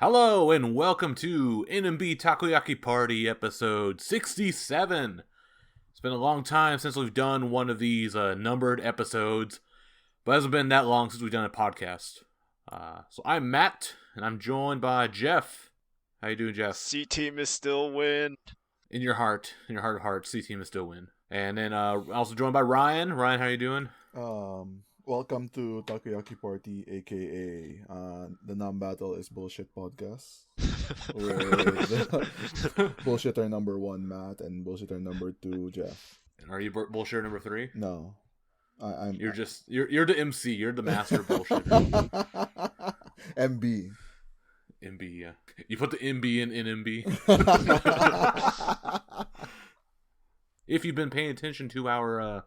Hello and welcome to NMB Takoyaki Party episode 67. It's been a long time since we've done one of these numbered episodes, but it hasn't been that long since we've done a podcast. So I'm Matt, and I'm joined by Geoff. How you doing, Geoff? C-Team is still win. In your heart of hearts, C-Team is still win. And then also joined by Ryan. Ryan, how you doing? Welcome to Takoyaki Party, aka the Non-Battle is Bullshit podcast. With bullshitter number 1, Matt, and bullshitter number 2, Geoff. And are you bullshitter number 3? No, You're the MC. You're the master bullshitter. MB. MB, yeah. You put the MB in NMB. If you've been paying attention to our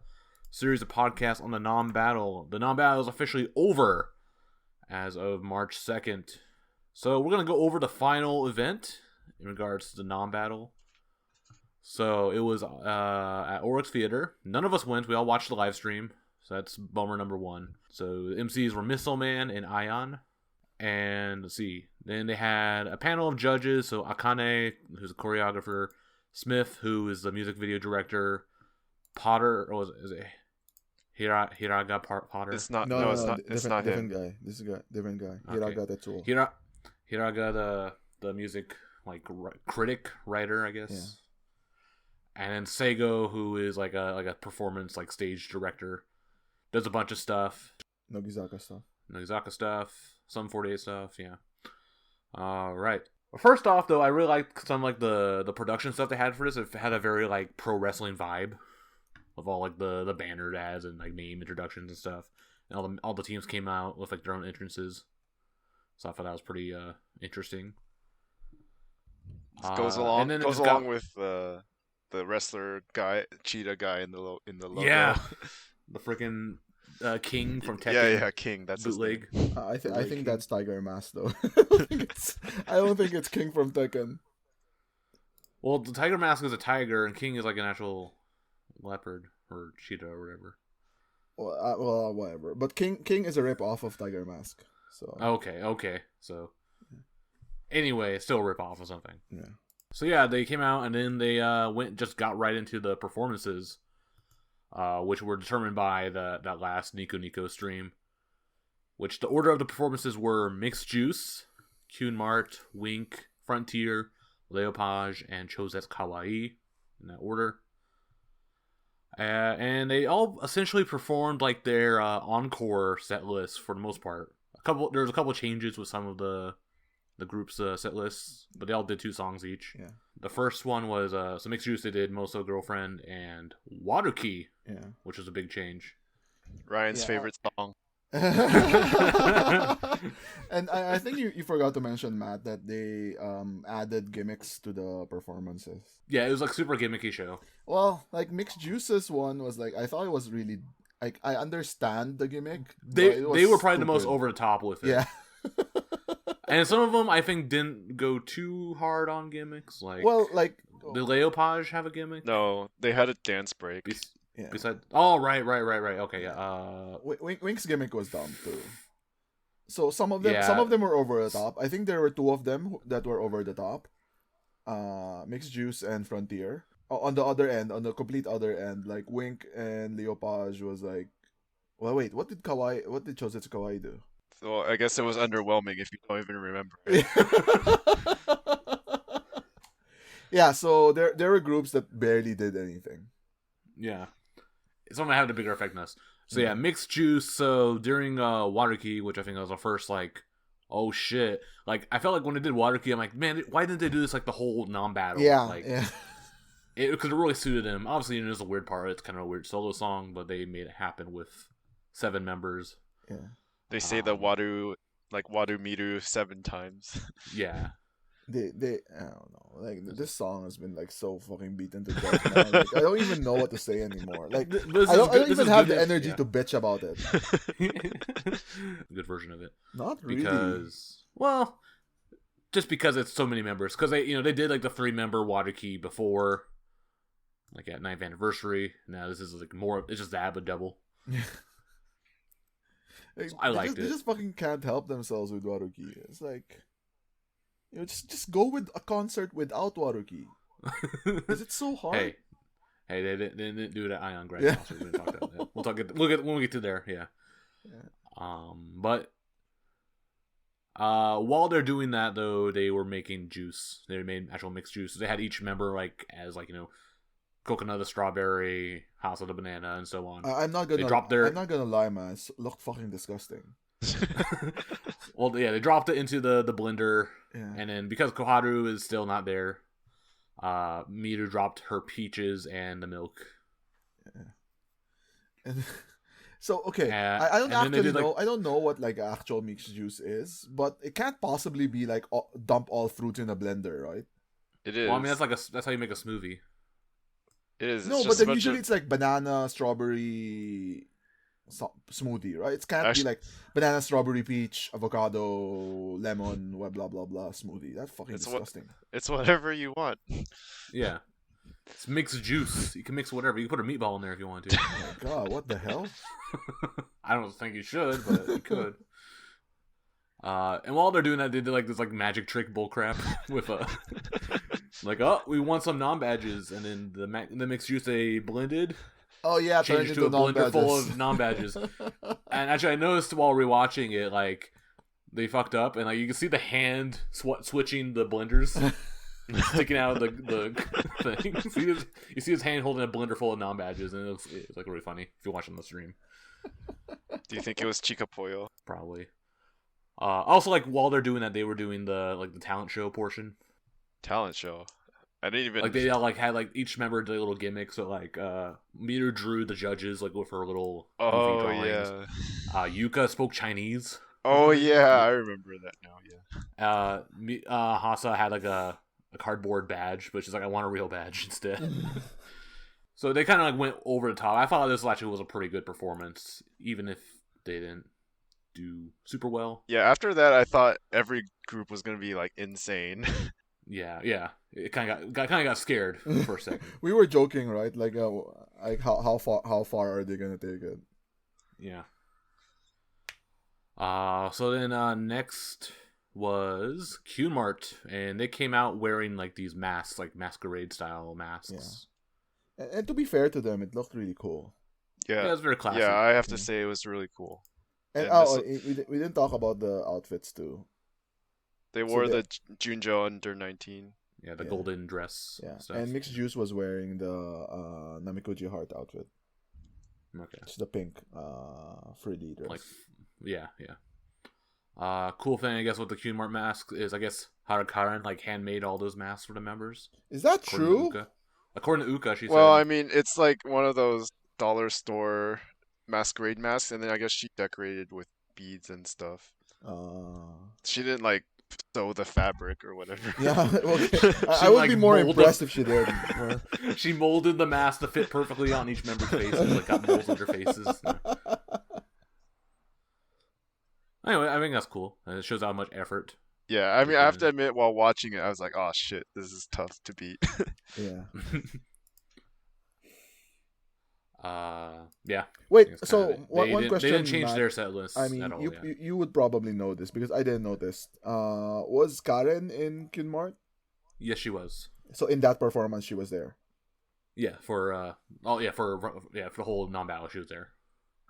series of podcasts on the non-battle is officially over as of March 2nd. So we're going to go over the final event in regards to the non-battle. So it was at Oryx Theater. None of us went. We all watched the live stream. So that's bummer number 1. So the MCs were Missile Man and Aayan. And let's see. Then they had a panel of judges. So Akane, who's a choreographer. Smith, who is the music video director. Potter, or is it Hirakata Potter? It's not. No, it's not. It's not different him. guy. This is a different guy. Okay. Hirakata tool. Hirakata, the music critic writer, I guess. Yeah. And then Seigo, who is like a performance stage director, does a bunch of stuff. Nogizaka stuff. Some 48 stuff. Yeah. All right. First off, though, I really liked some the production stuff they had for this. It had a very pro wrestling vibe, of all the banner ads and name introductions and stuff. And all the teams came out with their own entrances. So I thought that was pretty interesting. Goes along with the wrestler guy, cheetah guy in the logo. Yeah, the freaking King from Tekken. Yeah, King. That's bootleg. I think that's Tiger Mask though. I don't think it's King from Tekken. Well, the Tiger Mask is a tiger, and King is an actual leopard or cheetah or whatever. Well, whatever. But King is a rip off of Tiger Mask. So okay. So anyway, still a rip off of something. Yeah. So yeah, they came out and then they got right into the performances, which were determined by that last Nico Nico stream. Which the order of the performances were Mixed Juice, Kyun Mart, Wink, Frontier, Leopage, and Chosetsu Kawaii in that order. And they all essentially performed their encore set list for the most part. There was a couple changes with some of the group's set lists, but they all did 2 songs each. Yeah. The first one was so Mixed Juice. They did Moso Girlfriend and Waruki, which was a big change. Ryan's favorite song. And I think you forgot to mention, Matt, that they added gimmicks to the performances. Yeah, it was super gimmicky show. Well, Mixed Juices one was I thought it was really I understand the gimmick. They were probably the most over the top with it. Yeah. And some of them I think didn't go too hard on gimmicks. Did Leopage have a gimmick? No, they had a dance break. Yeah. Besides, right. Okay, yeah. Wink's gimmick was dumb too. So some of them were over the top. I think there were 2 of them that were over the top. Mixed Juice and Frontier. On the other end, on the complete other end, Wink and Leopage was well, wait, what did Chosetsu Kawaii do? So I guess it was underwhelming if you don't even remember. Yeah, so there were groups that barely did anything. Yeah. Some had a bigger effect than us. So yeah, Mixed Juice. So during Waruki, which I think was the first oh shit. I felt when they did Waruki, I'm man, why didn't they do this the whole non-battle? Yeah. Because it really suited them. Obviously, it is a weird part. It's kind of a weird solo song, but they made it happen with 7 members. Yeah. They say the Waru Miru 7 times. Yeah. They I don't know. This song has been so fucking beaten to death now. I don't even know what to say anymore. I don't even have the energy to bitch about it. Good version of it. Not really. Just because it's so many members. Because they did the 3-member Waruki before, at 9th anniversary. Now this is more. It's just that but double. So I liked it. They just fucking can't help themselves with Waruki. It's Just go with a concert without Waruki. Is it so hard? Hey, they didn't do it at Aayan Grad Concert. We didn't talk about that. We'll talk it. We'll get when we get to there. Yeah. But while they're doing that though, they were making juice. They made actual mixed juice. They had each member like as like coconut, the strawberry, Hasa the banana, and so on. I'm not gonna lie, man. It looked fucking disgusting. Well, yeah, they dropped it into the blender, Yeah. and then because Koharu is still not there, Miru dropped her peaches and the milk. Yeah. And so okay, I don't and then they actually did, know. I don't know what like actual mixed juice is, but it can't possibly be like dump all fruits in a blender, right? It is. Well, I mean that's how you make a smoothie. It is. No, but then usually it's like banana, strawberry smoothie, right? It can't be like banana, strawberry, peach, avocado, lemon, blah blah blah blah smoothie. That's fucking disgusting. It's whatever you want. Yeah. It's mixed juice. You can mix whatever. You can put a meatball in there if you want to. Oh my god, what the hell? I don't think you should, but you could. And while they're doing that, they did like this like magic trick bullcrap with like, oh, we want some non-badges, and then the mixed juice they blended. Oh yeah, changed to a blender full of non-badges. And actually, I noticed while rewatching it, like they fucked up, and like you can see the hand switching the blenders, sticking out of the thing. So you see his hand holding a blender full of non-badges, and it's like really funny if you're watching the stream. Do you think it was Chica Pollo? Probably. Also, like while they're doing that, they were doing the talent show portion. Talent show. I didn't even like they all like had like each member did a little gimmick. So like Miru drew the judges like with her little drawings. Yeah. Yuka spoke Chinese. Oh yeah, I remember that now. Yeah. Hasa had like a cardboard badge, but she's like, I want a real badge instead. So they kind of like went over the top. I thought this actually was a pretty good performance, even if they didn't do super well. Yeah, after that, I thought every group was gonna be like insane. Yeah. It kind of got scared for a second. We were joking, right? Like how far are they gonna take it? Yeah. So then next was Q-Mart, and they came out wearing like these masks, like masquerade style masks. Yeah. And to be fair to them, it looked really cool. Yeah, it was very classic. Yeah, I have to say it was really cool. And we didn't talk about the outfits too. They wore the Junjo under 19. Yeah, the golden dress. Yeah, stuff. And Mixed Juice was wearing the Namikuji Heart outfit. Okay. It's the pink frilly dress. Like, yeah. Cool thing, I guess, with the Q-Mart mask is, I guess, Hirakata like handmade all those masks for the members. Is that true? According to Uka, she said. Well, I mean, it's like one of those dollar store masquerade masks, and then I guess she decorated with beads and stuff. She didn't like sew the fabric or whatever. Yeah, okay. I would be more impressed if she did. She molded the mask to fit perfectly on each member's faces, like got molds on their faces. Anyway, I think that's cool. It shows how much effort. Yeah, I mean, I have to admit, while watching it, I was like, "Oh shit, this is tough to beat." Yeah. Yeah. Wait, so one question. They didn't change their set list. I mean, at all, you would probably know this because I didn't notice. Was Karen in Q-Mart? Yes, she was. So in that performance, she was there. Yeah, for the whole non-battle, she was there.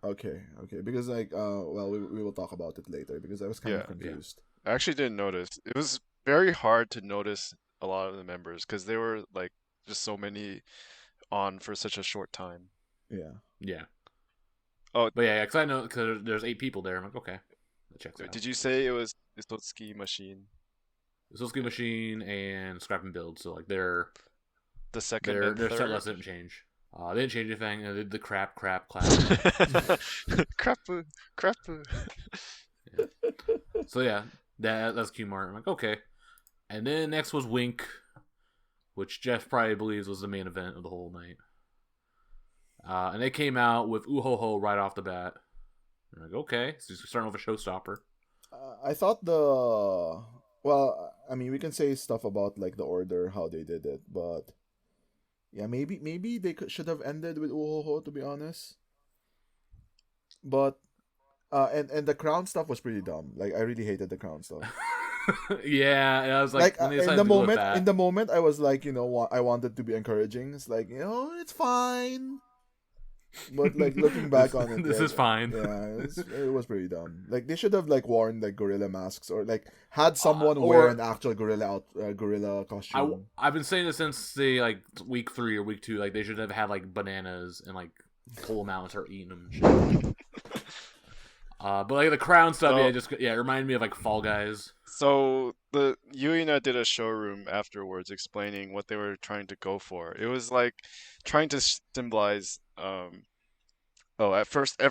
Okay, because like, well, we will talk about it later because I was kind of confused. I actually didn't notice. It was very hard to notice a lot of the members because there were like just so many on for such a short time. Yeah. Oh, but yeah, because I know because there's 8 people there. I'm like, okay, that checks out. Did you say it was Isotsuki Machine? Isotsuki Machine and Scrap and Build. So like their second their set list didn't change. They didn't change anything. They did the crap clap. Crappu. Yeah. So yeah, that's Q-Mart. I'm like, okay. And then next was Wink, which Geoff probably believes was the main event of the whole night. And they came out with Uhoho right off the bat. I'm like, okay, so just starting with a showstopper. I thought well, I mean, we can say stuff about like the order, how they did it, but yeah, maybe they should have ended with Uhoho, to be honest. But and the crown stuff was pretty dumb. Like, I really hated the crown stuff. Yeah, I was like when they in decided the to go with moment, that. in the moment, I was like, I wanted to be encouraging. It's like, it's fine. But like looking back on it, this is fine. it was pretty dumb. Like they should have like worn like gorilla masks or like had someone wear an actual gorilla costume. I've been saying this since the like week 3 or week 2. Like they should have had like bananas and like pull them out and start eating them. And shit. But like the crown stuff, it reminded me of like Fall Guys. So the Yuina did a showroom afterwards explaining what they were trying to go for. It was like trying to symbolize at first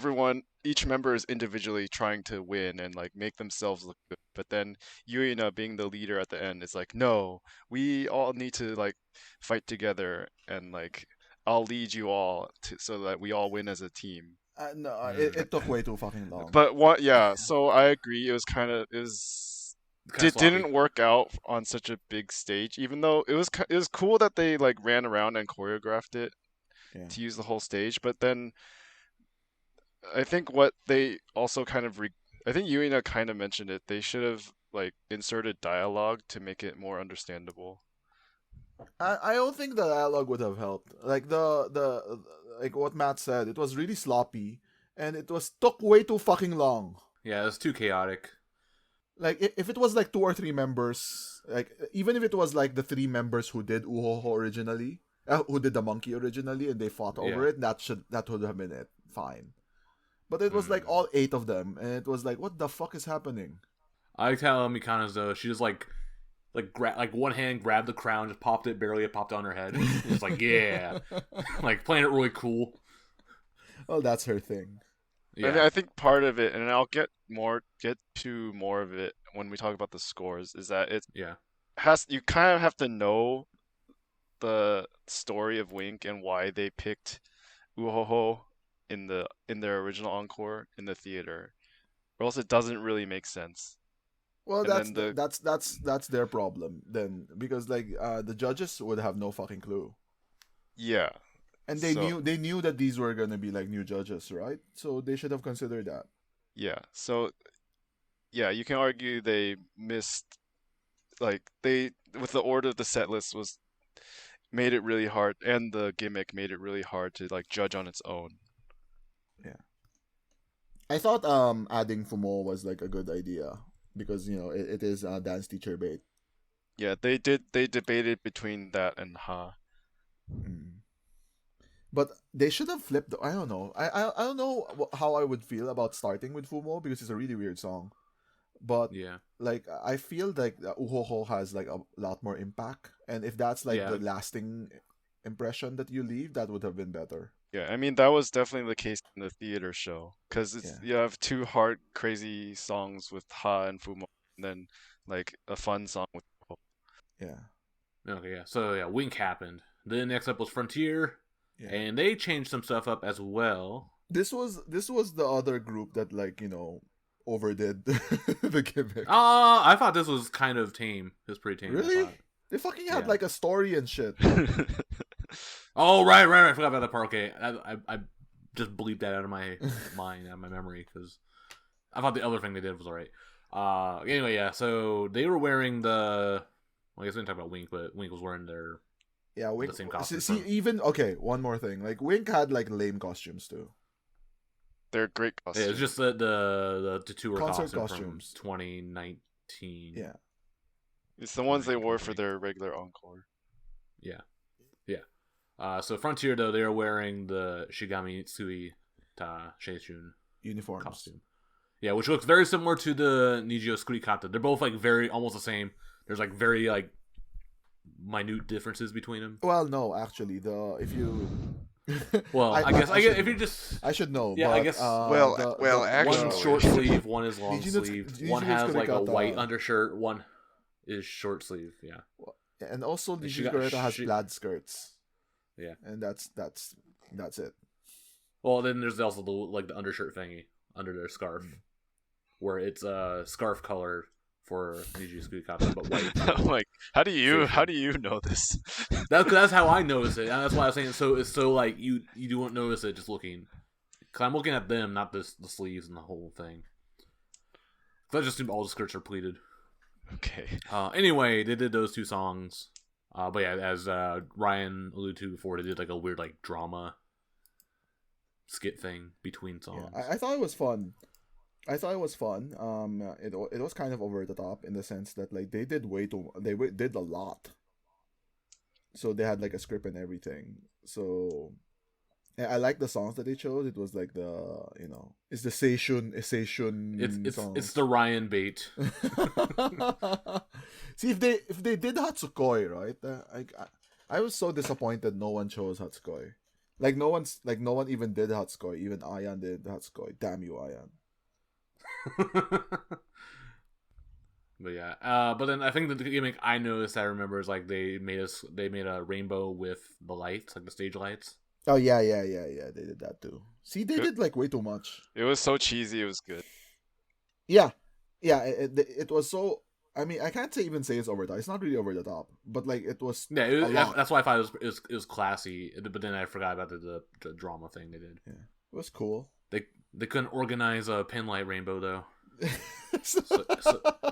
each member is individually trying to win and like make themselves look good. But then Yuina being the leader at the end is like, no, we all need to like fight together and like I'll lead you all so that we all win as a team. No, it took way too fucking long. But so I agree. It didn't work out on such a big stage, even though it was cool that they like ran around and choreographed it to use the whole stage. But then I think what they also kind of I think Yuina kind of mentioned it. They should have like inserted dialogue to make it more understandable. I don't think the dialogue would have helped. Like the like what Matt said, it was really sloppy and took way too fucking long. Yeah, it was too chaotic. Like if it was like 2 or 3 members, like even if it was like the 3 members who did Uhoho originally, who did the monkey originally, and they fought over it, that would have been it. Fine. But it was like all 8 of them, and it was like, what the fuck is happening? I like how Mikana's though. She just like one hand grabbed the crown, just popped it, barely it popped on her head. It's like like playing it really cool. Well, that's her thing. Yeah. I think part of it, and I'll get to more of it when we talk about the scores, is that you kind of have to know the story of Wink and why they picked Uhoho in their original encore in the theater, or else it doesn't really make sense. Well, that's their problem then, because like the judges would have no fucking clue. Yeah. And they knew that these were gonna be like new judges, right? So they should have considered that. Yeah. So yeah, you can argue they missed, like with the order of the set list made it really hard, and the gimmick made it really hard to like judge on its own. Yeah. I thought adding Fumo was like a good idea because it is dance teacher bait. Yeah, they debated between that and Ha. But they should have flipped. I don't know. I don't know how I would feel about starting with Fumo because it's a really weird song. But like I feel like Uhoho has like a lot more impact, and if that's like the lasting impression that you leave, that would have been better. Yeah, I mean that was definitely the case in the theater show because you have 2 hard, crazy songs with Ha and Fumo, and then like a fun song with Uhoho. Yeah. Okay. Yeah. So Wink happened. Then next up was Frontier. Yeah. And they changed some stuff up as well. This was the other group that like overdid the gimmick. I thought this was kind of tame. It was pretty tame. Really? They fucking had like a story and shit. Oh right. I forgot about that part. Okay, I just bleeped that out of my mind, out of my memory, because I thought the other thing they did was alright. Anyway, so they were wearing the. Well, I guess we didn't talk about Wink, but Wink was wearing their. Yeah, Wink. The same costume. One more thing. Like Wink had like lame costumes too. They're great costumes. Yeah, it's just the tour concert costumes from 2019. Yeah, it's the ones they wore for their regular encore. Yeah. So Frontier though, they are wearing the Shigami Tsui Ta Sheishun uniforms costume. Yeah, which looks very similar to the Nijio Skurikata. They're both like very almost the same. There's like very like minute differences between them. Well, no, actually, if you. Well, I guess if you just. I should know. Yeah, but, I guess. Actually, one's short sleeve, one is long sleeve. One has like a white undershirt. One is short sleeve. Yeah. And also, Nijio Skurikata has plaid skirts. Yeah. And that's it. Well, then there's also the undershirt thingy under their scarf, where it's scarf color for Nijio Skurikata, but white. I'm like, how do you know this? That's how I notice it. And that's why I was saying it's so like you don't notice it just looking. Cause I'm looking at them, not the sleeves and the whole thing. Cause I just assume all the skirts are pleated. Okay. Anyway, they did those two songs. But yeah, as Ryan alluded to before, they did like a weird like drama skit thing between songs. Yeah, I thought it was fun. It was kind of over the top in the sense that like they did did a lot. So they had like a script and everything. So I like the songs that they chose. It was like it's the Seishun songs. It's the Ryan bait. See, if they did Hatsukoi, right? I was so disappointed no one chose Hatsukoi. Like no one even did Hatsukoi. Even Aayan did Hatsukoi. Damn you, Aayan. But yeah, but then I think the gimmick I noticed, I remember, is like they made a rainbow with the lights, like the stage lights. Oh yeah, they did that too. See, they did like way too much. It was so cheesy, it was good. Yeah, it was so. I mean, I can't even say it's over the top. It's not really over the top, but like it was. Yeah, that's why I thought it was classy. But then I forgot about the drama thing they did. Yeah, it was cool. They couldn't organize a pinlight rainbow though. so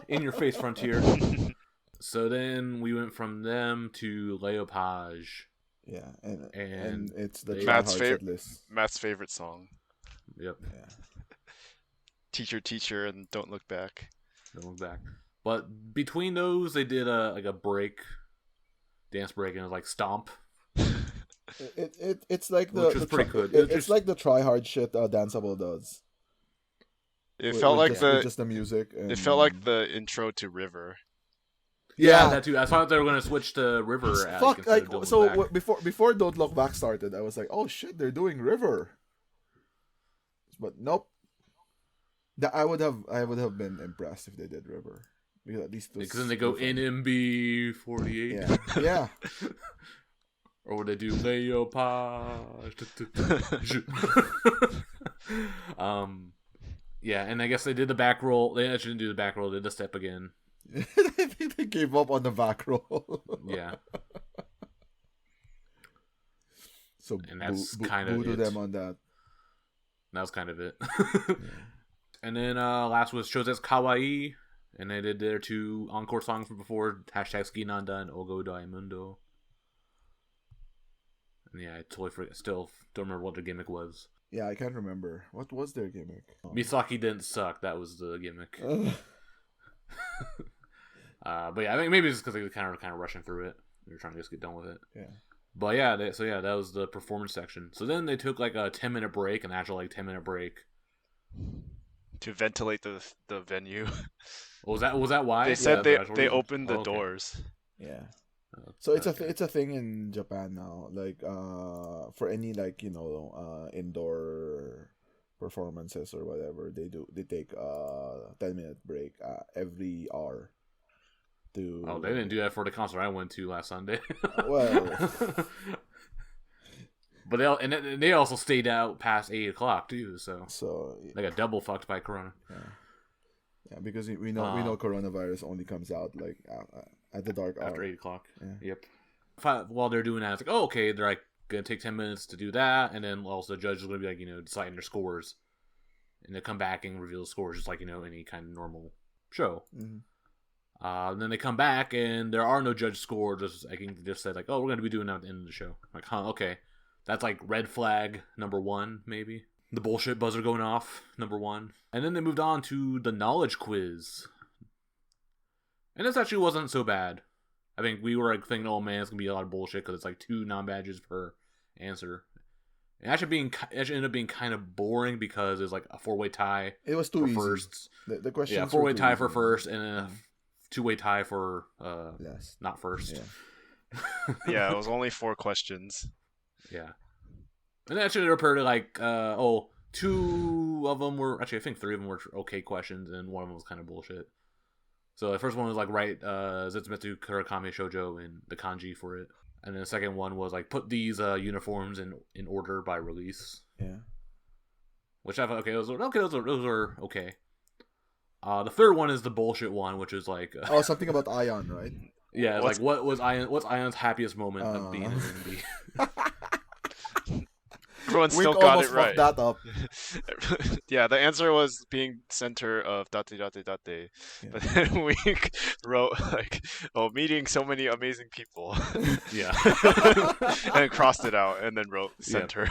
in your face, Frontier. So then we went from them to Leopage. Yeah, and it's the Matt's favorite song. Yep. Yeah. Teacher, and Don't Look Back. Don't Look Back. But between those, they did a dance break, and it was like Stomp. It's like which was pretty good. It's like the try hard shit Danceable does. It felt like just the music. It felt like the intro to River. Yeah, that too. I thought they were gonna switch to River. Fuck! Like so, before Don't Look Back started, I was like, oh shit, they're doing River. But nope. I would have been impressed if they did River, because at least because then they go NMB 48. Yeah. Or would they do Leopage? Yeah, and I guess they did the back roll. They actually didn't do the back roll. They did the step again. I think they gave up on the back roll. Yeah. So and that's kind of it. Them on that. That was kind of it. Yeah. And then last was Chosetsu Kawaii, and they did their two encore songs from before, #Skinanda and Ogo Diamundo. And yeah, I totally forget. Still don't remember what their gimmick was. Yeah, I can't remember. What was their gimmick? Misaki didn't suck. That was the gimmick. But yeah, I think maybe it's because they were kind of rushing through it. They were trying to just get done with it. Yeah. But yeah, that was the performance section. So then they took like a 10-minute break, an actual like 10-minute break to ventilate the venue. Was that why? They said they opened the doors. Yeah. So it's a thing in Japan now. Like for any like indoor performances or whatever, they take a 10-minute break every hour. Oh, they didn't do that for the concert I went to last Sunday. Well, but they also stayed out past 8:00 too. So they got double fucked by Corona. Yeah, because we know coronavirus only comes out like at the dark hour after 8:00. Yeah. Yep. While they're doing that, it's like, oh, okay, they're like gonna take 10 minutes to do that, and then also the judge is gonna be like deciding their scores, and they come back and reveal the scores just like any kind of normal show. Mm-hmm. Then they come back and there are no judge scores. I think they just said like, oh, we're going to be doing that at the end of the show. Like, huh, okay. That's like red flag number 1, maybe. The bullshit buzzer going off, number 1. And then they moved on to the knowledge quiz. And this actually wasn't so bad. I think we were like thinking, oh man, it's going to be a lot of bullshit because it's like 2 non-badges per answer. It actually ended up being kind of boring because it was like a 4-way tie. It was too easy. Firsts. The questions. Yeah, 4-way tie for first and then a 2-way tie for not first. Yeah. Yeah, it was only 4 questions. Yeah. And actually they were pretty like 2 of them were actually I think 3 of them were okay questions and 1 of them was kind of bullshit. So the first one was like write Zetsumetsu Kurakame Shoujo and the kanji for it. And then the second one was like put these uniforms in order by release. Yeah. Which I thought those were okay. The third one is the bullshit one, which is like something about Aayan, right? Yeah, it's like what's Aayan's happiest moment of being in NMB? everyone Wink still got almost it right. fucked that up. Yeah, the answer was being center of date date date. Yeah. But then Wink wrote like, "Oh, meeting so many amazing people," Yeah. and crossed it out, and then wrote Yeah. center.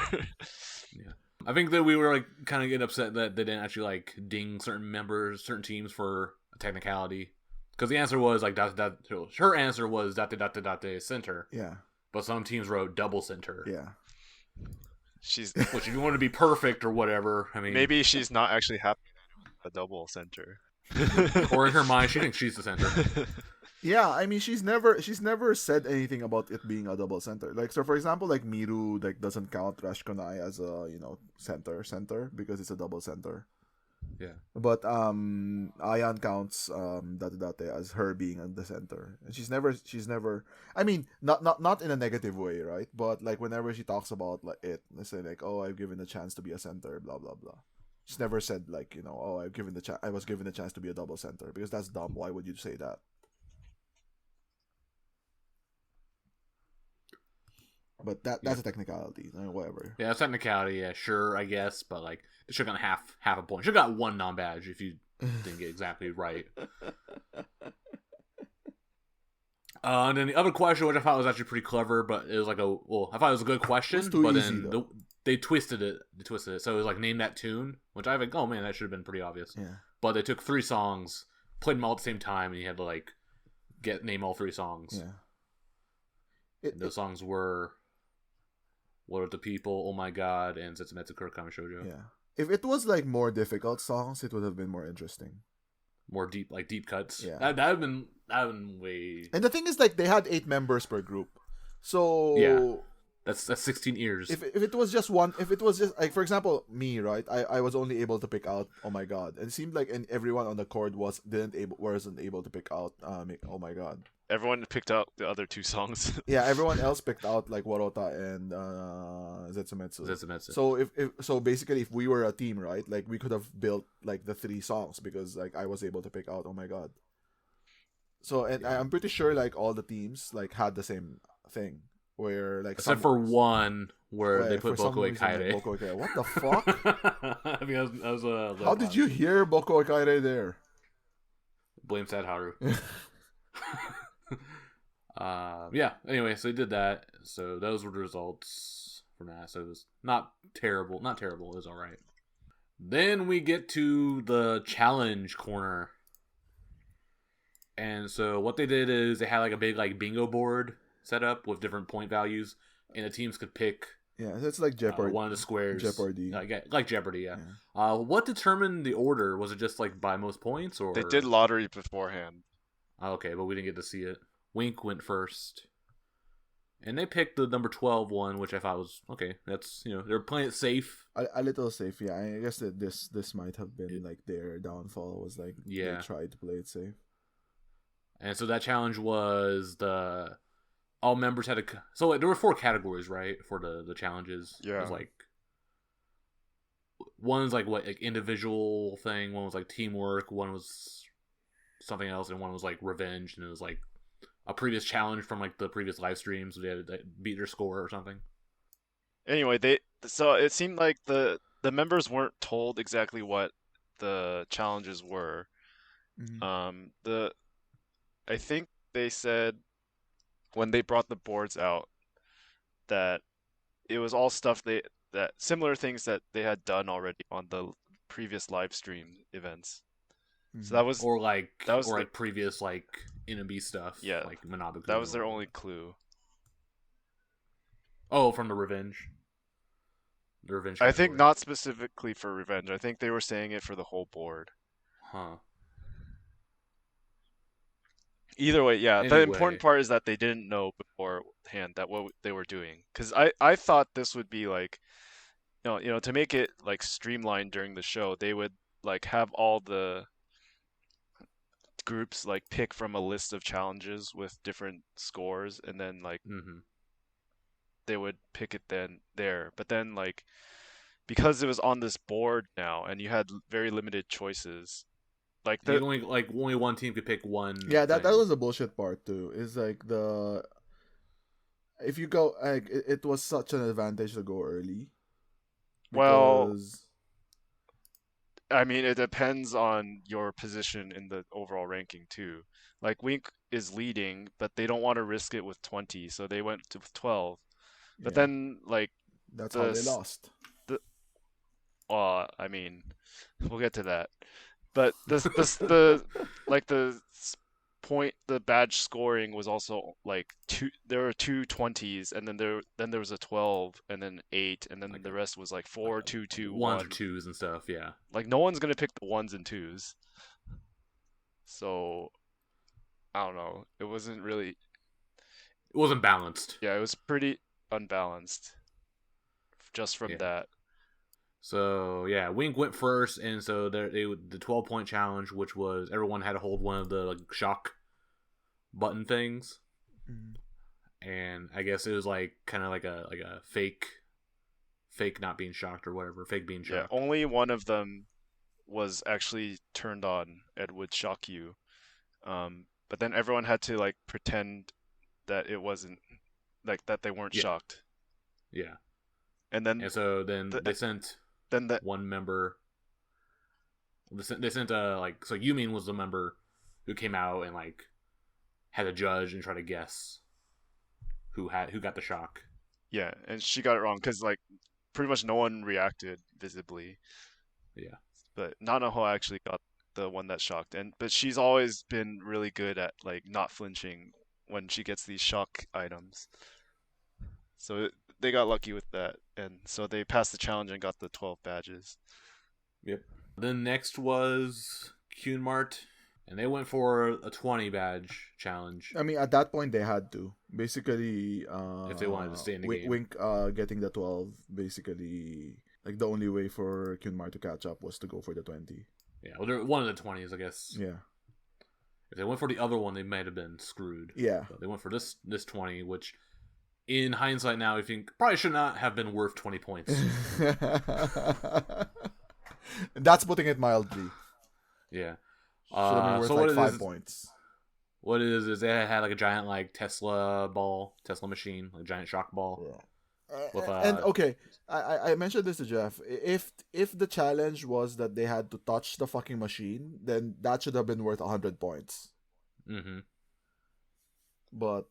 Yeah. I think that we were like kind of getting upset that they didn't actually like ding certain members, certain teams for a technicality. Because the answer was like her answer was date center. Yeah. But some teams wrote double center. Yeah. She's Which if you want to be perfect or whatever, I mean, maybe she's not actually happy with a double center. or in her mind she thinks she's the center. Yeah, I mean she's never said anything about it being a double center. Like, so for example, like Miru like doesn't count Rush Konai as a, you know, center because it's a double center. Yeah. But Aayan counts date as her being at the center. And she's never I mean not in a negative way, right? But like whenever she talks about like it, they say like, "Oh, I've given a chance to be a center, blah blah blah." She's never said like, you know, "Oh, I was given the chance to be a double center," because that's dumb. Why would you say that? But that's a technicality. Whatever. Yeah, that's technicality. Yeah, sure, I guess. But like, they should have gotten half a point. Should have got one non-badge if you didn't get exactly right. And then the other question, which I thought was actually pretty clever, but it was like I thought it was a good question, It's too but easy, then they twisted it. So it was like, name that tune, which I think, oh man, that should have been pretty obvious. Yeah. But they took 3 songs, played them all at the same time, and you had to like name all 3 songs. Yeah. Those songs were "What Are the People," "Oh My God," and "Setsumetsu Kurokami Shoujo." Yeah. If it was like more difficult songs, it would have been more interesting. More deep cuts. Yeah. That would have been way. And the thing is, like, they had 8 members per group, so Yeah. That's 16 ears. If it was just one, if it was just like, for example, me, right? I was only able to pick out "Oh My God," and it seemed like everyone on the court wasn't able to pick out "Oh My God." Everyone picked out the other 2 songs. Yeah, everyone else picked out like Warota and Zetsumetsu. So basically, if we were a team, right, like we could have built like the 3 songs because like I was able to pick out "Oh My God." So I'm pretty sure like all the teams like had the same thing where like except for one where they put Boko Ikaire. Boko Ikaire. What the fuck? I mean, that was how did you hear Boko Ikaire there? Blame Sad Haru. Yeah, anyway, so they did that. So those were the results from that. So it was not terrible. It was alright. Then we get to the challenge corner. And so what they did is they had like a big like bingo board set up with different point values, and the teams could pick. Yeah, that's like Jeopardy. One of the squares. Jeopardy. Like Jeopardy, yeah. What determined the order? Was it just like by most points, or They did lottery beforehand. Okay, but we didn't get to see it. Wink went first. And they picked the number 12 one, which I thought was okay. That's, you know, they're playing it safe. A little safe, yeah. I guess that this might have been like their downfall, was like they tried to play it safe. And so that challenge was all members had to. So like, there were 4 categories, right, for the challenges. Yeah. It was like one was like individual thing. One was like teamwork. One was something else, and one was like revenge. And it was like a previous challenge from like the previous live streams. So they had to beat their score or something. Anyway, so it seemed like the members weren't told exactly what the challenges were. Mm-hmm. I think they said when they brought the boards out that it was all stuff that similar things that they had done already on the previous live stream events. Mm-hmm. So that was previous like NMB stuff. Yeah, like Manabu. That was their only clue. Oh, from the revenge. The revenge. I think not specifically for revenge. I think they were saying it for the whole board. Huh. Either way, yeah. Anyway. The important part is that they didn't know beforehand that what they were doing. Because I thought this would be like, you know, to make it like streamlined during the show, they would like have all the groups like pick from a list of challenges with different scores, and then like they would pick it then there. But then like because it was on this board now, and you had very limited choices. Like only one team could pick one. Yeah, that was the bullshit part too. Is like if you go like it was such an advantage to go early, Well, Because I mean, it depends on your position in the overall ranking too. Like Wink is leading, but they don't want to risk it with 20, so they went to 12. But yeah, then like that's how the they lost. the I mean, we'll get to that. But the like point the badge scoring was also like there were two 20s, and then there was a 12, and then 8, and then Like the rest was like 4, 2, 2, ones or 1. twos and stuff. Yeah. Like no one's gonna pick the ones and twos. So I don't know. It wasn't really. It wasn't balanced. Yeah, it was pretty unbalanced. Just from Yeah. that. So yeah, Wink went first, and so the 12-point challenge, which was everyone had to hold one of the like shock button things, and I guess it was like kind of like a fake not being shocked or whatever, fake being Yeah, shocked. only one of them was actually turned on and would shock you. But then everyone had to like pretend that it wasn't like that they weren't shocked. Yeah. And then so they sent one member. They sent like, so Yumin was the member who came out and like had a judge and try to guess who got the shock. Yeah, and she got it wrong because like pretty much no one reacted visibly. Yeah. But Nanaho actually got the one that shocked, but she's always been really good at like not flinching when she gets these shock items. So they got lucky with that, and so they passed the challenge and got the 12 badges. Yep. Then next was Cunmart, and they went for a 20 badge challenge. I mean, at that point they had to basically if they wanted to stay in the game. Wink getting the 12, basically like the only way for Cunmart to catch up was to go for the 20. Yeah, well, they're one of the 20s, I guess. Yeah. If they went for the other one, they might have been screwed. Yeah. But they went for this 20, which, in hindsight now, I think probably should not have been worth 20 points. That's putting it mildly. Yeah. Should have been worth so like what 5 points. What it is they had like a giant like Tesla machine, like a giant shock ball. Yeah. With, and okay, I mentioned this to Geoff. If the challenge was that they had to touch the fucking machine, then that should have been worth 100 points. Mm-hmm. But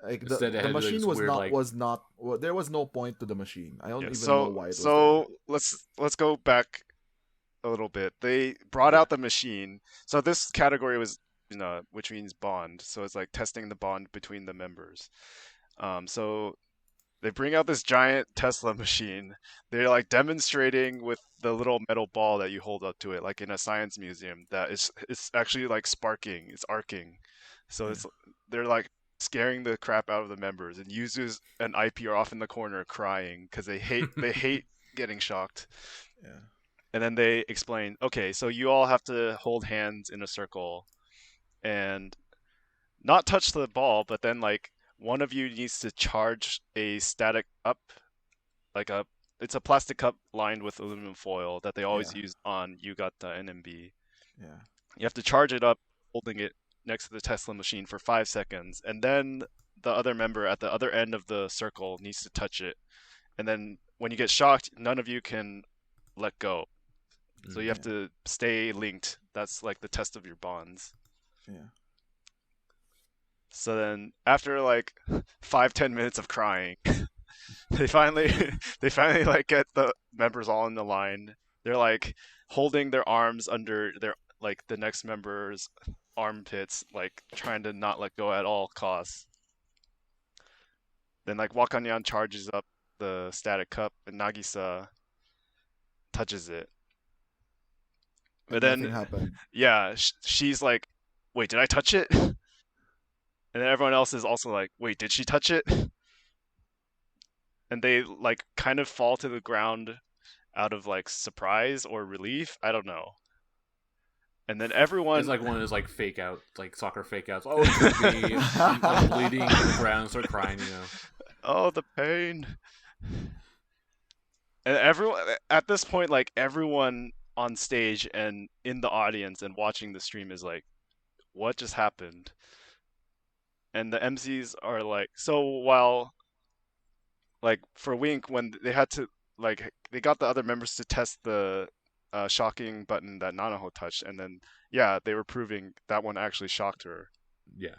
like the machine like, was not there was no point to the machine. I don't even so, know why it was so there. let's go back a little bit. They brought out the machine. So this category was which means bond. So it's like testing the bond between the members. So they bring out this giant Tesla machine. They're like demonstrating with the little metal ball that you hold up to it, like in a science museum, that it's actually like sparking, it's arcing. So they're like scaring the crap out of the members, and users and IP are off in the corner crying because they hate getting shocked. Yeah. And then they explain, okay, so you all have to hold hands in a circle and not touch the ball, but then like one of you needs to charge a static cup, it's a plastic cup lined with aluminum foil that they always use on You Gotta NMB. Yeah. You have to charge it up, holding it next to the Tesla machine for 5 seconds, and then the other member at the other end of the circle needs to touch it. And then when you get shocked, none of you can let go. So you have to stay linked. That's like the test of your bonds. Yeah. So then after like 5-10 minutes of crying, they finally like get the members all in the line. They're like holding their arms under their like the next member's armpits, like trying to not let go at all costs. Then like Wakanyan charges up the static cup and Nagisa touches it. But then nothing happened. Yeah, she's like, "Wait, did I touch it?" And then everyone else is also like, "Wait, did she touch it?" And they like kind of fall to the ground out of like surprise or relief. I don't know. And then everyone. It's like one of those like fake out, like soccer fake outs. Oh, it could be I'm bleeding on the ground and start crying, Oh, the pain. And everyone at this point, like everyone on stage and in the audience and watching the stream is like, what just happened? And the MCs are like, so while like for Wink, when they had to like they got the other members to test the shocking button that Nanaho touched, and then yeah, they were proving that one actually shocked her. Yeah.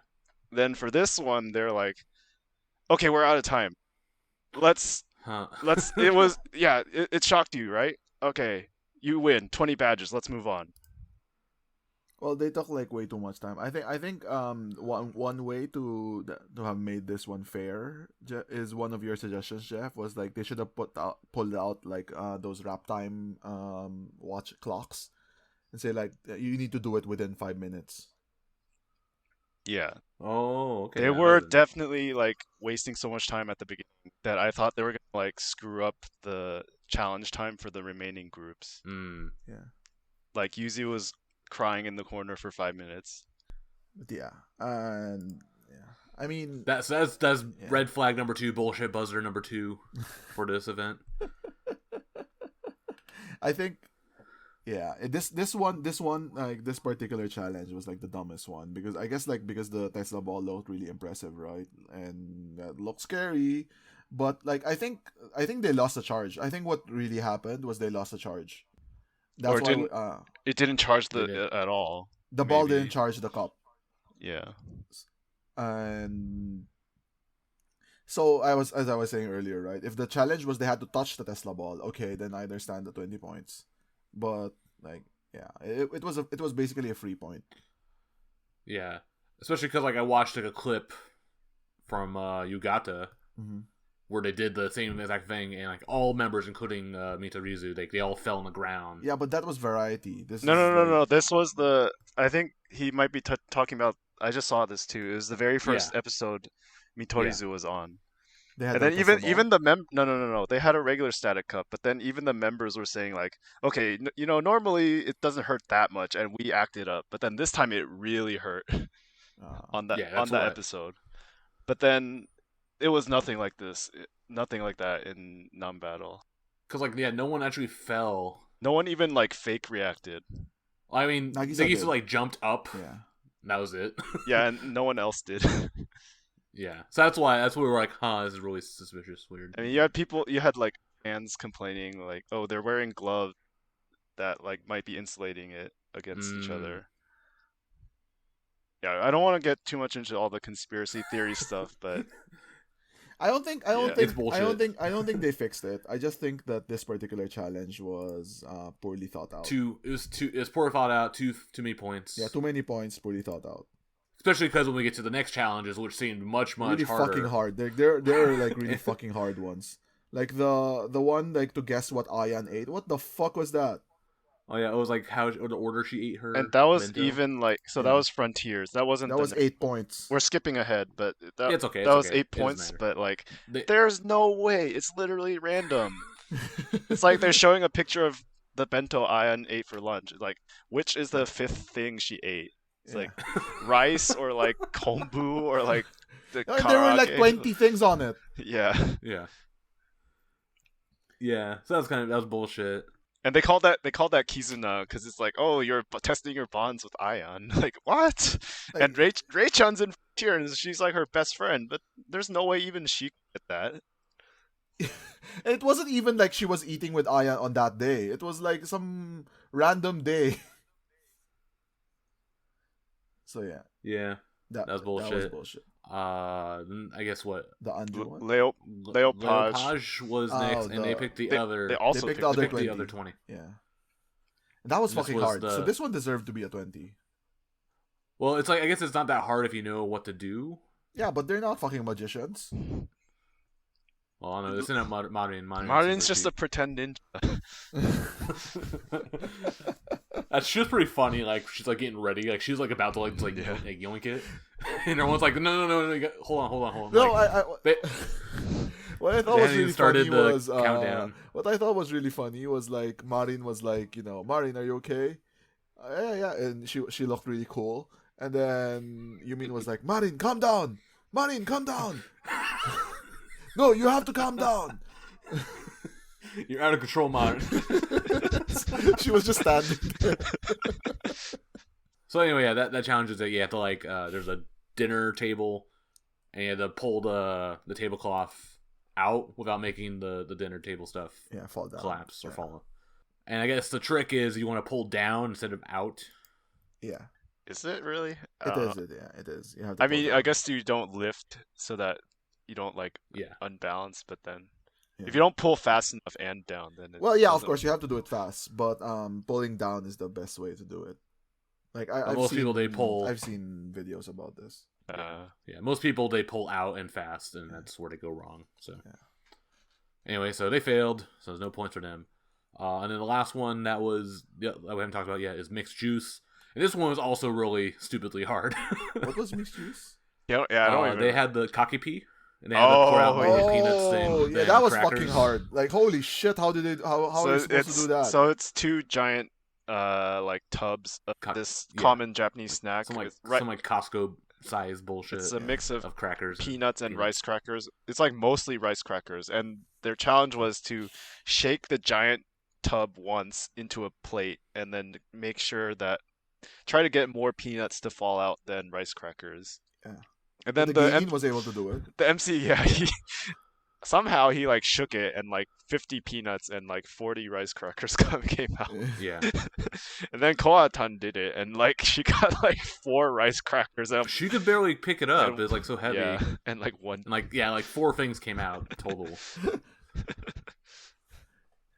Then for this one, they're like, okay, we're out of time. Let's it was it shocked you, right? Okay, you win 20 badges. Let's move on. Well, they took like way too much time. I think one way to have made this one fair is one of your suggestions, Geoff, was like they should have pulled out like those rap time watch clocks and say like you need to do it within 5 minutes. Yeah. Oh, okay. They were definitely like wasting so much time at the beginning that I thought they were gonna like screw up the challenge time for the remaining groups. Yeah. Like Yuzi was crying in the corner for 5 minutes. But yeah, and yeah, I mean that's red flag number 2, bullshit buzzer number 2 for this event. I think, yeah, this one like this particular challenge was like the dumbest one because I guess like because the Tesla ball looked really impressive, right, and that looked scary, but like I think they lost the charge. I think what really happened was they lost the charge. That's why it didn't charge at all. The ball didn't charge the cup. Yeah. And so as I was saying earlier, right? If the challenge was they had to touch the Tesla ball, okay, then I understand the 20 points. But like, yeah, it was basically a free point. Yeah, especially because like I watched like a clip from You Gotta. Where they did the same exact thing, and like all members, including Mitorizu, they all fell on the ground. Yeah, but that was variety. No. This was the. I think he might be talking about. I just saw this too. It was the very first episode Mitorizu was on. And then even the no. They had a regular static cup, but then even the members were saying like, okay, normally it doesn't hurt that much, and we acted up, but then this time it really hurt on that episode. But then. It was nothing like this. Nothing like that in non-battle. Because, like, yeah, no one actually fell. No one even, like, fake reacted. I mean, they used to, like, jumped up. Yeah. That was it. Yeah, and no one else did. Yeah. So that's why we were like, this is really suspicious, weird. I mean, you had, like, fans complaining, like, oh, they're wearing gloves that, like, might be insulating it against each other. Yeah, I don't want to get too much into all the conspiracy theory stuff, but... I don't think they fixed it. I just think that this particular challenge was poorly thought out. It was poorly thought out. Too many points. Yeah, too many points. Poorly thought out. Especially because when we get to the next challenges, which seemed much really harder. Fucking hard. They're like really fucking hard ones. Like the one like to guess what Aayan ate. What the fuck was that? Oh yeah, it was like how the order she ate her. And that was bento. Even like that was Frontiers. That wasn't. That was 8 points. We're skipping ahead, but it's okay. That was 8 points, but like there's no way. It's literally random. It's like they're showing a picture of the bento Aayan ate for lunch. Like which is the 5th thing she ate? It's like rice or like kombu or like the. There were like 20 things on it. Yeah. So that was bullshit. And they called that Kizuna because it's like, oh, you're testing your bonds with Aayan. Like what? Like, and Rei-chan's in Frontier and she's like her best friend, but there's no way even she could get that. It wasn't even like she was eating with Aayan on that day. It was like some random day. So yeah. That was bullshit. That was bullshit. I guess what the undo one? Leopage was next, and they picked the other. They also picked the other 20. Yeah, and that was fucking hard. So this one deserved to be a 20. Well, it's like I guess it's not that hard if you know what to do. Yeah, but they're not fucking magicians. Well, I know this isn't Marin. Marin's just a pretend ninja. She was pretty funny. Like she's like getting ready. Like she's like about to like yoink it, and everyone's like, no, hold on. No, like, what I thought was really funny was countdown. What I thought was really funny was like Marin was like, Marin, are you okay? Yeah, and she looked really cool. And then Yumin was like, Marin, calm down. No, you have to calm down. You're out of control, Marin. She was just standing there. So anyway, yeah, that challenge is that you have to like there's a dinner table and you have to pull the tablecloth out without making the dinner table stuff fall down, collapse or fall. And I guess the trick is you want to pull down instead of out. Yeah. Is it really? It is. It is. You have to I mean, down. I guess you don't lift so that you don't like unbalance, but then if you don't pull fast enough and down, then of course you have to do it fast, but pulling down is the best way to do it. Like I've seen videos about this. Most people they pull out and fast, and that's where they go wrong. So anyway, so they failed, so there's no points for them. And then the last one that we haven't talked about yet is mixed juice, and this one was also really stupidly hard. What was mixed juice? I don't even. They had the kakipi. And they had to pour out all the peanuts thing. Yeah, that was fucking hard. Like, holy shit, how did it? How are you supposed to do that? So it's 2 giant like tubs of this common Japanese snack. Some like Costco size bullshit. It's a mix of crackers, peanuts and rice crackers. It's like mostly rice crackers, and their challenge was to shake the giant tub once into a plate, and then make sure that try to get more peanuts to fall out than rice crackers. Yeah. And then the was able to do it. The MC, he somehow he like shook it, and like 50 peanuts and like 40 rice crackers came out. Yeah. And then Koatan did it, and like she got like 4 rice crackers. She could barely pick it up. It's like so heavy. Yeah. And like one. And like 4 things came out total.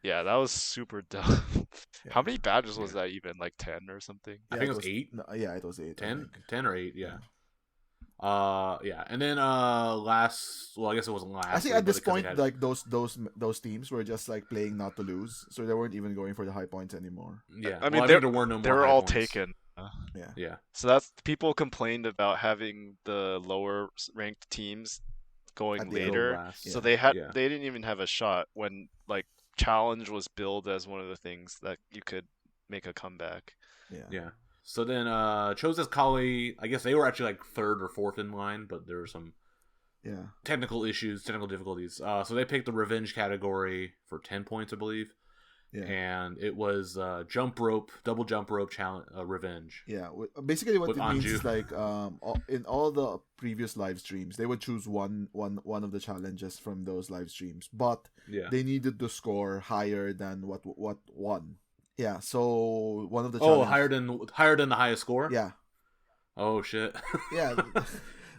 Yeah, that was super dumb. How many badges was that even? Like 10 or something? I think it was 8. No, it was 8. 10 or 8, yeah. And then I guess it wasn't last. I think at this point, like those teams were just like playing not to lose, so they weren't even going for the high points anymore. Yeah, I mean, there were no more. They were all points. taken. Yeah. So that's people complained about having the lower ranked teams going later. So they didn't even have a shot when like challenge was billed as one of the things that you could make a comeback. Yeah. So then Chose's Kali, I guess they were actually like 3rd or 4th in line, but there were some technical difficulties. So they picked the revenge category for 10 points, I believe. Yeah. And it was double jump rope challenge revenge. Yeah, basically what it means is like in all the previous live streams, they would choose one of the challenges from those live streams, but they needed to score higher than what won. Yeah, so one of the challenges... higher than the highest score. Yeah. Oh shit. Yeah,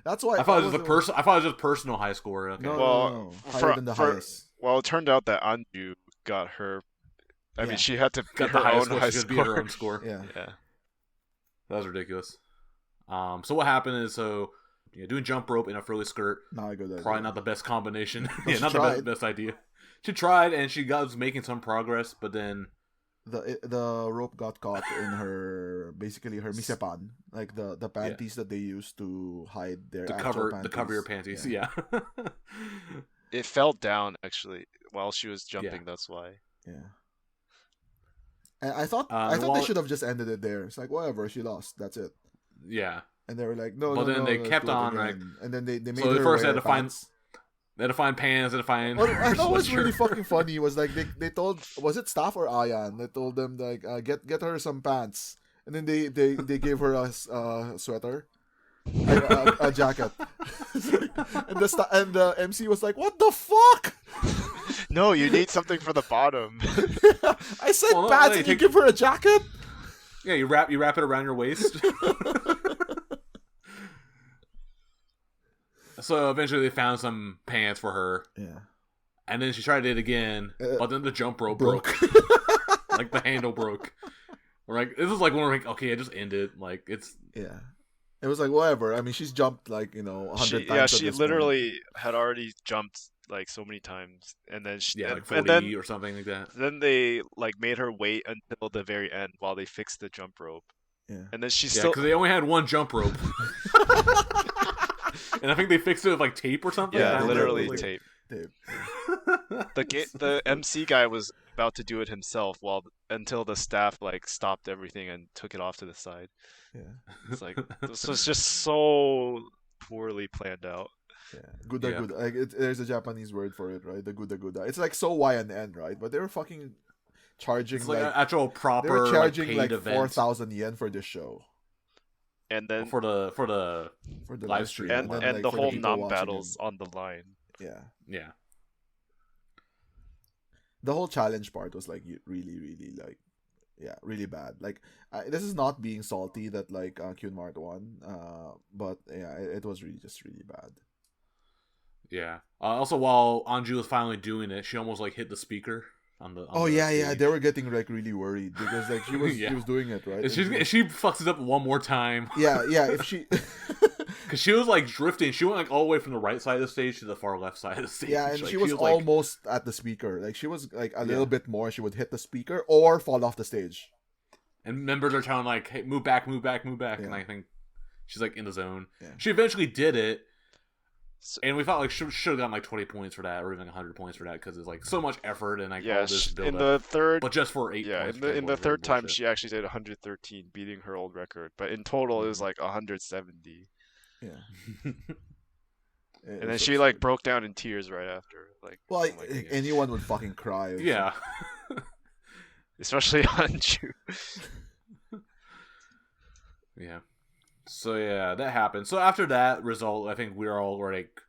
that's why I thought it was I thought it was just personal high score. Okay. No. Higher than the highest. Well, it turned out that Anju got her. I mean, she had to get her own high score. Beat her own score. Yeah. That was ridiculous. So what happened is doing jump rope in a frilly skirt. Not a good idea. Probably not the best combination. The best idea. She tried and she was making some progress, but then. The rope got caught in her misepan, like the panties that they use to hide their cover your panties. Yeah. It fell down actually while she was jumping. That's why. Yeah. And I thought they should have just ended it there. It's like whatever, she lost. That's it. Yeah. And they were like, no. But then they kept on right. And then they made so her first wear they had to pants. They had to find pants, they had to find... What I thought was really fucking funny was like they told, was it Staff or Aayan? They told them like get her some pants, and then they gave her a sweater, a jacket, and the MC was like, what the fuck? No, you need something for the bottom. I said pants, and you give her a jacket? Yeah, you wrap it around your waist. So eventually they found some pants for her. Yeah. And then she tried it again, but then the jump rope broke. Like the handle broke. We're like, this is like when we're like, okay, I just end it. Like it's It was like whatever. I mean, she's jumped like 100 times. Yeah, she literally had already jumped like so many times, and then like 40 or something like that. Then they like made her wait until the very end while they fixed the jump rope. Yeah. And then she's still because they only had one jump rope. And I think they fixed it with like tape or something. Yeah, literally tape. The MC guy was about to do it himself until the staff like stopped everything and took it off to the side. Yeah. It's like this was just so poorly planned out. Yeah, guda. Like there's a Japanese word for it, right? The guda. It's like so YNN, right? But they were fucking charging it's like an actual proper. They were charging like 4,000 yen for this show. And then for the live stream and the whole NAM battles on the line. Yeah. Yeah. the whole challenge part was like really, really like, yeah, really bad. Like, this is not being salty that like Kyunmart won, but yeah, it was really just really bad. Yeah. Also, while Anju was finally doing it, she almost like hit the speaker on the. Oh the yeah, stage. yeah, they were getting like really worried because like she was Yeah. she was doing it right. If she fucks it up one more time. Yeah, if she. Because she was like drifting. She went like all the way from the right side of the stage to the far left side of the stage. Yeah, and like, she was like, almost at the speaker. Like she was like a little bit more. She would hit the speaker or fall off the stage. And members are telling like, "Hey, move back, move back, move back." Yeah. And I think she's like in the zone. Yeah. She eventually did it, and we thought like she should have gotten like 20 points for that, or even 100 points for that, because it's like so much effort and like all this build in up. the third, but just for 8 points. in the third time she actually did 113, beating her old record. But in total, it was like 170. Yeah. And then she like broke down in tears right after. Like, well, anyone would fucking cry. Yeah. Especially Anju. Yeah. So yeah, that happened. So after that result, I think we were all like,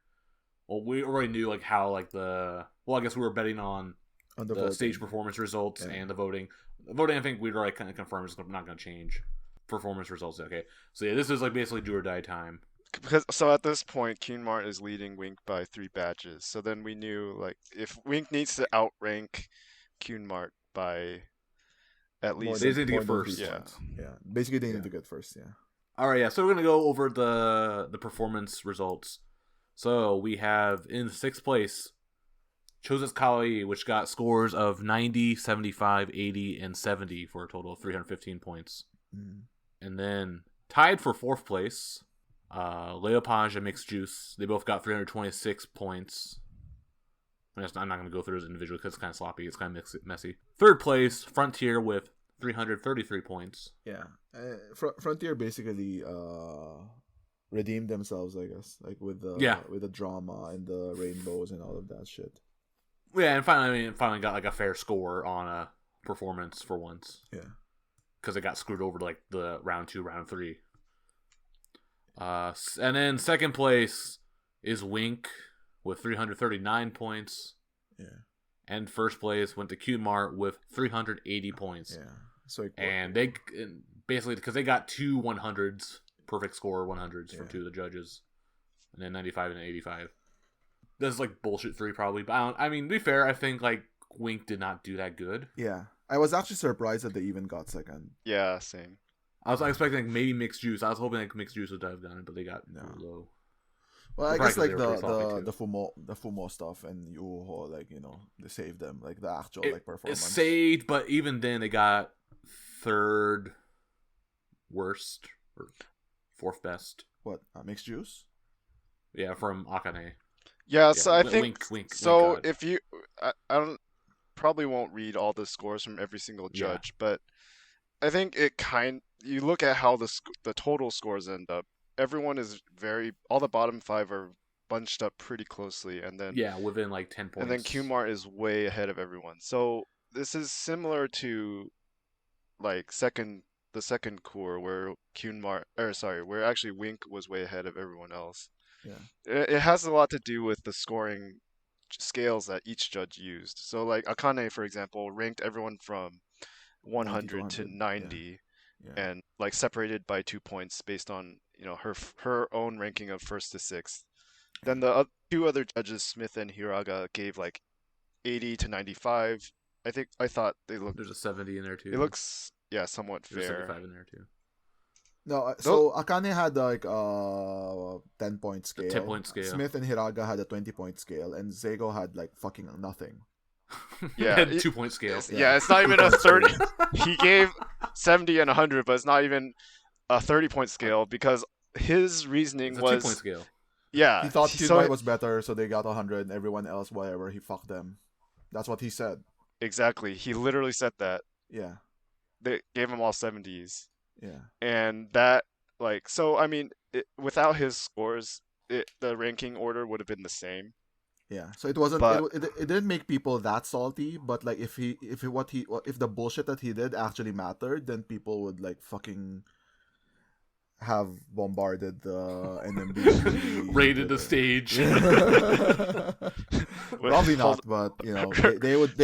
well, we already knew like how like I guess we were betting on the stage performance results and the voting. The voting, I think we'd already kind of confirmed is not going to change. Performance results, okay. So yeah, this is like basically do or die time. So at this point, Kyunmart is leading Wink by 3 badges. So then we knew like if Wink needs to outrank Kyunmart by at least they need to get first. Yeah. Basically, they need to get first. Yeah. All right. Yeah. So we're gonna go over the performance results. So we have in 6th place, Chosetsu Kawai, which got scores of 90, 75, 80, and 70 for a total of 315 points. Mm. And then tied for 4th place, Leopage and Mixed Juice. They both got 326 points. I'm not going to go through those individually because it's kind of sloppy. It's kind of messy. 3rd place, Frontier with 333 points. Yeah. Frontier basically redeemed themselves, I guess, like with the drama and the rainbows and all of that shit. Yeah, and finally got like a fair score on a performance for once. Yeah. Because it got screwed over to like the round 2, round 3. And then 2nd place is Wink with 339 points. Yeah. And 1st place went to Kyunmart with 380 points. Yeah. So and they basically, because they got 2 100s, perfect score 100s from 2 of the judges, and then 95 and 85. This is like bullshit 3 probably, but I mean, to be fair, I think like Wink did not do that good. Yeah. I was actually surprised that they even got 2nd. Yeah, same. I was expecting like, maybe Mixed Juice. I was hoping like Mixed Juice would have gotten it, but they got low. Well, I guess like the Fumo stuff and Yuho, like, you know, they saved them, like the actual like performance. It saved, but even then they got 3rd worst or 4th best. What, Mixed Juice? Yeah, from Akane. Yeah, so I think Wink, if you, I don't probably won't read all the scores from every single judge, but I think you look at how the total scores end up. Everyone is all the bottom 5 are bunched up pretty closely, and then within like 10 points. And then Kyunmart is way ahead of everyone. So this is similar to like the second core where where actually Wink was way ahead of everyone else. Yeah. It has a lot to do with the scoring scales that each judge used. So like Akane, for example, ranked everyone from 100 to 90 and like separated by 2 points based on, you know, her own ranking of 1st to 6th. Then the 2 other judges, Smith and Hiraga, gave like 80 to 95. I thought they looked. There's a 70 in there too. It looks somewhat fair. There's 75 in there too. No, so Akane had like 10-point scale. 10-point scale. Smith and Hiraga had a 20-point scale, and Zeigo had like fucking nothing. Yeah, 2-point scale. Yeah, it's not even a 30. He gave 70 and 100, but it's not even a 30-point scale because his reasoning was a 2-point scale. Yeah, he thought Kyunmart was better, so they got 100, and everyone else, whatever, he fucked them. That's what he said. Exactly, he literally said that. Yeah, they gave him all 70s. Yeah, and that so I mean, without his scores, the ranking order would have been the same. Yeah, so it wasn't. It didn't make people that salty, but like if the bullshit that he did actually mattered, then people would like fucking. have bombarded the NMB raided the stage. Probably not, but you know they would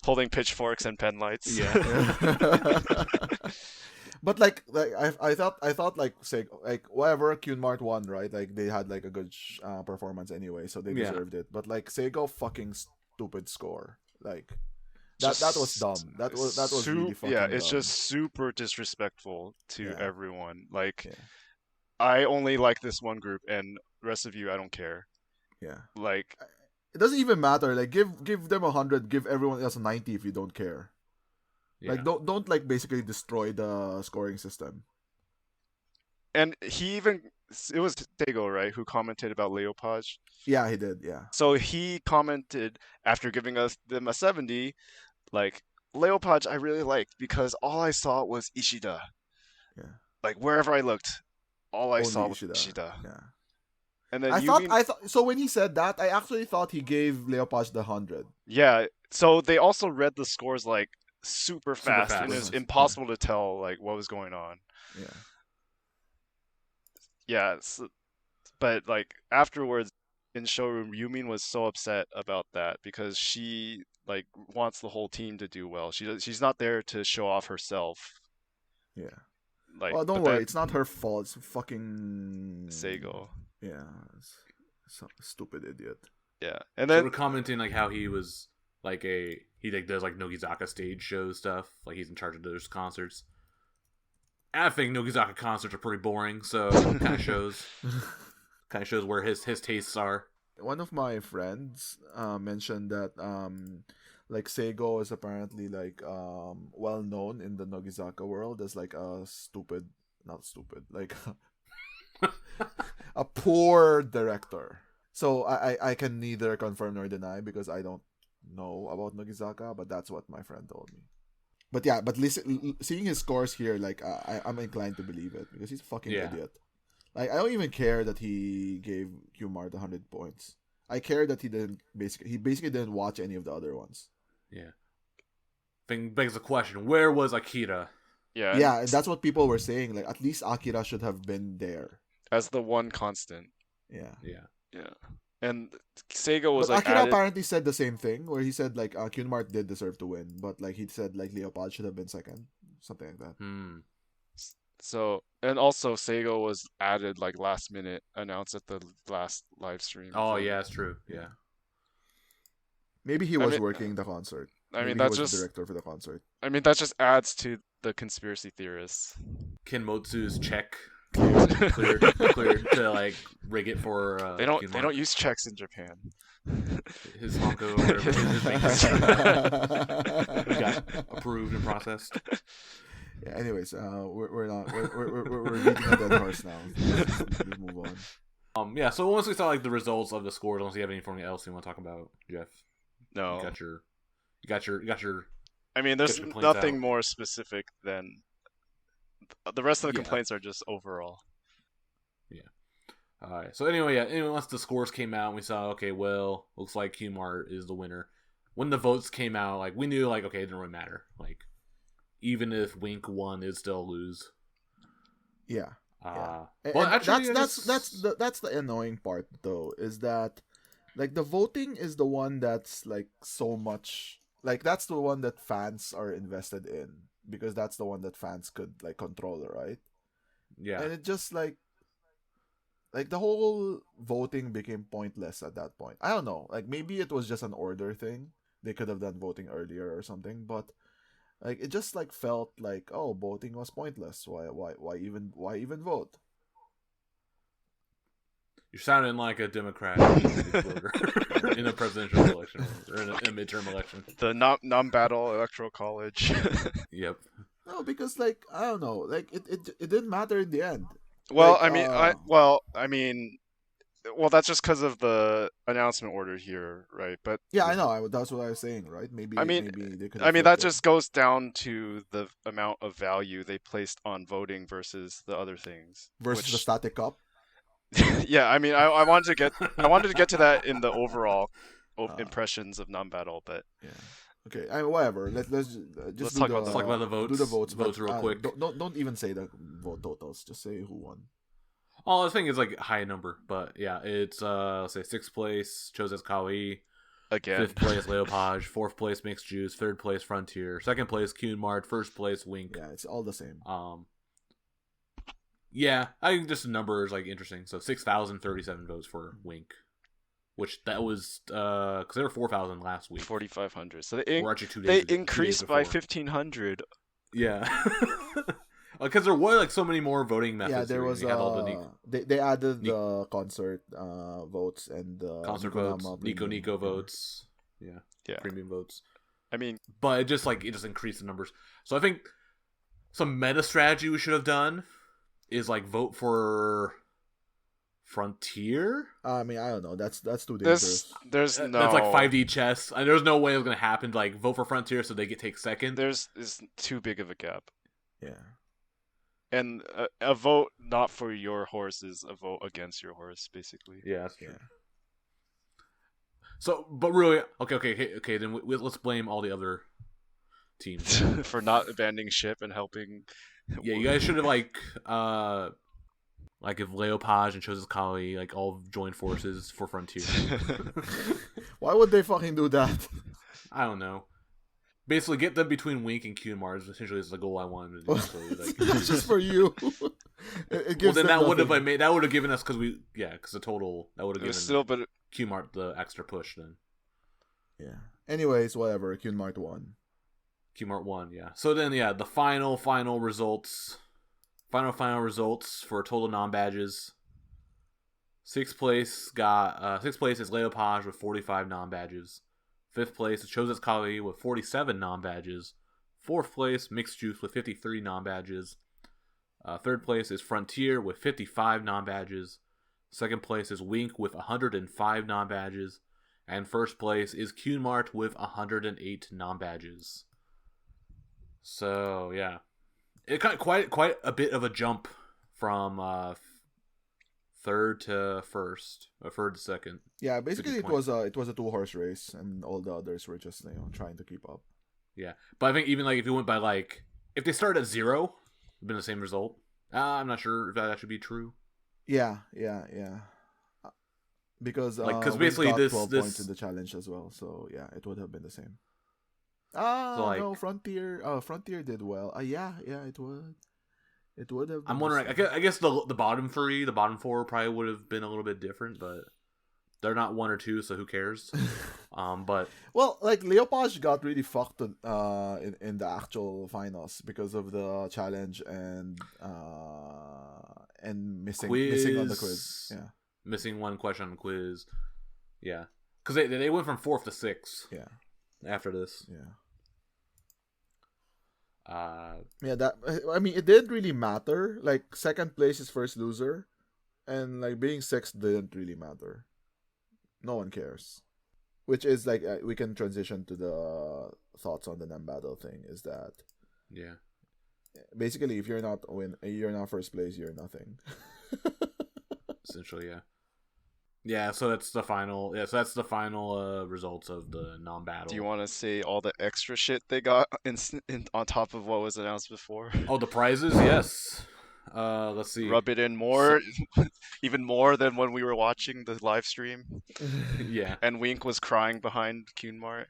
holding pitchforks and pen lights. Yeah. But like I thought like say like whatever Cunmart won, right? Like they had like a good performance anyway, so they deserved it. But like Seigo fucking stupid score. Like that was dumb. That was really fucking dumb. It's just super disrespectful to everyone. Like I only like this one group and the rest of you I don't care. Yeah. Like it doesn't even matter. Like give them 100, give everyone else 90 if you don't care. Yeah. Like don't like basically destroy the scoring system. And it was Tego, right, who commented about Leopage? Yeah, he did, yeah. So he commented after giving them a 70, like, Leopage I really liked because all I saw was Ishida. Yeah. Like wherever I looked, all I Only saw was Ishida. Yeah. And then I thought so when he said that, I actually thought he gave Leopage the 100. Yeah. So they also read the scores like super fast. And it was impossible to tell like what was going on. Yeah. Yeah, but like afterwards in showroom, Yumin was so upset about that because she like wants the whole team to do well. She's not there to show off herself. Yeah. Like, well, don't worry, it's not her fault. It's fucking Seigo. Yeah, some stupid idiot. Yeah, and then we're commenting like how he was like he does like Nogizaka stage show stuff. Like he's in charge of those concerts. I think Nogizaka concerts are pretty boring, so it kind of shows where his tastes are. One of my friends mentioned that like Seigo is apparently like well known in the Nogizaka world as like like a poor director. So I can neither confirm nor deny because I don't know about Nogizaka, but that's what my friend told me. But yeah, seeing his scores here, like I'm inclined to believe it because he's a fucking idiot. Like I don't even care that he gave Qmart 100 points. I care that he basically didn't watch any of the other ones. Yeah. Thing begs the question: where was Akira? Yeah, that's what people were saying. Like at least Akira should have been there as the one constant. Yeah. And Seigo was like Akira apparently said the same thing, where he said like Cunmart did deserve to win, but like he said like Leopard should have been second, something like that. So and also Seigo was added like last minute, announced at the last live stream. Oh yeah, it's true. Yeah. Maybe he was working the concert. Maybe that's just director for the concert. I mean that just adds to the conspiracy theorists. Kinmotsu's check. Cleared to like rig it for they don't use checks in Japan. His Honko or whatever his got approved and processed. Yeah, anyways, we're beating a dead horse now. Let's move on. Yeah, so once we saw like the results of the scores, unless you have anything else you want to talk about, Geoff. No. You got your I mean there's nothing more specific than the rest of the complaints are just overall. Yeah. Alright. So anyway, once the scores came out, we saw, okay, well, looks like Qmart is the winner. When the votes came out, like we knew, like, okay, it didn't really matter. Like, even if Wink won, it'd still lose. Yeah. But actually, that's the annoying part though, is that like the voting is the one that's like so much like that's the one that fans are invested in. Because that's the one that fans could like control, right? Yeah. And it just like the whole voting became pointless at that point. I don't know. Like maybe it was just an order thing. They could have done voting earlier or something, but like it just like felt like voting was pointless. Why even vote? You're sounding like a Democrat in a presidential election or in a midterm election. The non-battle electoral college. Yep. No, because like I don't know, like it didn't matter in the end. Well, like, that's just because of the announcement order here, right? But yeah, I know. That's what I was saying, right? Maybe they could. That just goes down to the amount of value they placed on voting versus the other things. Versus the static cup. Yeah, I mean, I wanted to get to that in the overall impressions of non-battle, but Okay, whatever. Let's just Let's do talk the, about Let's talk about the votes. Do the votes. Votes real quick. Don't even say the vote totals. Just say who won. Oh, I think it's like a high number, but yeah, it's let's say 6th place Chosetsu Kawaii, Again. 5th place Leopage, 4th place Mixed Juice, 3rd place Frontier, 2nd place Kyun Mart, 1st place Wink. Yeah, it's all the same. Yeah, I think just the number is like interesting. So 6,037 votes for Wink, which that was because there were 4,000 last week. 4,500. So or actually 2 days. they increased by before. 1,500. Yeah, because there were like so many more voting methods. Yeah, there was. Had all the they added the concert votes and the concert votes, Nico votes. Yeah, premium votes. I mean, but it just increased the numbers. So I think some meta strategy we should have done is like vote for Frontier. I mean, I don't know. That's too dangerous. There's no. That's like 5D chess. There's no way it was gonna happen. To, like vote for Frontier so they get take second. There's too big of a gap. Yeah. And a vote not for your horse is a vote against your horse, basically. Yeah, that's true. Yeah. So, but really, okay. Then let's blame all the other teams for not abandoning ship and helping. Yeah, you guys should have like if Leopage and Chosetsu Kawaii like all joined forces for Frontier. Why would they fucking do that? I don't know. Basically, get them between Wink and Kyun Mart. Essentially, is the goal I wanted. It's just for you. It gives then that would have given us because the total that would have given still, but Kyun Mart the extra push then. Yeah. Anyways, whatever. Kyun Mart won. Kyun Mart won. Yeah. So then, the final results. Final results for total non-badges. 6th place is Leopage with 45 non-badges. 5th place is Chosetsu Kawaii with 47 non-badges. 4th place, Mixed Juice with 53 non-badges. 3rd place is Frontier with 55 non-badges. 2nd place is Wink with 105 non-badges. And 1st place is Kyun Mart with 108 non-badges. So, yeah. It got quite a bit of a jump from 3rd to 1st, or 3rd to 2nd. Yeah, basically it was a 2-horse race, and all the others were just trying to keep up. Yeah, but I think even like if you went by if they started at 0, it'd been the same result. I'm not sure if that actually be true. Yeah. Because basically got this 12 points in the challenge as well, so yeah, it would have been the same. No, Frontier. Frontier did well. Yeah, it would. It would have. I'm wondering. I guess the bottom 3, the bottom 4 probably would have been a little bit different, but they're not 1 or 2, so who cares? But Leopage got really fucked in the actual finals because of the challenge and missing on the quiz. Yeah, missing one question on the quiz. Yeah, because they went from 4th to 6th. Yeah, after this. Yeah. It didn't really matter. 2nd place is first loser, and being 6th didn't really matter. No one cares. Which is we can transition to the thoughts on the NAMBATTLE thing. Is that basically if you're not first place, you're nothing. Essentially, yeah. Yeah, so that's the final. Yeah, so that's the final results of the non-battle. Do you want to say all the extra shit they got on top of what was announced before? Oh, the prizes, yes. Let's see. Rub it in more, even more than when we were watching the live stream. Yeah. And Wink was crying behind Kyun Mart.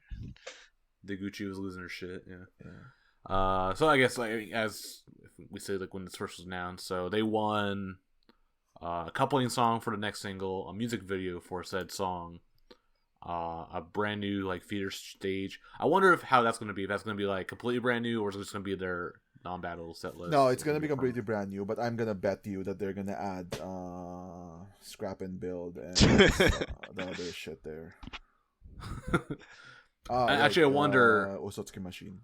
Deguchi was losing her shit. Yeah. So I guess as we said, when this first was announced, so they won. A coupling song for the next single, a music video for said song, a brand new feeder stage. I wonder how that's going to be. If that's going to be completely brand new, or is it just going to be their non-battle set list? No, it's going to be completely brand new. But I'm going to bet you that they're going to add scrap and build and the other shit there. Actually, I wonder. Osotsuki Machine.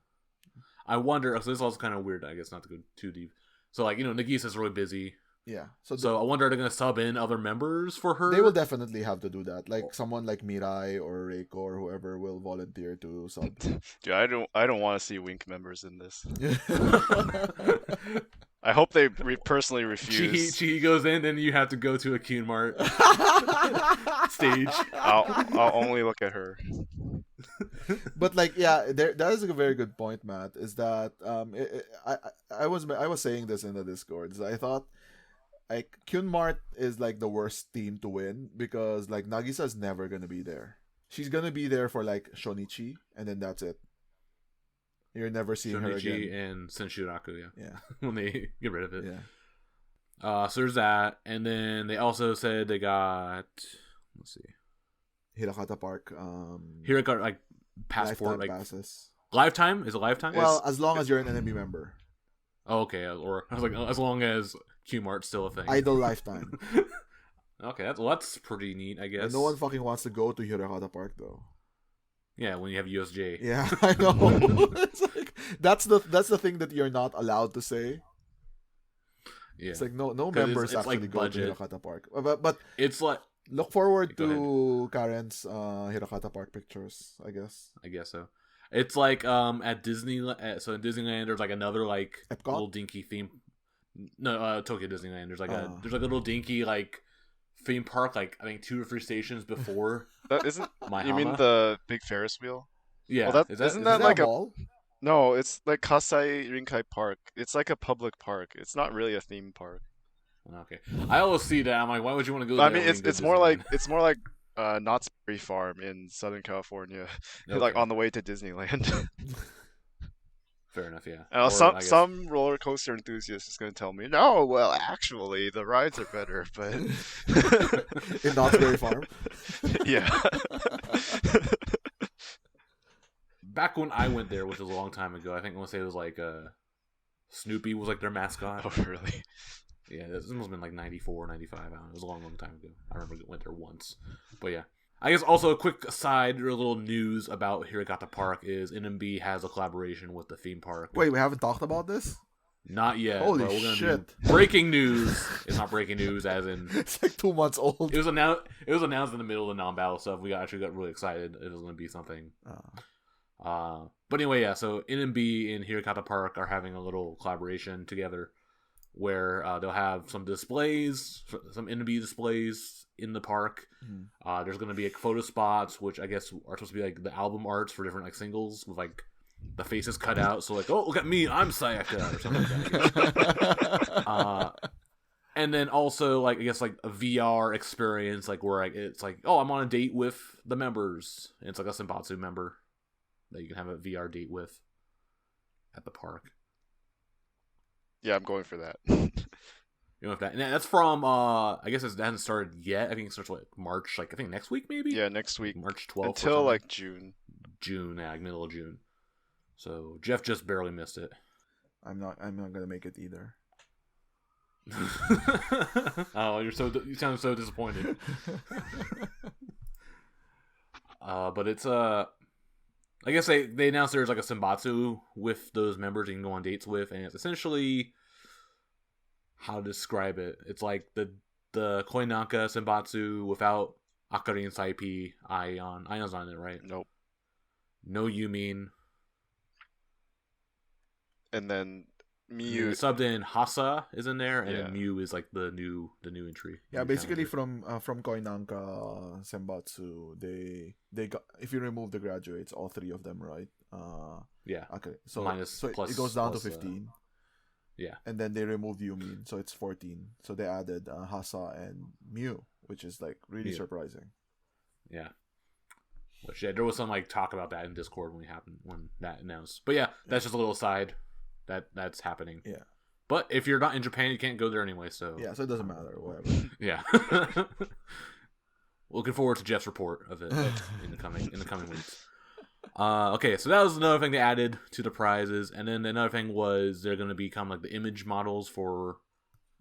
I wonder. So this is also kind of weird. I guess not to go too deep. So Nagisa's really busy. Yeah. So I wonder, are they going to sub in other members for her? They will definitely have to do that. Someone like Mirai or Reiko or whoever will volunteer to sub. Dude, I don't want to see Wink members in this. I hope they personally refuse. She goes in, and you have to go to a Kyun Mart stage. I'll only look at her. But like, yeah, that is a very good point, Matt. Is that I was saying this in the Discord. I thought like Kyunmart is like the worst team to win because like Nagisa's never gonna be there. She's gonna be there for like Shonichi, and then that's it. You're never seeing her again. Shonichi and Senshuraku, Yeah. when they get rid of it. Yeah. So there's that, and then they also said they got, let's see, Hirakata Park. Hirakata like passport, lifetime like passes. lifetime. Is it lifetime? Well, as long as you're an NMB member. Oh, okay. Or I was like, as long as Qmart's still a thing. Idle lifetime. Okay, that's pretty neat, I guess. And no one fucking wants to go to Hirakata Park though. Yeah, when you have USJ. Yeah, I know. It's like that's the thing that you're not allowed to say. Yeah. It's like no members it's actually like go budget. to Hirakata Park. But It's like, look forward Go to Karen's Hirakata Park pictures, I guess. I guess so. It's like at Disneyland. So in Disneyland, there's like another like Epcot? little dinky theme. No, Tokyo Disneyland. There's like a little dinky like theme park. Like I think 2 or 3 stations before. That isn't. My You mean the big Ferris wheel? Yeah. Well, Is that isn't that like a a mall? No, it's like Kasai Rinkai Park. It's like a public park. It's not really a theme park. Okay. I always see that. I'm like, why would you want to go there? I mean, when you can go it's to more like Disneyland? Knott's Berry Farm in Southern California, Okay. like on the way to Disneyland. Fair enough. Yeah. Now, Or, I guess- some roller coaster enthusiast is going to tell me, no, well, actually, the rides are better, but In Knott's Berry Farm. yeah. Back when I went there, which was a long time ago, I think I want to say it was like Snoopy was like their mascot. Oh, really? Yeah, this must have been like 94, 95. I don't know. It was a long time ago. I remember I went there once. But yeah. I guess also a quick aside or a little news about Hirakata Park is NMB has a collaboration with the theme park. Wait, we haven't talked about this? Not yet. Holy but we're gonna shit. do breaking news. It's not breaking news as in It's like 2 months old. it was announced in the middle of the non-battle stuff. We actually got really excited. It was gonna be something. But anyway, yeah, so NMB and Hirakata Park are having a little collaboration together where they'll have some displays, some NMB displays in the park. There's going to be like photo spots, which I guess are supposed to be like the album arts for different like singles with like the faces cut out. So like, oh, look at me, I'm Sayaka or something like that. And then also like I guess like a VR experience, like where it's like, oh, I'm on a date with the members. And it's like a Senbatsu member that you can have a VR date with at the park. Yeah, I'm going for that. You know, if that, and that's from I guess it hasn't started yet. I think it starts like March, like I think next week maybe. Yeah, next week. March 12th Until like June. Yeah, like middle of June. So Geoff just barely missed it. I'm not gonna make it either. Oh, you sound so disappointed. But it's I guess they announced there's like a Senbatsu with those members you can go on dates with, and it's essentially, how to describe it? It's like the Koinanka Senbatsu without Akari and Saipi. Ion's not in it, right? Nope. No Yumin. And then You Miyu. subbed in Hasa is in there, and Yeah. then Mew is like the new entry. Yeah, New basically calendar. from Koinanka Senbatsu, they got, if you remove the graduates, all 3 of them, right? Yeah. Okay, so Minus it plus- goes down plus, to 15. Yeah. And then they removed Yumin, so it's 14. So they added Hasa and Mew, which is like really Mew. surprising. Yeah. Which yeah, there was some like talk about that in Discord when that announced. But yeah, that's just a little aside. That's happening. Yeah. But if you're not in Japan, you can't go there anyway. So Yeah, so it doesn't matter, whatever. yeah. Looking forward to Jeff's report of it in the coming weeks. Okay, so that was another thing they added to the prizes, and then another thing was they're going to become like the image models for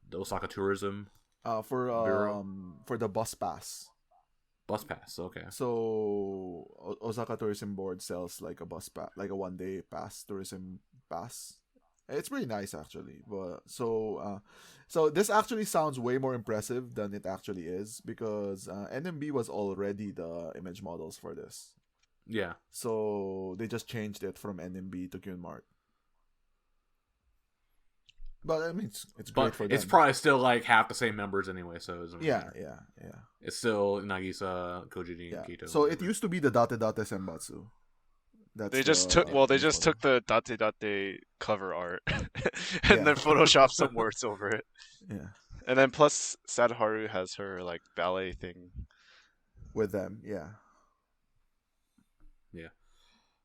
the Osaka tourism For the bus pass. bus pass. Okay. So Osaka Tourism Board sells like a bus pass, like a 1-day pass, tourism pass. It's pretty nice actually. But so this actually sounds way more impressive than it actually is because NMB was already the image models for this. Yeah. So they just changed it from NMB to Kyunmart. But I mean, it's great for them. It's probably still like half the same members anyway. So it doesn't yeah. It's still Nagisa, Kojiri, and Yeah. Kato. So it used to be the Date Date Senbatsu. That's They just took the date date cover art and Yeah. then photoshopped some words over it. Yeah, And then plus Sadharu has her like ballet thing. with them. Yeah.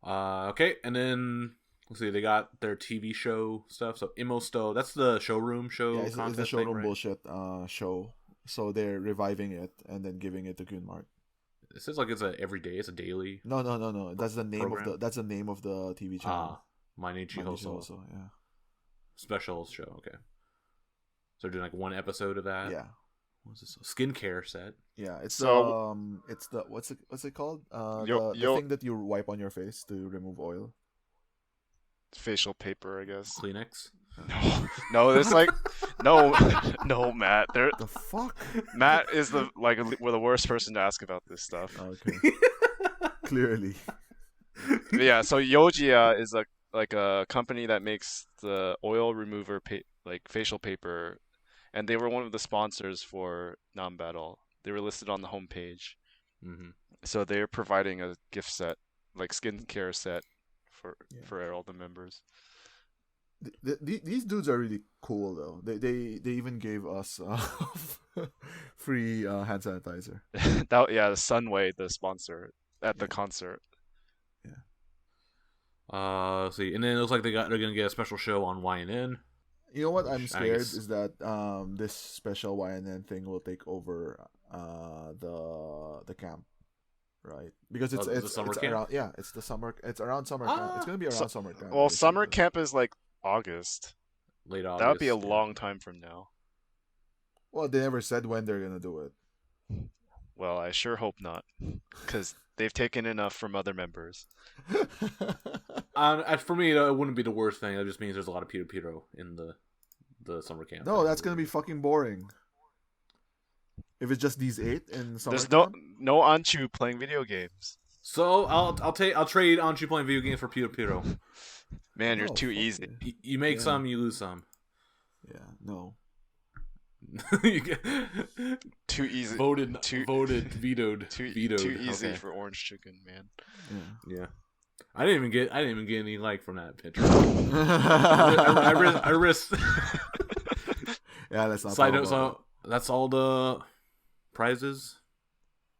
Okay, and then let's see, they got their TV show stuff. So Imosto, that's the showroom show Yeah, it's a contest showroom thing, right? bullshit show. So they're reviving it and then giving it to Gunmark. It says like it's a every day, it's a daily. No. That's the name Program? of the TV channel. Mainichi Mainichi Hoso Hoso, yeah. special show. Okay, so they're doing like one episode of that. Yeah. What's this? Skincare set. Yeah, it's So- it's the what's it called? Yo- The yo- thing that you wipe on your face to remove oil. Facial paper, I guess. Kleenex. No, it's like no, Matt. The fuck? Matt is the worst person to ask about this stuff. Okay. Clearly. But yeah, so Yojiya is like a company that makes the oil remover facial paper, and they were one of the sponsors for NAMBATTLE. They were listed on the homepage. Mm-hmm. So they're providing a gift set, like skincare set for all the members. These dudes are really cool though. They even gave us free hand sanitizer. The Sunway, the sponsor at the concert. Let's see, and then it looks like they're gonna get a special show on YNN. You know what I'm Which I scared guess- is that this special YNN thing will take over the camp, right? Because Oh, the it's summer it's camp? around it's the summer it's around summer camp. It's gonna be around summer camp. Well, summer basically. camp is like August. Late August. That would be a yeah. long time from now. Well, they never said when they're gonna do it. Well, I sure hope not, because they've taken enough from other members. For me, it wouldn't be the worst thing. It just means there's a lot of Piro in the summer camp. No, that's gonna be fucking boring. If it's just these 8 in summer There's camp, no Anchu playing video games. So I'll trade Anchu playing video games for Piro. Man, you're No, too fuck easy. it. You make Yeah. some, you lose some. Yeah, no. You get Too easy. vetoed. Too Vetoed. Too easy Okay. for orange chicken, man. Yeah. Yeah. I didn't even get any like from that picture. I risked. Yeah, that's not. Side talk note, about so that's all the prizes.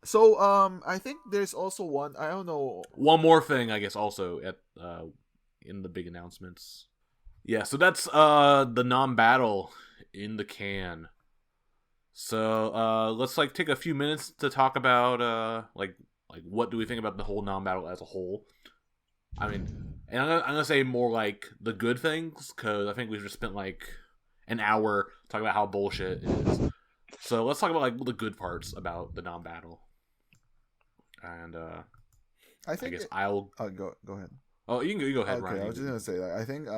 that. So I think there's also one. I don't know. One more thing, I guess, also at in the big announcements. Yeah, so that's the non-battle in the can. So let's like take a few minutes to talk about like what do we think about the whole non-battle as a whole. I mean, and I'm gonna say more like the good things, because I think we've just spent like an hour talking about how bullshit it is. So let's talk about like the good parts about the non-battle. And I think. I guess I'll. Go ahead. Oh, you can go ahead, Okay, Ryan. I was just gonna say that I think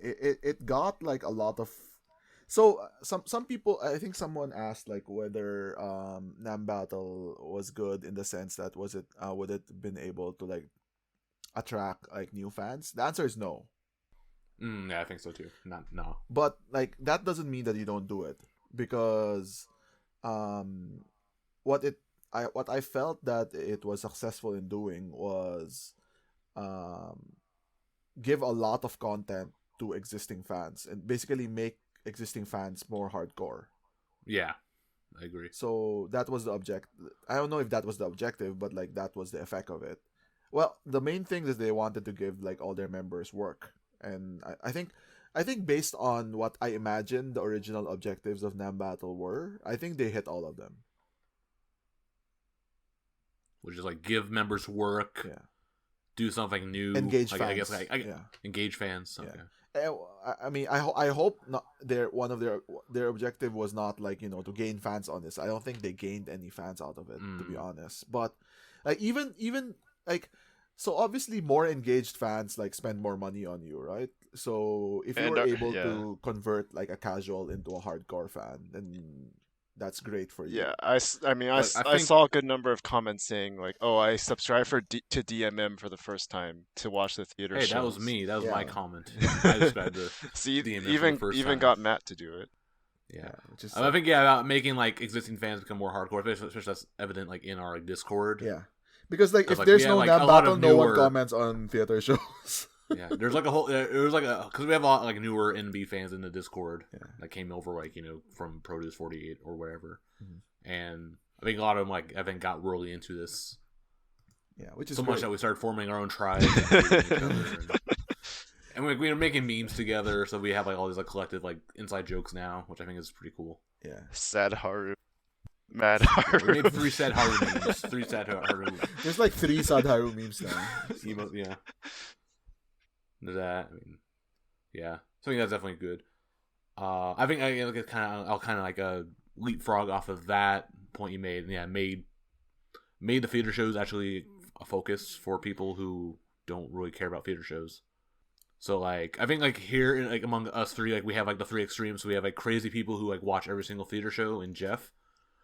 it got like a lot of. So some people, I think someone asked like whether NAMBATTLE was good in the sense that would it been able to like attract like new fans? The answer is no. Yeah, I think so too. No. But like that doesn't mean that you don't do it, because what I felt that it was successful in doing was give a lot of content to existing fans and basically make existing fans more hardcore. Yeah, I agree. So that was the object. I don't know if that was the objective, but like that was the effect of it. Well, the main thing is they wanted to give like all their members work, and I think based on what I imagined the original objectives of NAMBATTLE were, I think they hit all of them. Which is like give members work, Yeah. do something new, Engage like, fans. I guess Yeah. engage fans. Okay. I mean, I hope not. One of their objective was not like to gain fans on this. I don't think they gained any fans out of it, to be honest. But like even like, so obviously more engaged fans like spend more money on you, right? So if you were able to convert like a casual into a hardcore fan, then that's great for you. Yeah, I saw a good number of comments saying like, "Oh, I subscribed to DMM for the first time to watch the theater Hey, shows." that was me. That was my Yeah. comment. I described the See, DMM for even the first even time. got Matt to do it. Yeah. Which is, I think about making like existing fans become more hardcore, especially that's evident like in our like, Discord. yeah. Because like if like, there's we no have, like, NAM a lot battle, of no one newer- comments on theater shows. Yeah, there's like a whole. It was like because we have a lot like newer NB fans in the Discord that came over like from Produce 48 or wherever, and I think a lot of them like I think got really into this. Yeah, which is so much great. that we started forming our own tribe, and we're making memes together. So we have like all these like collective like inside jokes now, which I think is pretty cool. Yeah, Sad Haru, Mad Haru. We made 3 sad Haru memes. 3 sad Haru. there's like 3 Sadharu memes now. Yeah. There's that. I mean, yeah. So I think that's definitely good. I think I'll kind of like leapfrog off of that point you made. Yeah, made the theater shows actually a focus for people who don't really care about theater shows. So like I think like here like among us three like we have like the 3 extremes. So we have like crazy people who like watch every single theater show in Geoff.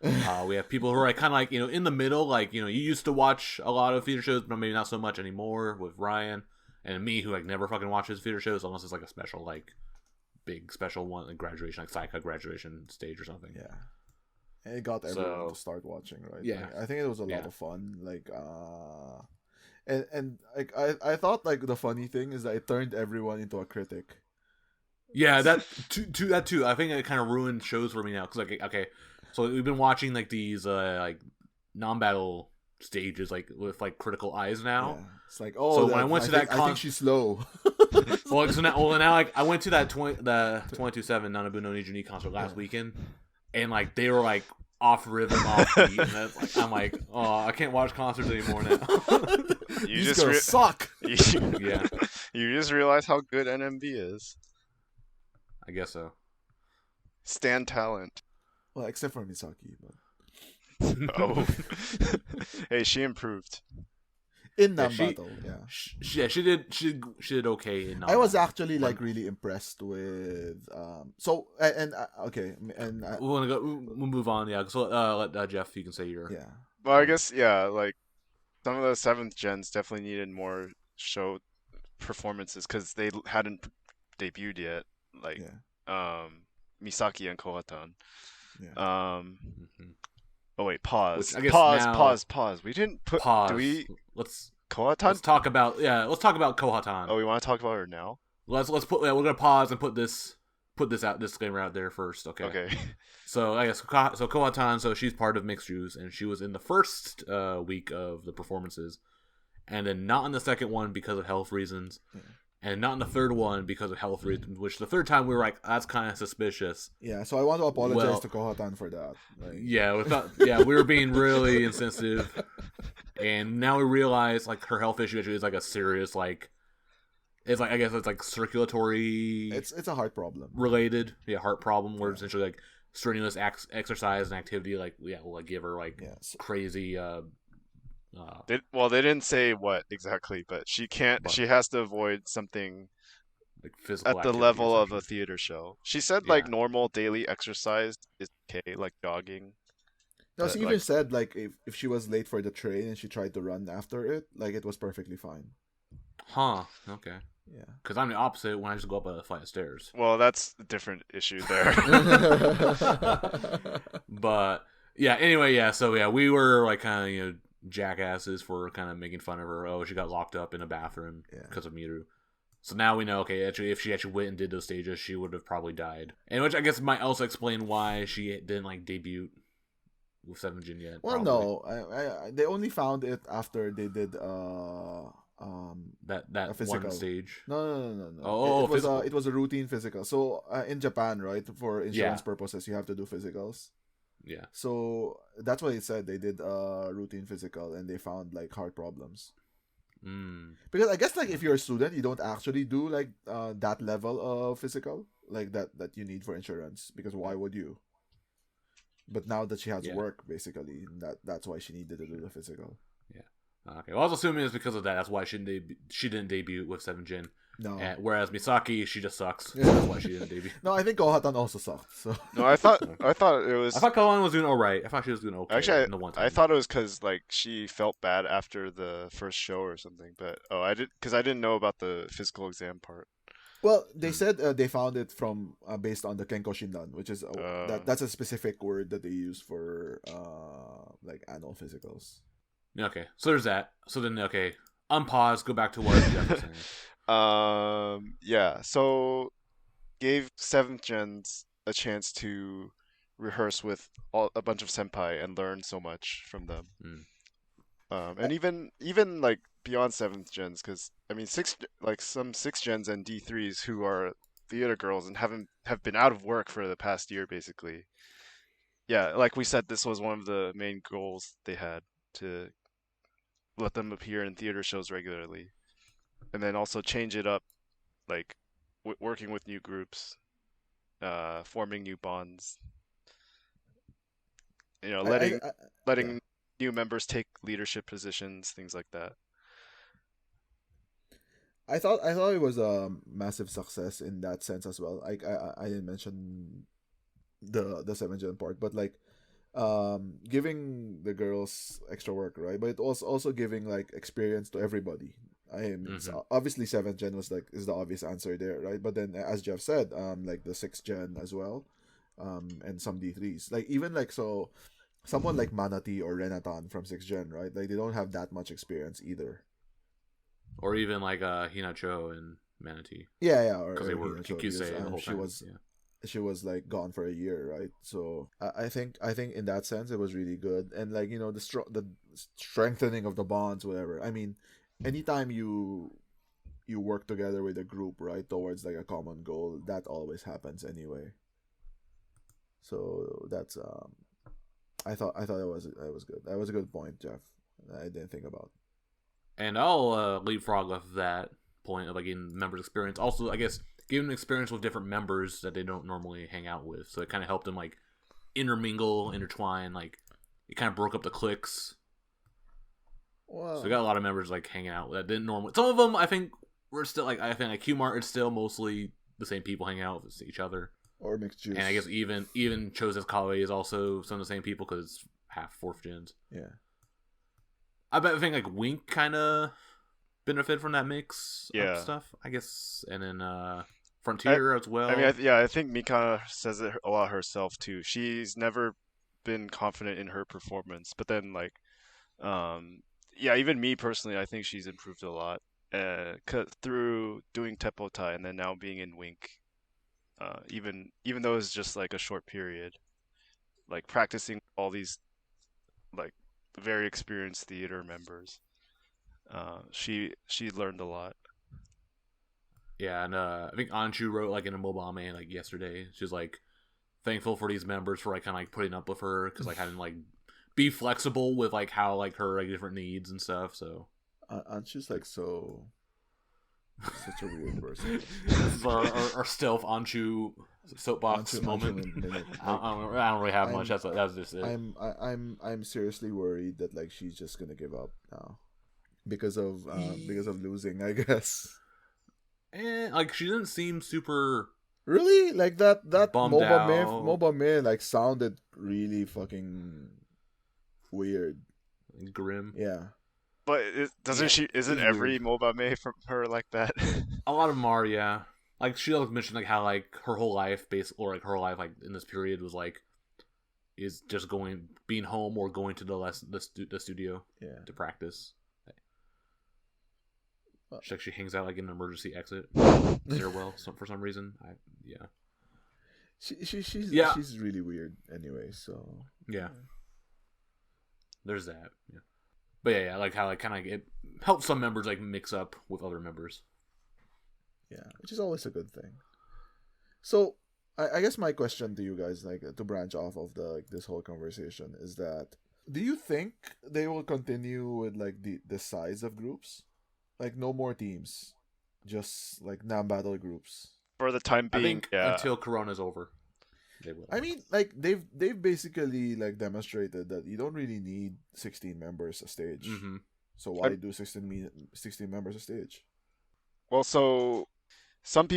We have people who are like kind of like in the middle, like you used to watch a lot of theater shows, but maybe not so much anymore with Ryan. And me, who like never fucking watches theater shows unless it's like a special, like big special one, like graduation, like Saika graduation stage or something. Yeah, and it got everyone to start watching, right? Yeah, like, I think it was a lot of fun. Like, and like I thought like the funny thing is that it turned everyone into a critic. Yeah, that too. I think it kind of ruined shows for me now because like okay, so we've been watching like these like non-battle stages like with like critical eyes now. Yeah. It's like so when I went to I think she's slow. well now like I went to that 22/7 Nanabu no Nijuni concert last weekend, and like they were like off rhythm, off beat, and like, I'm like, oh, I can't watch concerts anymore now. You These just girls suck. Yeah, you just realize how good NMB is. I guess so. Stand talent. Well, except for Misaki, but Oh, hey, she improved. in NAM battle, she did okay in. I was actually like really impressed with okay, and we'll move on. Yeah, so let Geoff, you can say your Well, I guess like some of the 7th gens definitely needed more show performances because they hadn't debuted yet. Like Misaki and Kohatan. Oh wait, pause. Pause. We didn't put. Pause. Do we? Let's talk about Kohatan. Oh, we want to talk about her now. We're gonna pause and put this disclaimer out there first. Okay. Okay. So I guess Kohatan. So she's part of Mixed Juice, and she was in the first week of the performances, and then not in the second one because of health reasons. And not in the third one because of health reasons, which the third time we were like, that's kind of suspicious. Yeah, so I want to apologize to Kohatan for that. Like... Yeah, we were being really insensitive. And now we realize, like, her health issue actually is, like, a serious, like, it's like, I guess it's, like, circulatory... It's a heart problem. Related. Yeah, heart problem, where essentially, like, strenuous exercise and activity, like, will, like, give her, like, crazy, they didn't say what exactly, but she can't. She has to avoid something like physical at the level of a theater show. She said like normal daily exercise is okay, like jogging. No, she even said like if she was late for the train and she tried to run after it, like it was perfectly fine. Huh? Okay. Yeah. Because I'm the opposite when I just go up a flight of stairs. Well, that's a different issue there. But yeah. Anyway, yeah. So yeah, we were like kind of jackasses for kind of making fun of her. Oh, she got locked up in a bathroom because of Miru. So now we know, okay, actually, if she actually went and did those stages, she would have probably died. And which I guess might also explain why she didn't like debut with 7 Jin yet. Well, probably. no, they only found it after they did that one stage. No. Oh, it was a routine physical. So in Japan, right, for insurance purposes, you have to do physicals. Yeah. So that's what it said. They did a routine physical and they found like heart problems. Because I guess like if you're a student, you don't actually do like that level of physical like that you need for insurance, because why would you? But now that she has work, basically, that's why she needed to do the physical. Yeah. Okay. Well, I was assuming it's because of that. That's why she didn't debut with 7 Jin. No. Whereas Misaki, she just sucks. So that's why she didn't debut. No, I think Kohatan also sucked. So. No, I thought it was. I thought Kohatan was doing alright. I thought she was doing okay. Actually, in the one time. I thought it was because like she felt bad after the first show or something. But I didn't know about the physical exam part. Well, they said they found it from based on the Kenko Shindan, which is that's a specific word that they use for like annual physicals. Okay, so there's that. So then, okay, unpause, go back to what Geoff was saying. Yeah. So gave 7th gens a chance to rehearse with a bunch of senpai and learn so much from them. And even like beyond 7th gens, because I mean some 6th gens and D3s who are theater girls and have been out of work for the past year basically. Yeah, like we said, this was one of the main goals they had, to let them appear in theater shows regularly, and then also change it up, like working with new groups, forming new bonds. You know, letting yeah. new members take leadership positions, things like that. I thought it was a massive success in that sense as well. Like I didn't mention the 7th gen part, but like giving the girls extra work, right? But it also giving like experience to everybody. Obviously 7th gen is the obvious answer there, right? But then as Geoff said, like the 6th gen as well, and some D3s, like even like so someone like Manati or Renatan from 6th gen, right? Like they don't have that much experience either. Or even like Hinacho and Manatee. Yeah, because they were Kyusei the whole time. She was like gone for a year, right? So I think in that sense it was really good, and like the strengthening of the bonds, whatever. I mean, anytime you work together with a group, right, towards like a common goal, that always happens anyway. So that's I thought it was good. That was a good point, Geoff. I didn't think about. And I'll leapfrog off that point of like getting members' experience. Also, I guess giving them experience with different members that they don't normally hang out with. So it kind of helped them like intermingle, intertwine. Like it kind of broke up the cliques. Wow. So we got a lot of members like hanging out that didn't normally. Some of them I think were still like Q-Mart, it's still mostly the same people hanging out with each other. Or mixed juice. And I guess even Chose's Kawaii is also some of the same people because it's half 4th gens. Yeah. I think like Wink kind of benefited from that mix of stuff, I guess, and then Frontier as well. I mean, I think Mikana says it a lot herself too. She's never been confident in her performance, but then like, even me personally, I think she's improved a lot through doing Teppotai and then now being in Wink. Even though it's just like a short period, like practicing all these like very experienced theater members, she learned a lot. Yeah, and I think Anshu wrote like in a Mobame like yesterday. She's like thankful for these members for like kind of like putting up with her because like having like be flexible with like how like her like different needs and stuff. So Anshu's like so. Such a weird person. This is our stealth Anshu soapbox moment. I don't really have much. That's just it. I'm seriously worried that like she's just gonna give up now because of losing, I guess. Like she didn't seem super. Really, like that MOBA me like sounded really fucking weird, grim. Yeah. But isn't every Mobame from her like that? A lot of them are, yeah. Like she like mentioned like how like her whole life like in this period was like is just being home or going to the studio to practice. She actually hangs out like in an emergency exit stairwell for some reason. She's really weird anyway. So yeah. There's that. Yeah. But yeah, like how like kind of it helps some members like mix up with other members. Yeah, which is always a good thing. So I guess my question to you guys, like to branch off of this whole conversation, is that do you think they will continue with like the size of groups, like no more teams, just like NAMBATTLE groups for the time being? I think until Corona's over. They will. I mean, like they've basically like demonstrated that you don't really need 16 members a stage. Mm-hmm. So why do 16 members a stage? Well, so some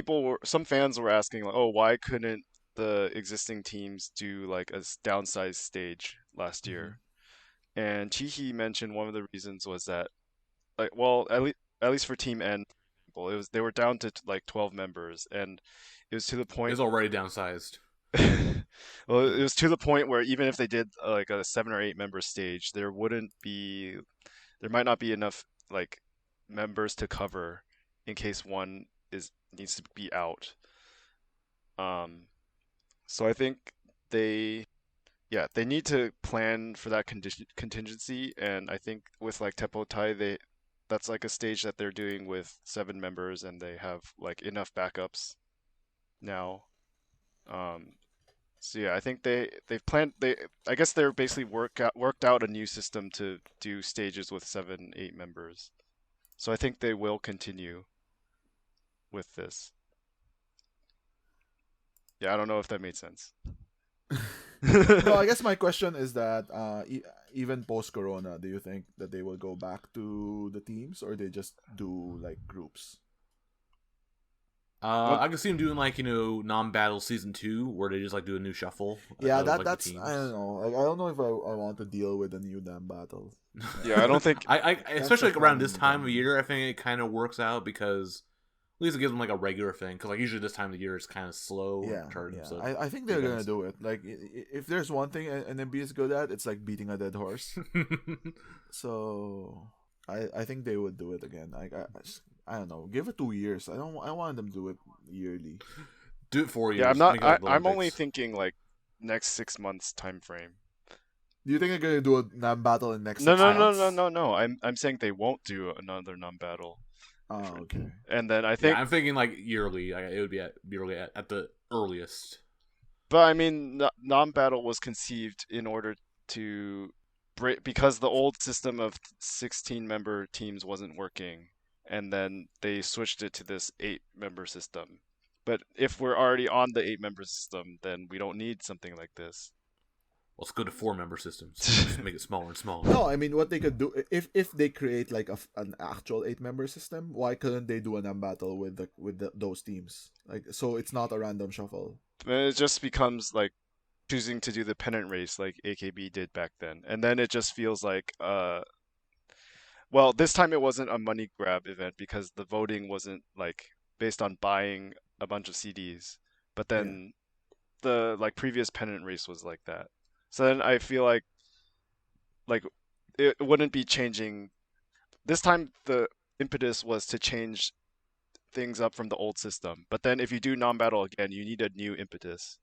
fans were asking like, oh, why couldn't the existing teams do like a downsized stage last year? And Chihi mentioned one of the reasons was that like, well, at least for Team N, they were down to like 12 members, and it was to the point. It's already downsized. Well, it was to the point where even if they did like a 7 or 8 member stage, there might not be enough like members to cover in case one needs to be out. So I think they they need to plan for that contingency, and I think with like Teppotai, that's like a stage that they're doing with 7 members, and they have like enough backups now. So yeah, I think they've planned I guess they're basically worked out a new system to do stages with 7, 8 members. So I think they will continue with this. Yeah, I don't know if that made sense. No, I guess my question is that even post Corona, do you think that they will go back to the teams, or they just do like groups? I can see them doing like non-battle season 2 where they just like do a new shuffle. Yeah, like, that's I don't know. Like, I don't know if I want to deal with a new damn battle. Yeah, I don't think I especially like around this time of year, I think it kind of works out because at least it gives them like a regular thing. Because like usually this time of the year is kind of slow. Yeah, So I think they're gonna do it. Like if there's one thing NMB is good at, it's like beating a dead horse. So I think they would do it again. I don't know. Give it 2 years. I want them to do it yearly. Do it 4 years. Yeah, I'm only thinking like next 6 months time frame. Do you think they're gonna do a non-battle in next? No. I'm saying they won't do another non-battle. Oh, okay. And then I think I'm thinking like yearly. It would be yearly at the earliest. But I mean, non-battle was conceived in order to because the old system of 16-member teams wasn't working, and then they switched it to this 8-member system. But if we're already on the 8-member system, then we don't need something like this. Let's go to 4-member systems. Just make it smaller and smaller. No, I mean what they could do if they create like an actual 8-member system, why couldn't they do a non-battle with those teams? Like, so it's not a random shuffle. It just becomes like choosing to do the pennant race like AKB did back then, and then it just feels like well, this time it wasn't a money grab event because the voting wasn't like based on buying a bunch of CDs, but then the like previous pennant race was like that. So then I feel like it wouldn't be changing. This time the impetus was to change things up from the old system. But then if you do non-battle again, you need a new impetus.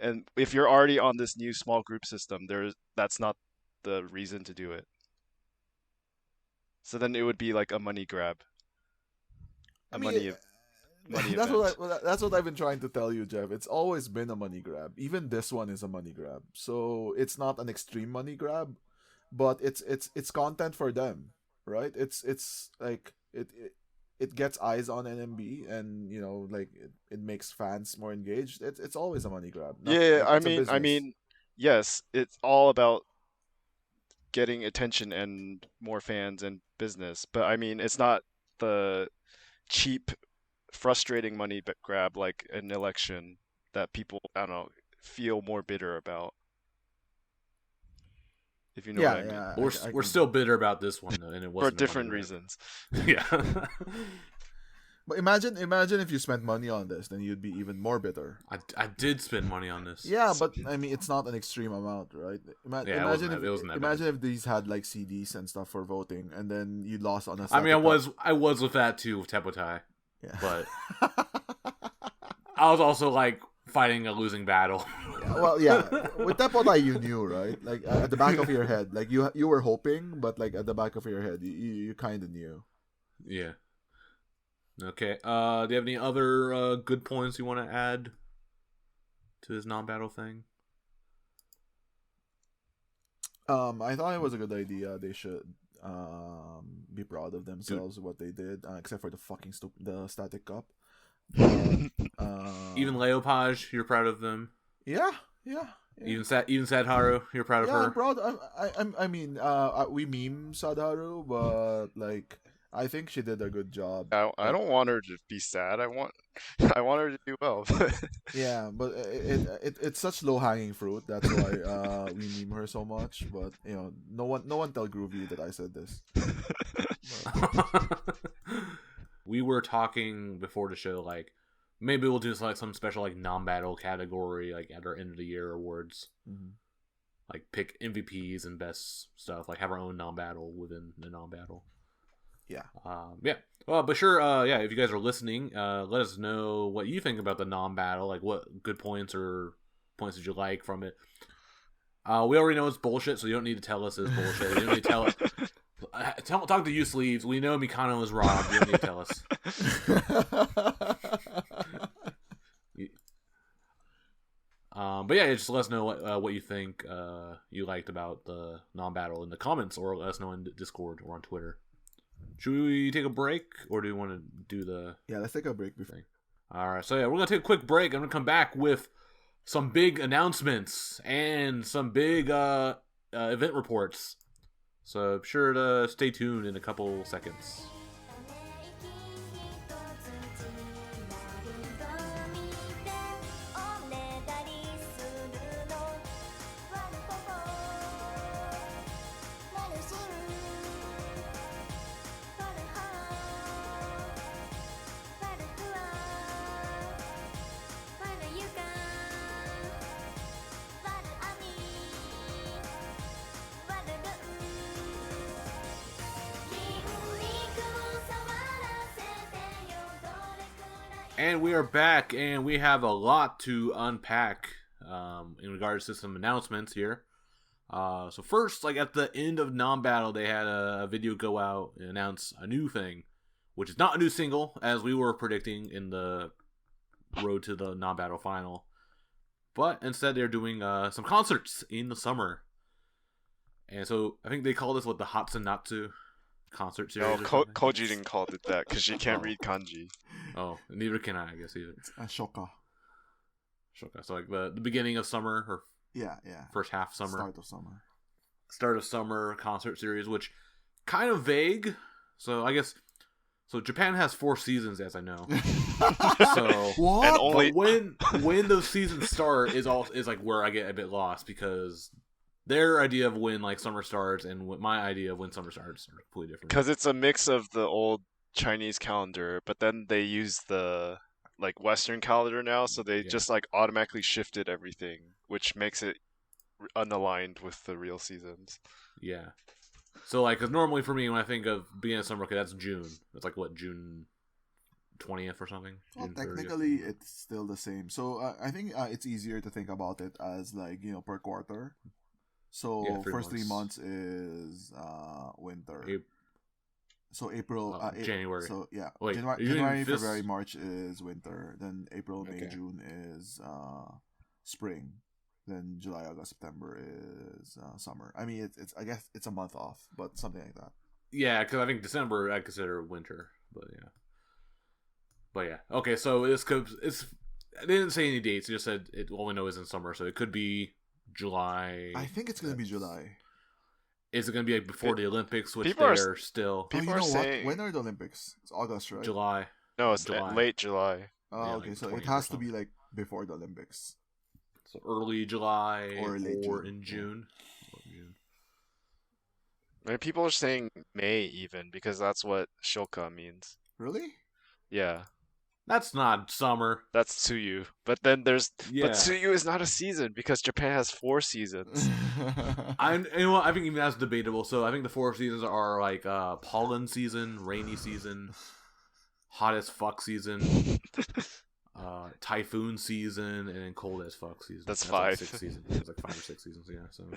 And if you're already on this new small group system, that's not the reason to do it. So then it would be like a money grab. Money that's what I've been trying to tell you, Geoff. It's always been a money grab. Even this one is a money grab. So it's not an extreme money grab, but it's content for them, right? It's like it gets eyes on NMB, and like it makes fans more engaged. It's always a money grab. I mean, yes, it's all about getting attention and more fans and business, but I mean, it's not the cheap, frustrating money grab like an election that people, I don't know, feel more bitter about. If you know what I mean. Yeah. We're still bitter about this one though, and it wasn't for different reasons. Yeah. But imagine if you spent money on this, then you'd be even more bitter. I did spend money on this. Yeah, but I mean, it's not an extreme amount, right? Imagine if these had like CDs and stuff for voting, and then you lost on a. I mean, I was with that too, with Teppotai. Yeah. But I was also like fighting a losing battle. With Teppotai, you knew, right? Like at the back of your head, like you were hoping, but like at the back of your head, you kind of knew. Yeah. Okay. Do you have any other good points you want to add to this non-battle thing? I thought it was a good idea. They should be proud of themselves what they did, except for the fucking the static cup. Even Leopage, you're proud of them. Yeah. Even Sadharu, you're proud of her. I'm proud. I mean, we meme Sadharu, but like, I think she did a good job. I don't want her to be sad. I want her to do well. Yeah, but it's such low hanging fruit. That's why we meme her so much. But no one tell Groovy that I said this. We were talking before the show, like, maybe we'll do like some special like non-battle category like at our end of the year awards. Mm-hmm. Like pick MVPs and best stuff. Like have our own non-battle within the non-battle. Yeah. Yeah. Well, but sure. Yeah. If you guys are listening, let us know what you think about the non-battle. Like what good points or points did you like from it. We already know it's bullshit, so you don't need to tell us it's bullshit. You don't need to tell us. Talk to you, Sleeves. We know Mikana was robbed. You don't need to tell us. But yeah, just let us know what you think you liked about the non-battle in the comments, or let us know in Discord or on Twitter. Should we take a break, or do you want to do the... Yeah, let's take a break before. Alright, so yeah, we're going to take a quick break. I'm going to come back with some big announcements and some big event reports. So be sure to stay tuned in a couple seconds. And we are back, and we have a lot to unpack in regards to some announcements here. So first, like at the end of non-battle, they had a video go out and announce a new thing, which is not a new single, as we were predicting in the road to the non-battle final. But instead, they're doing some concerts in the summer. And so I think they call this the Hatsunatsu concert series. No, Koji didn't call it that because she can't read kanji. Oh, neither can I guess either. It's Shoka. So like the beginning of summer, or yeah, first half summer. Start of summer concert series, which kind of vague. So I guess Japan has 4 seasons, as I know. So what? And only... But when those seasons start is like where I get a bit lost, because their idea of when like summer starts and what my idea of when summer starts are completely different. Because it's a mix of the old Chinese calendar, but then they use the like Western calendar now, so they just like automatically shifted everything, which makes it unaligned with the real seasons. Yeah. So like, because normally for me when I think of beginning of summer, okay, that's June. It's like what, June 20th or something? Well, technically it's still the same. So I think it's easier to think about it as like, per quarter. So first 3 months is winter. So April, January. So yeah, wait, January, February, March is winter. Then April, May, June is spring. Then July, August, September is summer. I mean, it's I guess it's a month off, but something like that. Yeah, because I think December I consider winter, but yeah. Okay, so it's they didn't say any dates. They just said all we know is in summer, so it could be July. I think it's gonna be July. Is it going to be like before the Olympics, which people they're still... People are saying... When are the Olympics? It's August, right? July. No, it's late July. Oh, yeah, okay, like so it has to be like before the Olympics. So early July or in June. I mean, people are saying May even, because that's what Shoka means. Really? Yeah. That's not summer. That's Tsuyu. But then there's... Yeah. But Tsuyu is not a season, because Japan has 4 seasons. I think even that's debatable. So I think the 4 seasons are like pollen season, rainy season, hot as fuck season, typhoon season, and then cold as fuck season. That's 5. Like 6 seasons. It's like 5 or 6 seasons, yeah. So.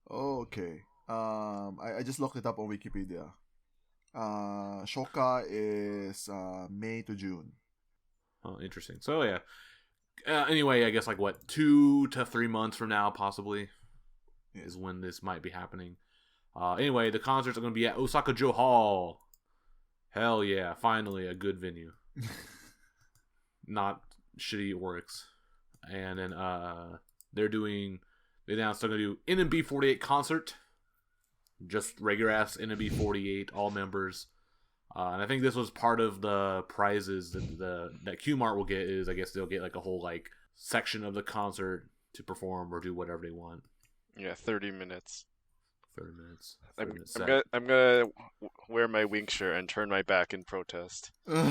Okay. I just looked it up on Wikipedia. Shoka is May to June. Oh, interesting. So yeah. Anyway, I guess like 2 to 3 months from now, possibly, is when this might be happening. Anyway, the concerts are going to be at Osaka Joe Hall. Hell yeah! Finally, a good venue, not shitty Oryx. And then they announced they're going to do NMB 48 concert. Just regular ass NMB 48, all members. And I think this was part of the prizes that Q-Mart will get. Is I guess they'll get like a whole like section of the concert to perform or do whatever they want. Yeah, 30 minutes. 30 minutes. I'm gonna wear my Wink shirt and turn my back in protest. But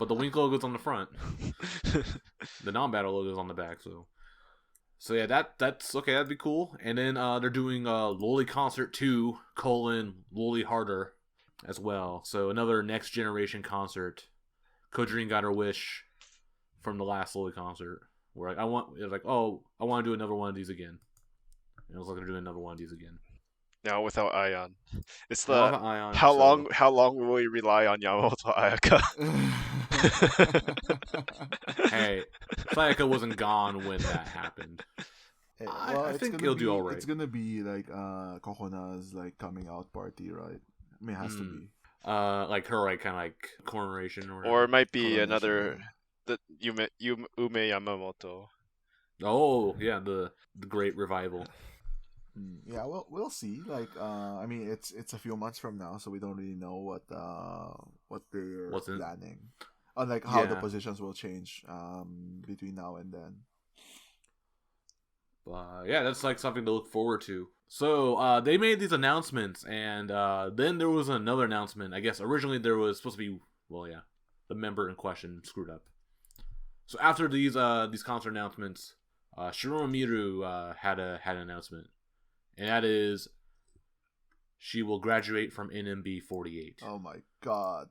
the Wink logo's on the front. The non-battle logo's on the back, so yeah, that's okay. That'd be cool. And then they're doing Loli Concert 2 : Loli Harder as well. So another next generation concert. Kojin got her wish from the last Loli concert, where it was like, oh, I want to do another one of these again. And it was like they're doing another one of these again. Now without Aayan. It's Aayan, how long will we rely on Yamamoto Ayaka? Hey, Sayaka wasn't gone when that happened. Hey, I think it'll do all right. It's gonna be like Kokona's like coming out party, right? I mean, it has to be. Like her like kind of like coronation or it might be another the Ume Yamamoto. Oh yeah, the great revival. Yeah, well, we'll see. Like, I mean, it's a few months from now, so we don't really know what they're planning. Unlike how the positions will change between now and then. Yeah, that's like something to look forward to. So they made these announcements, and then there was another announcement. I guess originally there was supposed to be, the member in question screwed up. So after these concert announcements, Shiroma Miru had an announcement, and that is she will graduate from NMB 48. Oh my god!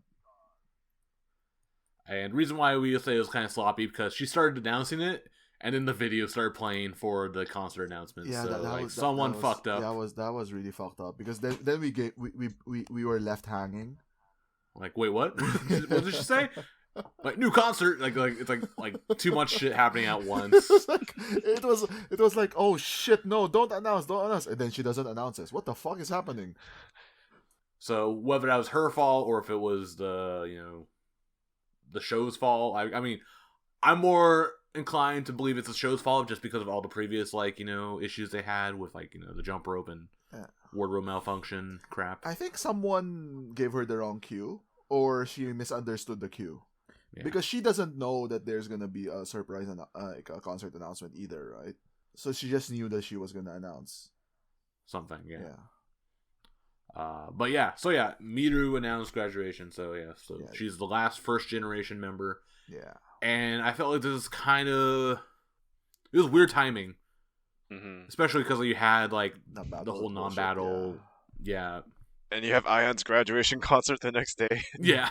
And the reason why we say it was kind of sloppy because she started announcing it. And then the video started playing for the concert announcents. Yeah, so someone fucked up. That was really fucked up because then we were left hanging. Like, wait, what? What did she say? Like new concert? Like it's like too much shit happening at once. it was like, oh shit, no, don't announce, and then she doesn't announce this. What the fuck is happening? So whether that was her fault or if it was the show's fault, I mean, I'm more inclined to believe it's the show's fault just because of all the previous issues they had with the jump rope and wardrobe malfunction crap. I think someone gave her the wrong cue or she misunderstood the cue because she doesn't know that there's gonna be a surprise a concert announcement either, right? So she just knew that she was gonna announce something. But yeah, so yeah, Miru announced graduation. So she's the last first generation member. Yeah. And I felt like this is it was weird timing. Mm-hmm. Especially because you had the whole non-battle. Yeah. And you have Aayan's graduation concert the next day. Yeah.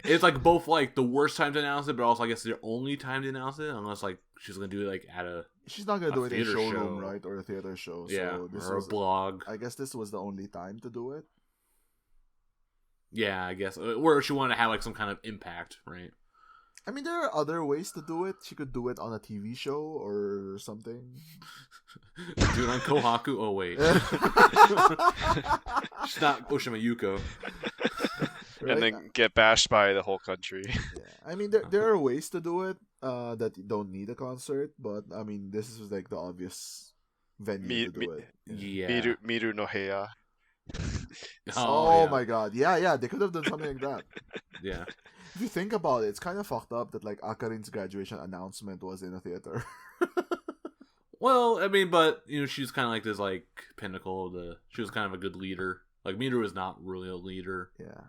It's both the worst time to announce it, but also I guess the only time to announce it, unless she's going to do it at a She's not going to do it in a showroom, show. right? Or a theater show. Yeah, so this or a blog. I guess this was the only time to do it. Yeah, I guess. Or she wanted to have some kind of impact, right? I mean, there are other ways to do it. She could do it on a TV show or something. Do it on Kohaku? Oh, wait. She's not Oshima Yuko. Right? And then get bashed by the whole country. Yeah. I mean, there are ways to do it that you don't need a concert, but I mean, this is the obvious venue to do it. Yeah. Miru no Heya. Oh my god. Yeah, they could have done something like that. Yeah. If you think about it, it's kind of fucked up that Akarin's graduation announcement was in a theater. Well, I mean, but she's kind of this pinnacle. She was kind of a good leader. Miru is not really a leader. Yeah.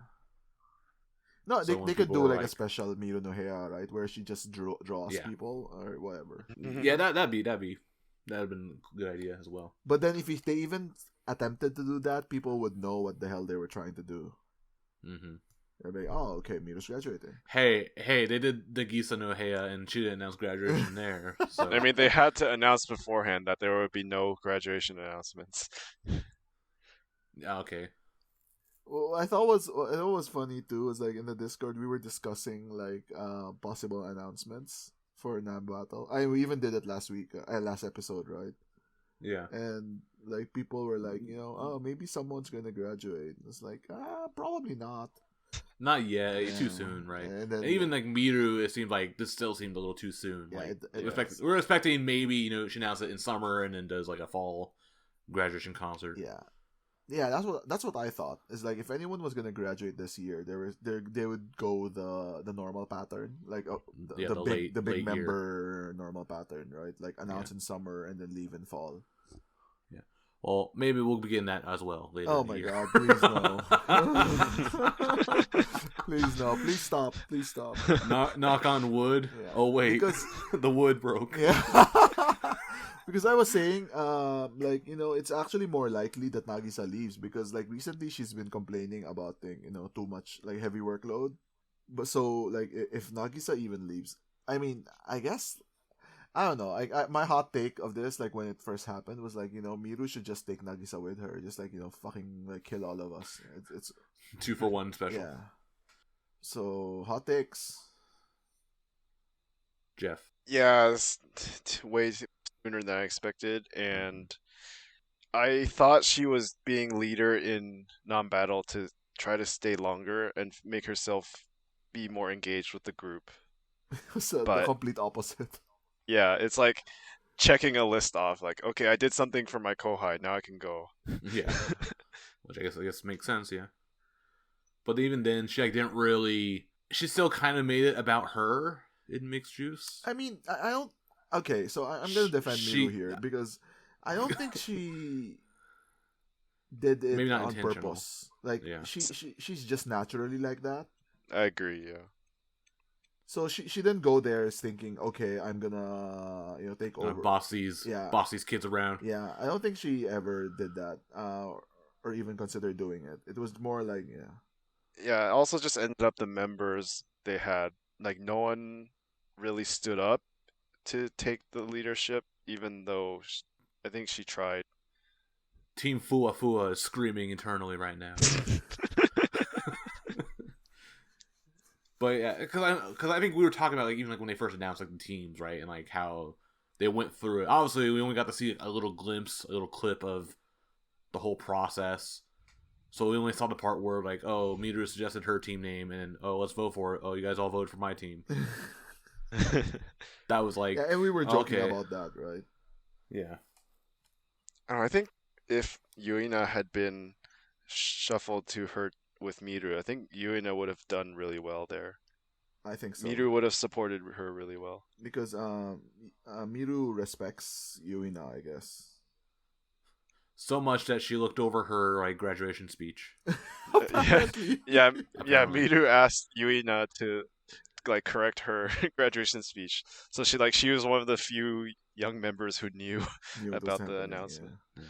No, So they could do a special Miru no Heya, right, where she just draws people or whatever. Yeah, that'd have been a good idea as well. But then if they even attempted to do that, people would know what the hell they were trying to do. Mm-hmm. They'd be like, oh, okay, Miru's graduating. Hey, they did the Gisa no Heya and she didn't announce graduation there. So. I mean, they had to announce beforehand that there would be no graduation announcements. Okay. Well, I thought it was funny too. Was in the Discord we were discussing possible announcements for NAMBATTLE. We even did it last week, last episode, right? Yeah. And people were oh, maybe someone's gonna graduate. It's probably not. Not yet. Too soon, right? And even Miru, it seemed this still seemed a little too soon. Yeah, we're expecting maybe she announced it in summer and then does a fall graduation concert. Yeah, that's what I thought. Is if anyone was gonna graduate this year, they would go the normal pattern, the big member year. Normal pattern, right? Announce in summer and then leave in fall. Yeah. Well, maybe we'll begin that as well later. Oh in the my year. god, please no. Please no, please stop. Please stop. Knock on wood. Yeah. Oh wait, Because the wood broke. yeah. Because I was saying, like, it's actually more likely that Nagisa leaves because, like, recently she's been complaining about too much, like, heavy workload. But so, like, if Nagisa even leaves, I mean, I guess, I don't know. My hot take of this, like, when it first happened, was like, Miru should just take Nagisa with her, just like, fucking like kill all of us. It's 2-for-1 special. yeah. So hot takes. Geoff. Yeah, it's way sooner than I expected, and I thought she was being leader in non-battle to try to stay longer and make herself be more engaged with the group. So the But complete opposite. yeah, it's like checking a list off. Like, okay, I did something for my kohai. Now I can go. Yeah, which I guess makes sense. Yeah, but even then, she like didn't really. She still kind of made it about her in Mixed Juice. I mean, I don't. Okay, so I'm gonna defend She- Miru here because I don't think she did it Maybe not on intentional. purpose. Like Yeah. she's just naturally like that. I agree. Yeah. So she didn't go there thinking, okay, I'm gonna take over. Boss these kids around. Yeah, I don't think she ever did that, or even considered doing it. It was more like Yeah, it also just ended up the members they had, like, no one really stood up to take the leadership, even though I think she tried. Team Fua Fua is screaming internally right now. But yeah, because I think we were talking about like even like when they first announced like the teams, right, and like how they went through it. Obviously, we only got to see a little glimpse, a little clip of the whole process. So we only saw the part where like, oh, Miru suggested her team name, and oh, let's vote for it. Oh, you guys all voted for my team. That was like, yeah, and we were joking okay. about that, right? Yeah. I think if Yuina had been shuffled to her with Miru, I think Yuina would have done really well there. I think so. Miru would have supported her really well. Because Miru respects Yuina, I guess. So much that she looked over her like graduation speech. Apparently. Yeah, Apparently. Miru asked Yuina to like correct her graduation speech. So she was one of the few young members who knew Knew what was about the happening, announcement. yeah.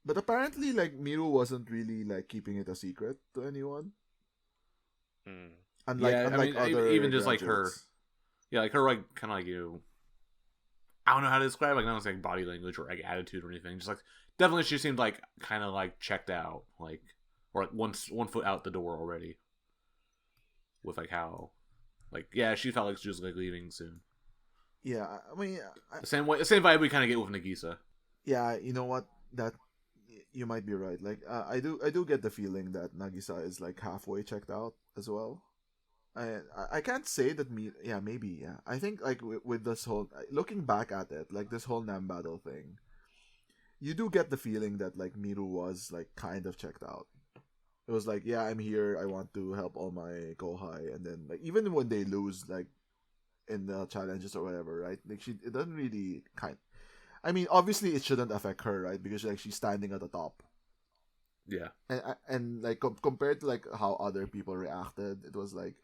But apparently, like, Miru wasn't really like keeping it a secret to anyone. Mm. Unlike Yeah, unlike I mean, other even just like her, graduates. yeah, like her like kind of like I don't know how to describe like not like body language or like attitude or anything. Just like definitely she seemed like kind of like checked out, like or like one foot out the door already. With like how, like yeah, she felt like she was like leaving soon. Yeah, I mean, The same vibe we kind of get with Nagisa. yeah, you know what? That you might be right. Like, I do get the feeling that Nagisa is like halfway checked out as well. I can't say that maybe. I think like with this whole looking back at it, like this whole Nam battle thing, you do get the feeling that like Miru was like kind of checked out. It was like, yeah, I'm here. I want to help all my kohai, and then like even when they lose, like in the challenges or whatever, right? Like it doesn't really I mean, obviously it shouldn't affect her, right? Because like she's standing at the top. Yeah. And like compared to like how other people reacted, it was like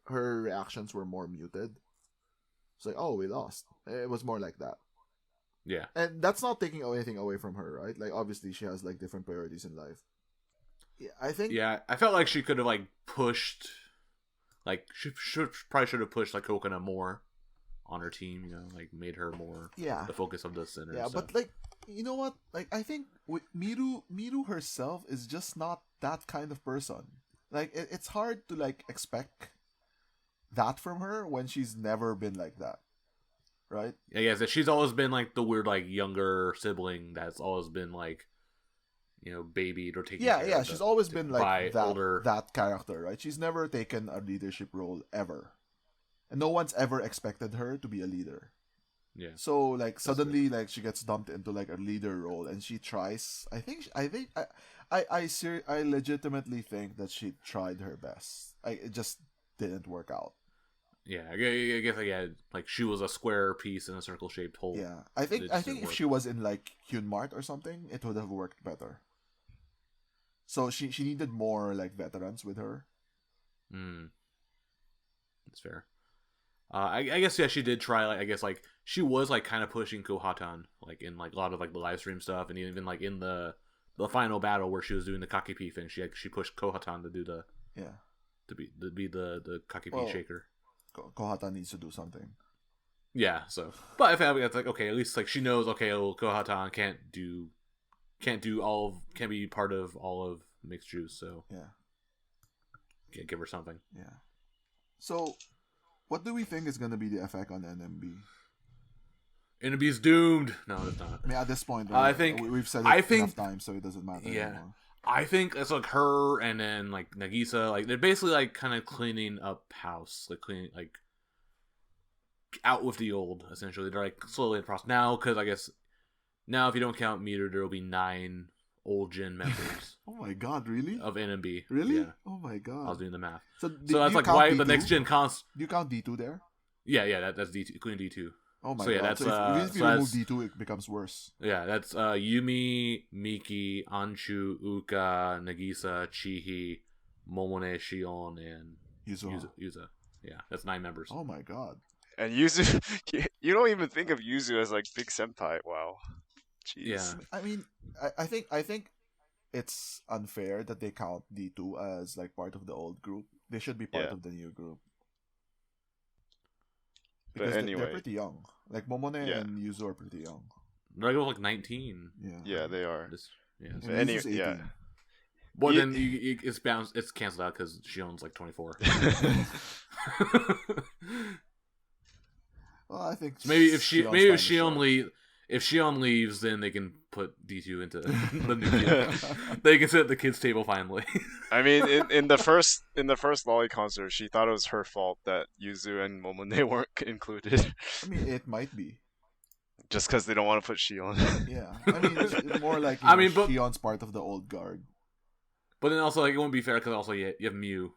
her reactions were more muted. It's like, oh, we lost. It was more like that. Yeah. And that's not taking anything away from her, right? Like obviously she has like different priorities in life. Yeah, I think. Yeah, I felt like she could have like pushed, like she probably should have pushed like Coconut more on her team. You know, like made her more the focus of the center. Yeah, but like you know what? Like I think Miru herself is just not that kind of person. Like it's hard to like expect that from her when she's never been like that, right? I guess that she's always been like the weird like younger sibling that's always been like, you know, babied or taken care of. Yeah, she's always been like older... that character, right? She's never taken a leadership role ever. And no one's ever expected her to be a leader. Yeah. So like suddenly like she gets dumped into like a leader role and she tries. I legitimately think that she tried her best. It just didn't work out. Yeah, I guess like she was a square piece in a circle shaped hole. Yeah, I think if she was in like Hyun Mart or something, it would have worked better. So she needed more like veterans with her. That's fair. I guess she did try. Like I guess like she was like kind of pushing Kohatan like in like a lot of like the live stream stuff, and even like in the final battle where she was doing the Kakepi thing, she pushed Kohatan to do the to be the Kakepi shaker. Kohatan needs to do something. Yeah, so but I think it's like okay, at least like she knows Kohatan can't be part of all of mixed juice, so give her something. Yeah. So, what do we think is gonna be the effect on NMB? NMB's doomed. No, it's not. I mean, at this point, I think we've said it enough times, so it doesn't matter anymore. I think it's like her and then like Nagisa, like they're basically like kind of cleaning up house, like cleaning like out with the old. Essentially, they're like slowly in the process now because I guess now if you don't count Meter, there will be 9 old gen members. Oh my god, really? Of NMB. Really? Yeah. Oh my god. I was doing the math. So that's like why D2? The next gen Do you count D2 there? Yeah, that's D2, including D2. Oh my god. Yeah, that's even if you remove D2, it becomes worse. Yeah, that's Yumi, Miki, Anshu, Uka, Nagisa, Chihi, Momone, Shion, and Yuza. Yeah, that's 9 members. Oh my god. And Yuzu, you don't even think of Yuzu as like big senpai. Wow. Jeez. Yeah. I mean, I think it's unfair that they count D2 as like part of the old group. They should be part of the new group. Because but anyway, they're pretty young. Like Momone and Yuzu are pretty young. They're like 19. Yeah, they are. And Yuzu's 18. Well, then it's canceled out because Shion's like 24. Well, I think so if Shion leaves, then they can put D2 into the new kid. They can sit at the kids' table finally. I mean, in the first Lolly concert, she thought it was her fault that Yuzu and Momone weren't included. I mean, it might be. Just because they don't want to put Shion. Yeah, I mean, it's more like Shion's part of the old guard. But then also, like, it won't be fair because also you have Mew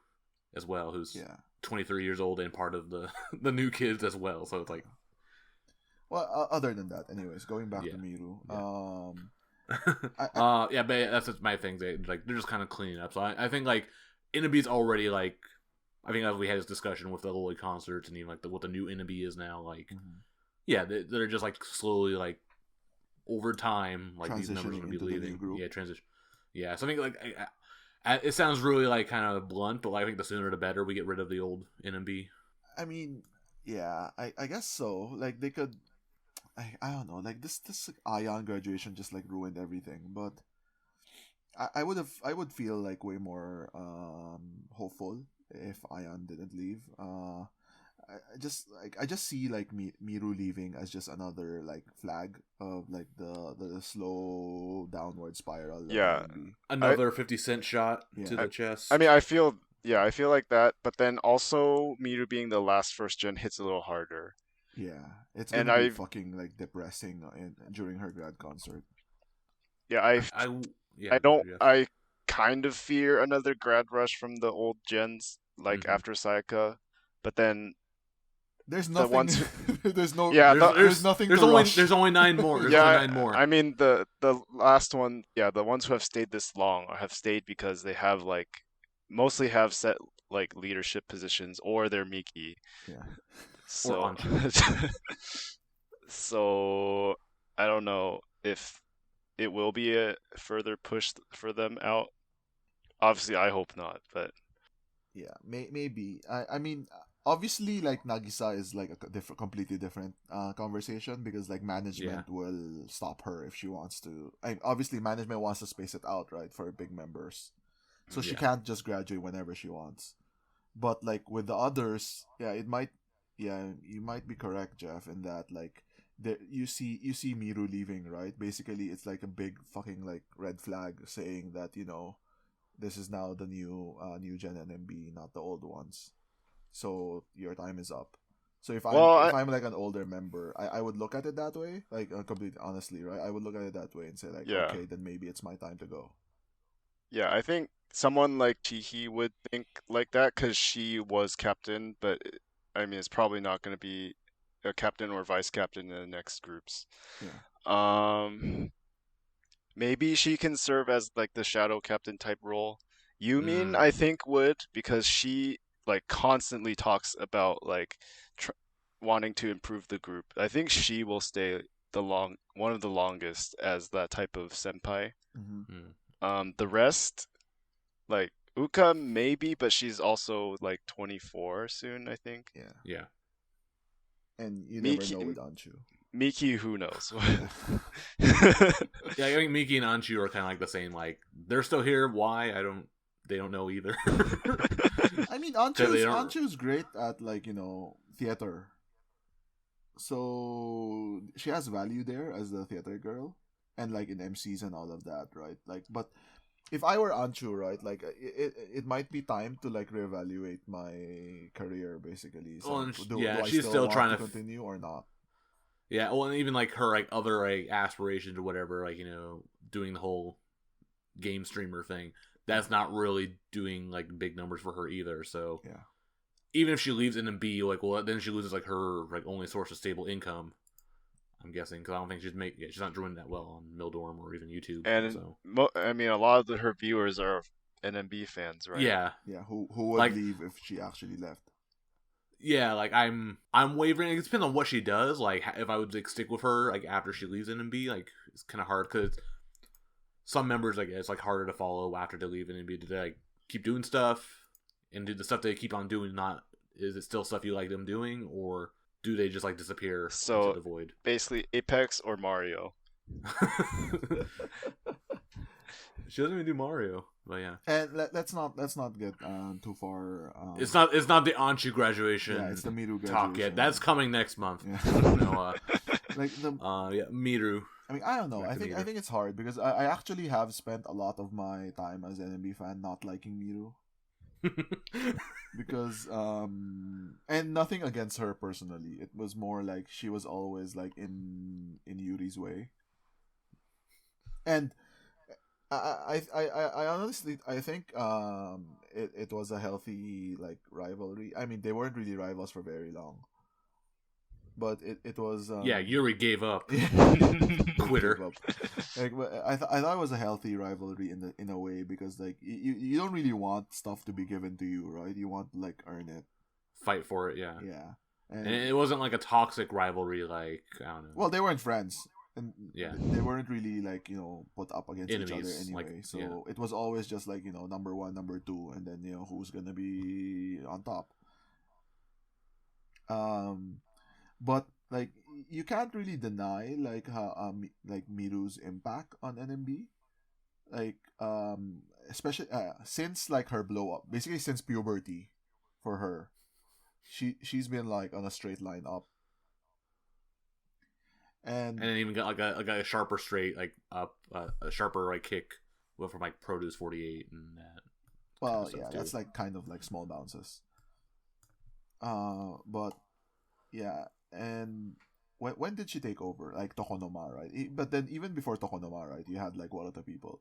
as well, who's 23 years old and part of the new kids as well. So it's like, well, other than that, anyways, going back to Miru, but that's just my thing. They're just kind of cleaning up. So I think like NMB's already like, I think as we had this discussion with the Loli concerts and even like what the new NMB is now, like, they're just like slowly like over time, like these numbers are gonna be leaving. Yeah, transition. Yeah, so I think like it sounds really like kind of blunt, but I think the sooner the better we get rid of the old NMB. I mean, yeah, I guess so. Like they could. I don't know, like this Aayan graduation just like ruined everything, but I would feel like way more hopeful if Aayan didn't leave. I just see like Miru leaving as just another like flag of like the slow downward spiral. Yeah, another 50-cent shot to the chest. I mean, I feel like that, but then also Miru being the last first gen hits a little harder. Yeah, it's gonna be fucking like depressing during her grad concert. Yeah, I kind of fear another grad rush from the old gens, like after Sayaka, but then there's nothing. There's nothing. There's only 9 more. Only 9 more. I mean the last one, the ones who have stayed this long have stayed because they have like mostly have set like leadership positions or they're Miki. Yeah. So, so I don't know if it will be a further push for them out. Obviously, I hope not, but yeah, maybe. I mean, obviously, like Nagisa is like a completely different conversation because like management will stop her if she wants to. Obviously, management wants to space it out, right, for big members, so she can't just graduate whenever she wants. But like with the others, it might. Yeah, you might be correct, Geoff, in that like you see Miru leaving, right? Basically, it's like a big fucking like red flag saying that this is now the new gen NMB, not the old ones. So your time is up. So if I'm like an older member, I would look at it that way, like completely honestly, right? I would look at it that way and say like, okay, then maybe it's my time to go. Yeah, I think someone like Chihi would think like that because she was captain, but I mean, it's probably not going to be a captain or vice captain in the next groups. Yeah. Maybe she can serve as like the shadow captain type role. Yumin, I Mm. think, would, because she like constantly talks about like wanting to improve the group. I think she will stay one of the longest as that type of senpai. Mm-hmm. The rest, like Uka maybe, but she's also like 24 soon, I think. Yeah. Yeah. And you never Miki, know with Anshu. Miki, who knows? Yeah, I think Miki and Anshu are kind of like the same. Like they're still here. Why? They don't know either. I mean, they don't- Anshu's great at like theater. So she has value there as the theater girl, and like in MCs and all of that, right? Like, but if I were Anshu, right, like it might be time to like reevaluate my career, basically. So Well, and do I she's still want trying to to continue or not? Yeah, well, and even like her like other like aspirations or whatever, like doing the whole game streamer thing. That's not really doing like big numbers for her either. So Yeah. even if she leaves NMB, like, well, then she loses like her like only source of stable income. I'm guessing because I don't think she's not doing that well on Mildorm or even YouTube. And so. I mean, a lot of her viewers are NMB fans, right? Yeah, Yeah. Who would Like- leave if she actually left? yeah. Like I'm wavering. It depends on what she does. Like if I would like stick with her like after she leaves NMB, like it's kind of hard because some members like it's like harder to follow after they leave NMB. Do they like keep doing stuff and do the stuff they keep on doing? Not is it still stuff you like them doing, or do they just like disappear So- into the void? Basically, Apex or Mario. She doesn't even do Mario, but yeah. And let's not get too far. It's not the Anshu graduation. Yeah, it's the Miru talk graduation. yet. That's coming next month. Yeah. Like the. Yeah, Miru. I mean, I don't know. Back I to think Miru. it's hard because I actually have spent a lot of my time as an NMB fan not liking Miru because and nothing against her personally. It was more like she was always like in Yuri's way, and I honestly I think it was a healthy like rivalry. I mean, they weren't really rivals for very long, but it was Yeah, Yuri gave up. quitter. Quitter. Like, I thought it was a healthy rivalry in a way because like you don't really want stuff to be given to you, right? You want to like earn it. Fight for it, yeah. Yeah. And it wasn't like a toxic rivalry, like I don't know. Well, they weren't friends, and Yeah. they weren't really like put up against each other Enemies, anyway. like, So yeah. it was always just like number one, number two, and then who's gonna be on top. But like you can't really deny like how like Miru's impact on NMB, like especially since like her blow up, basically since puberty, for her, she's been like on a straight line up, and then even got like a sharper straight like up a sharper right kick from like Produce 48 and that. well stuff, yeah, too. that's like kind of like small bounces. But yeah, and when did she take over? Like Tokonoma, right? But then even before Tokonoma, right? You had like what other people?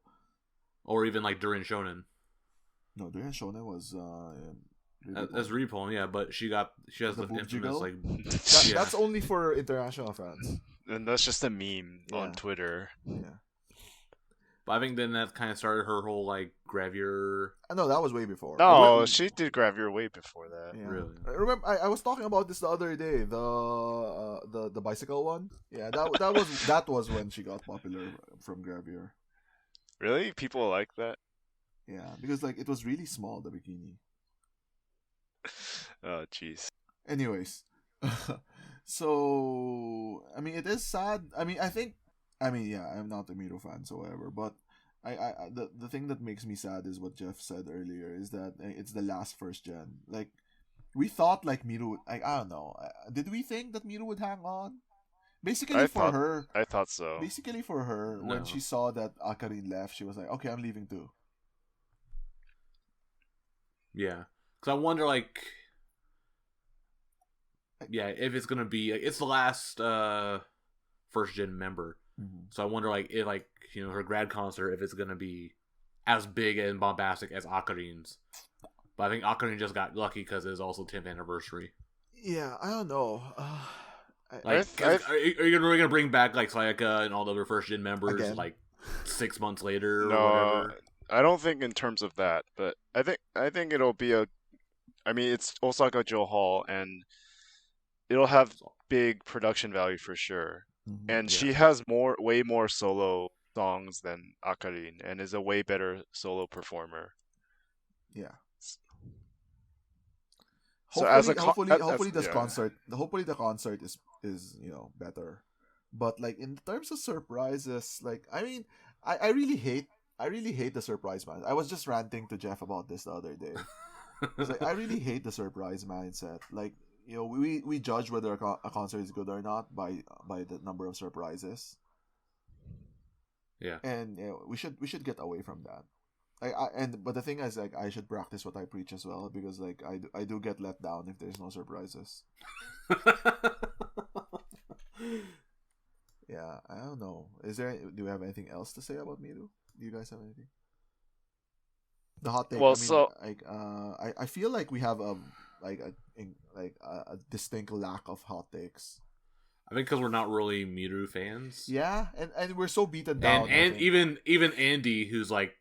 Or even like during Shonen. No, Duran Shonen was As Repon, yeah, but she has The the boob infamous jiggle? like That, yeah. That's only for international fans. And that's just a meme Yeah. on Twitter. Yeah. But I think then that kind of started her whole like gravure. No, that was way before. No, she did Gravure way before that. Yeah. Really? I remember I was talking about this the other day. The bicycle one. Yeah, that was when she got popular from Gravure. Really? People like that? Yeah, because like it was really small, the bikini. Oh, jeez. Anyways, so I mean, it is sad. I mean, yeah, I'm not a Miru fan, so whatever. But the thing that makes me sad is what Geoff said earlier, is that it's the last first gen. Like, we thought like Miru, I don't know, did we think that Miru would hang on? Basically, I for her, I thought so. basically for her, No. when she saw that Akarin left, she was like, okay, I'm leaving too. Yeah, because I wonder like, yeah, if it's gonna be it's the last first gen member. Mm-hmm. So I wonder like if like her grad concert, if it's gonna be as big and bombastic as Akarin's. But I think Akarin just got lucky because it was also 10th anniversary. Yeah, I don't know. Like, I are you really gonna bring back like Sayaka and all the other first gen members Again? like 6 months later or no, whatever? I don't think in terms of that, but I think it'll be a. I mean, it's Osaka Joe Hall, and it'll have big production value for sure. Mhm. And Yeah. she has way more solo songs than Akarin, and is a way better solo performer. Yeah. So as a Hopefully this yeah. concert, hopefully the concert is better. But like in terms of surprises, like I mean, I really hate the surprise man. I was just ranting to Geoff about this the other day. It's like I really hate the surprise mindset. Like we judge whether a concert is good or not by the number of surprises, Yeah. and we should get away from that. But the thing is, like, I should practice what I preach as well, because like I do get let down if there's no surprises. Yeah, I don't know. Do we have anything else to say about Miru? Do you guys have anything? The hot take. Well, I mean, so like, I feel like we have a distinct lack of hot takes. I think because we're not really Miru fans. Yeah, and we're so beaten down. And even Andy, who's like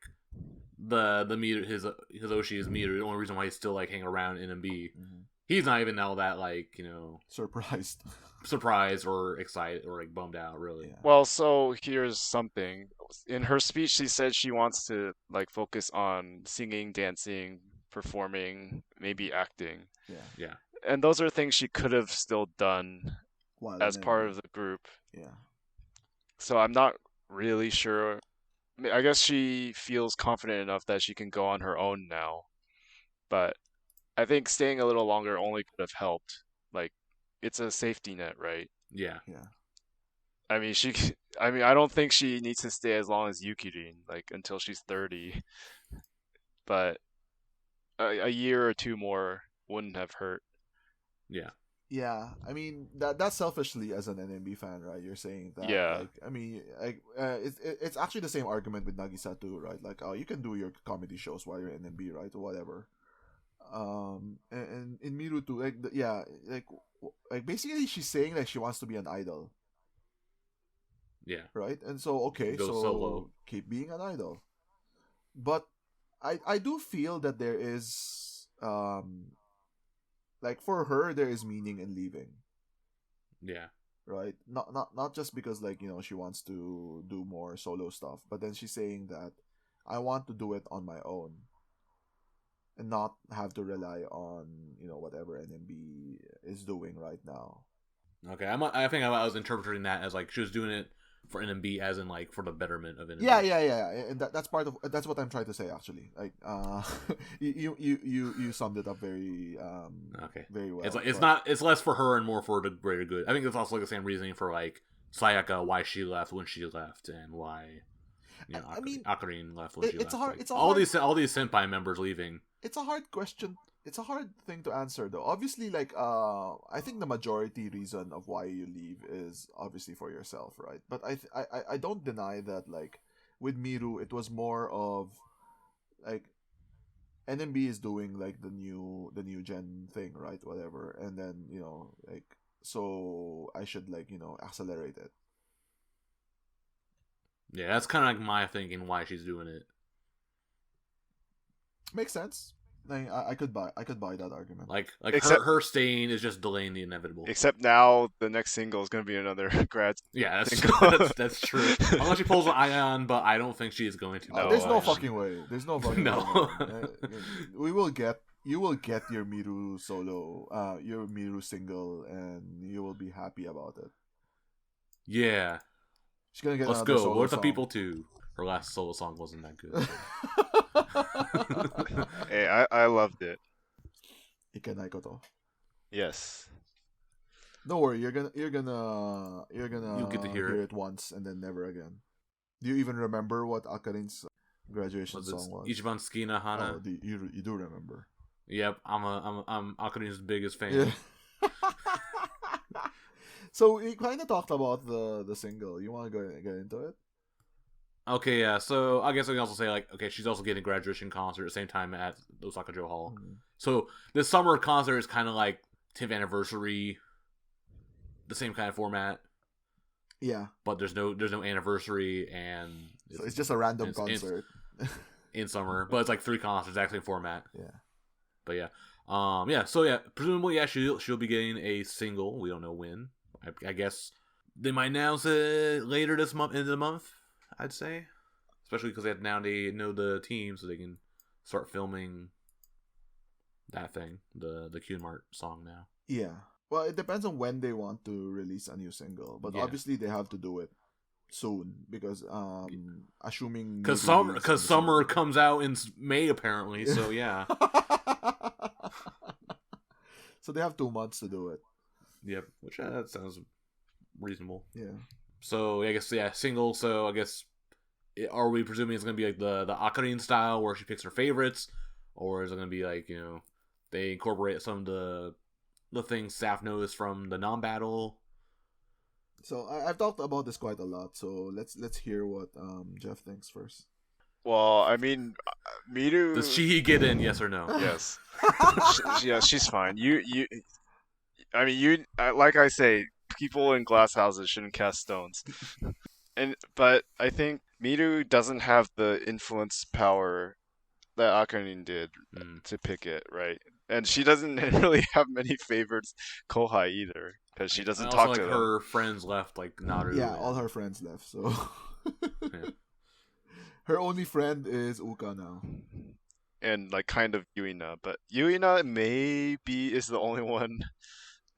the Miru, his Oshi is Miru. The only reason why he's still like hanging around NMB, he's not even now that like surprised or excited or like bummed out really. Yeah. well, so here's something. In her speech, she said she wants to like focus on singing, dancing, performing, maybe acting. Yeah. And those are things she could have still done While as in part NMB. of the group. Yeah. So I'm not really sure. I guess she feels confident enough that she can go on her own now. But I think staying a little longer only could have helped. Like, it's a safety net, right? Yeah. Yeah. I mean, I don't think she needs to stay as long as Yukirin, like until she's 30. But a year or two more wouldn't have hurt. Yeah. Yeah, I mean that's selfishly as an NMB fan, right? You're saying that, Yeah. like, I mean, like, it's actually the same argument with Nagisa too, right? Like, oh, you can do your comedy shows while you're NMB, right, or whatever. And in Miru too, like, yeah, like basically she's saying that she wants to be an idol, Yeah. right? And so okay, Go so solo. keep being an idol, but I do feel that there is like for her there is meaning in leaving. Yeah. Right, not just because, like, she wants to do more solo stuff, but then she's saying that I want to do it on my own and not have to rely on whatever NMB is doing right now. Okay. I think I was interpreting that as like she was doing it for NMB as in like for the betterment of NMB. Yeah, and that's what I'm trying to say, actually. Like, you summed it up very Okay. very well. It's less for her and more for the greater good. I think it's also like the same reasoning for like Sayaka, why she left when she left, and why I mean, Akarin left when she it's left. all these senpai members leaving. It's a hard question. It's a hard thing to answer, though. Obviously, like, I think the majority reason of why you leave is obviously for yourself, right? But I don't deny that, like, with Miru, it was more of like NMB is doing like the new gen thing, right? Whatever, and then like, so I should, like, accelerate it. Yeah, that's kind of like my thinking why she's doing it. Makes sense. I could buy that argument. Like Except- her staying is just delaying the inevitable. Except now the next single is going to be another grad. Yeah, single. that's true. Unless she pulls an Aayan, but I don't think she is going to. No, There's no I- fucking way. There's no fucking No. way. You will get your Miru solo, your Miru single, and you will be happy about it. Yeah. She's gonna get Let's another go. solo What the song. people too? Her last solo song wasn't that good. Hey, I loved it. Ikenai ko to. Yes. Don't worry, you're gonna You'll get to hear it once and then never again. Do you even remember what Akarin's graduation song was? Ichiban Tsukina Hana. Oh, you do remember? Yep, I'm Akarin's biggest fan. Yeah. So we kind of talked about the single. You want to get into it? Okay, yeah. So I guess I can also say like, okay, she's also getting a graduation concert at the same time at Osaka Joe Hall. Mm-hmm. So this summer concert is kind of like 10th anniversary, the same kind of format. Yeah. But there's no anniversary, and So it's just a random concert. In summer, but it's like 3 concerts, exact same format. Yeah. But yeah. So yeah, presumably, yeah, she'll be getting a single. We don't know when. I guess they might announce it later this month, end of the month, I'd say. Especially because they know the team, so they can start filming that thing, the Q-Mart song now. Yeah. Well, it depends on when they want to release a new single, but obviously they have to do it soon because assuming because summer comes out in May apparently, so yeah. So they have 2 months to do it. Yep, which that sounds reasonable. Yeah. So I guess single. So I guess are we presuming it's gonna be like the Akarin style where she picks her favorites, or is it gonna be like they incorporate some of the things staff knows from the non-battle? So I've talked about this quite a lot. So let's hear what Geoff thinks first. Well, I mean, Miru. Does she get in? Yes or no? Yes. Yeah, she's fine. I mean, like I say, people in glass houses shouldn't cast stones. But I think Miru doesn't have the influence power that Akarin did to pick it, right? And she doesn't really have many favorites Kohai either, because she doesn't talk to them. Her friends left, like Naru. Yeah, all her friends left, so... Yeah. Her only friend is Uka now. And, like, kind of Yuina. But Yuina maybe is the only one...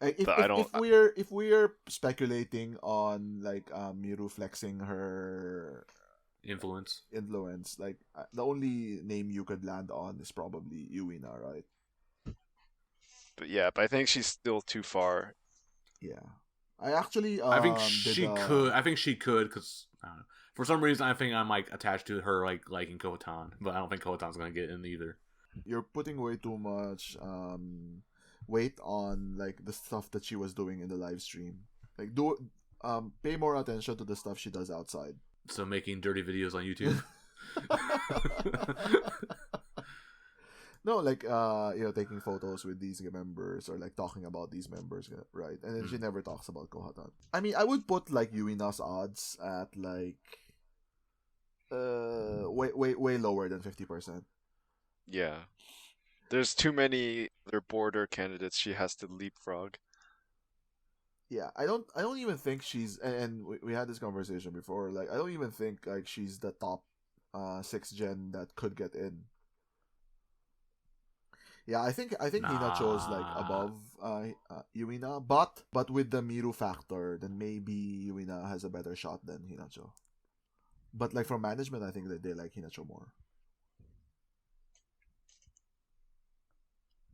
If we're speculating on, like, Miru flexing her... Influence, like, the only name you could land on is probably Yuina, right? But yeah, I think she's still too far. Yeah, I actually I think she could. I think she could because for some reason I think I'm like attached to her like liking Kotan, but I don't think Kotan's gonna get in either. You're putting way too much weight on like the stuff that she was doing in the live stream. Like pay more attention to the stuff she does outside. So making dirty videos on YouTube. No, like taking photos with these members or like talking about these members, right? And then she never talks about Kohatan. I mean, I would put like Yuina's odds at like way lower than 50%. Yeah, there's too many other border candidates she has to leapfrog. Yeah, I don't even think she's, and we had this conversation before. Like, I don't even think like she's the top 6th gen that could get in. Yeah, I think Hinacho's like above Yuina, but with the Miru factor, then maybe Yuina has a better shot than Hinacho. But like from management, I think that they like Hinacho more.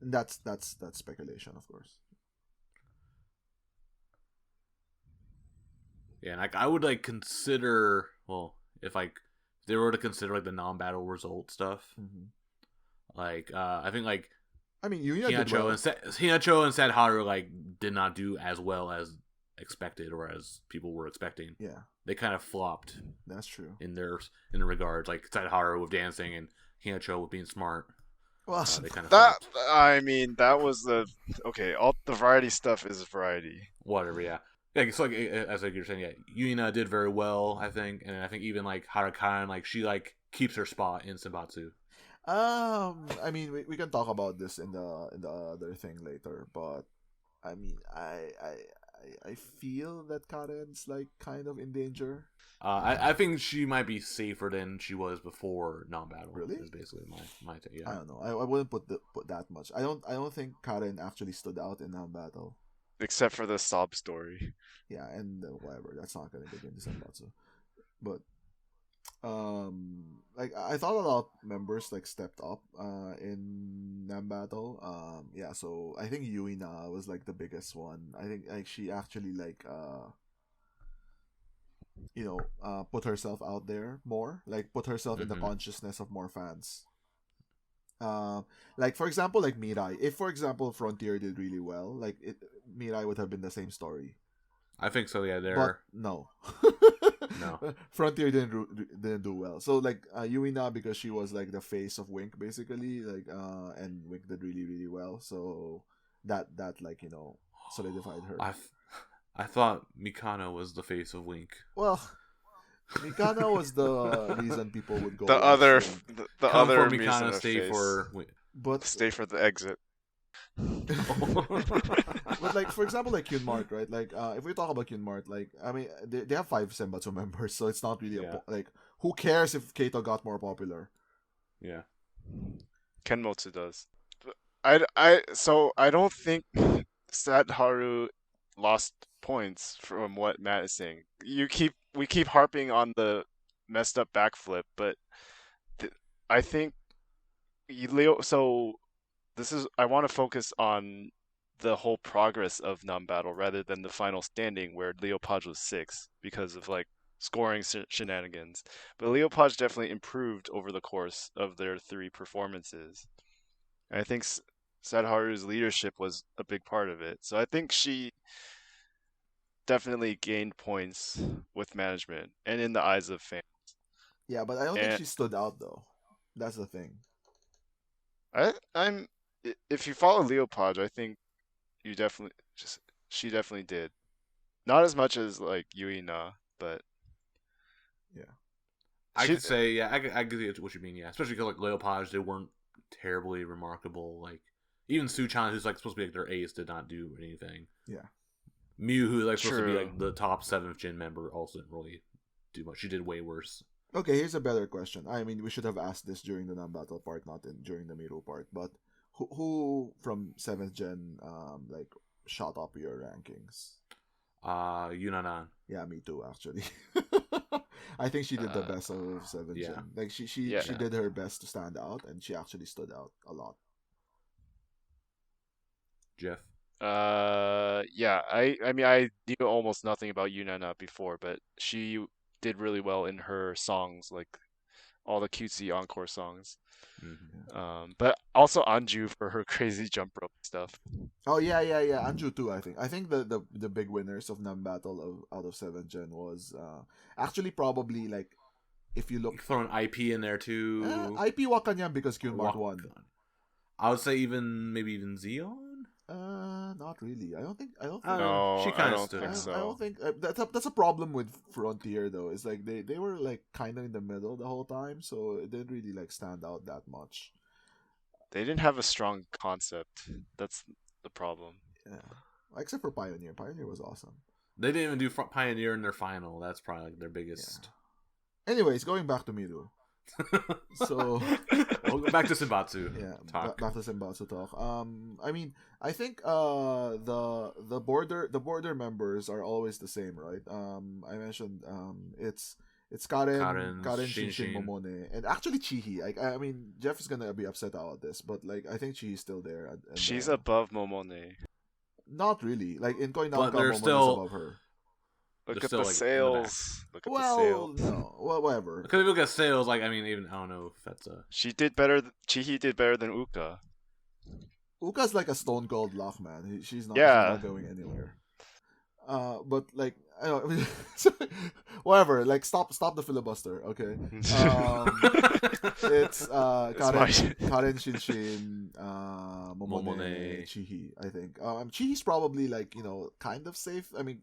And that's speculation, of course. Yeah, and like I would like consider if they were to consider like the non-battle result stuff. Like I think like I mean, Hinacho and Sadharu like did not do as well as expected or as people were expecting. Yeah, they kind of flopped. That's true in the regards, like Sadharu with dancing and Hinacho with being smart. Well, they kind of flopped. I mean, that was all the variety stuff is variety. Whatever, yeah. Yeah, so like as like you're saying, yeah, Yuina did very well, I think, and I think even like Harukan, like she like keeps her spot in Senbatsu. I mean, we can talk about this in the other thing later, but I mean, I feel that Karen's like kind of in danger. I think she might be safer than she was before non-battle. Really? Is basically my take. Yeah. I don't know. I wouldn't put that much. I don't think Karen actually stood out in non-battle. Except for the sob story. Yeah, and whatever. That's not gonna begin Senbatsu. But like I thought a lot of members like stepped up in NAMBATTLE. Yeah, so I think Yuina was like the biggest one. I think like she actually like put herself out there more, like put herself in the consciousness of more fans. Like for example, like Mirai. If for example Frontier did really well, like Mirai would have been the same story. I think so. Yeah, but no. No. Frontier didn't do well. So like Yuina, because she was like the face of Wink basically, like and Wink did really really well. So that like solidified her. I thought Mikana was the face of Wink. Well, Mikana was the reason people would go The watch other Wink. the Come other for reason Mikana, of stay face. for Wink. But Stay for the exit. but like for example, like Kyunmart, right? Like if we talk about Kyunmart, like I mean they have 5 Senbatsu members, so it's not really like who cares if Kato got more popular? Yeah. Kenmotsu does. So I don't think Sadharu lost points from what Matt is saying. We keep harping on the messed up backflip, but I think Leo. So I want to focus on the whole progress of non-battle rather than the final standing where Leopage was 6 because of like scoring shenanigans. But Leopage definitely improved over the course of their 3 performances. And I think Sadharu's leadership was a big part of it. So I think she definitely gained points with management and in the eyes of fans. Yeah, but I don't think she stood out though. That's the thing. If you follow Leopage, I think she definitely did. Not as much as like Yuina, but yeah. I could say, yeah, I could get what you mean, yeah. Especially because like Leopage, they weren't terribly remarkable. Like even Suchan, who's like supposed to be like their ace, did not do anything. Yeah. Mew, who's like supposed to be like the top 7th gen member, also didn't really do much. She did way worse. Okay, here's a better question. I mean, we should have asked this during the non-battle part, not during the Miru part. But who from 7th gen like shot up your rankings? Yunanan. Yeah, me too, actually. I think she did the best of 7th gen. Like she did her best to stand out, and she actually stood out a lot. Geoff? Yeah, I mean I knew almost nothing about Yunana before, but she did really well in her songs, like all the cutesy encore songs. Mm-hmm. But also Anju for her crazy jump rope stuff. Oh yeah, Anju too. I think the big winners of non-battle out of 7th gen was actually probably like if you look throwing IP in there too. IP Wakanyam because Kyunmart won. I would say maybe even Zeon. Not really. I don't think. No, she kind of stood. I don't think that's a problem with Frontier though. It's like they were like kind of in the middle the whole time, so it didn't really like stand out that much. They didn't have a strong concept. That's the problem. Yeah, except for Pioneer. Pioneer was awesome. They didn't even do Pioneer in their final. That's probably like their biggest. Yeah. Anyways, going back to Miru. So we'll go back to Senbatsu. Yeah, talk. back to Senbatsu talk. I mean, I think the border members are always the same, right? I mentioned it's Karen, Shinshin, Momone, and actually Chihi. Like I mean, Geoff is gonna be upset about this, but like I think Chihi's still there. And, she's above Momone. Not really. Like in Koinanka, Momone still... is above her. Look at the sales. Look at the sales. No. Well, whatever. Because if you look at sales, like I mean, even I don't know if that's a. Chihi did better than Uka. Uka's like a stone cold lock, man. She's not going anywhere. But like I don't know, whatever. Like stop the filibuster, okay? It's Karen, Shinshin, Momone, Chihi. I think Chihi's probably like kind of safe. I mean.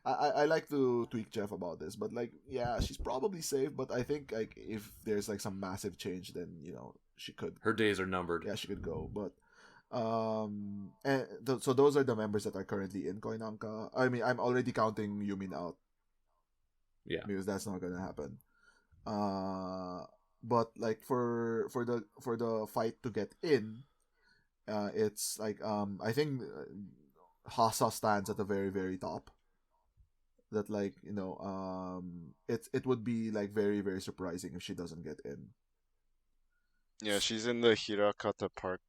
I like to tweak Geoff about this, but like yeah, she's probably safe. But I think like if there's like some massive change, then she could. Her days are numbered. Yeah, she could go. But so those are the members that are currently in Koinanka. I mean, I'm already counting Yumin out. Yeah, because that's not gonna happen. But like for the fight to get in, it's like I think Hasa stands at the very very top. That like it would be like very very surprising if she doesn't get in. Yeah, she's in the Hirakata Park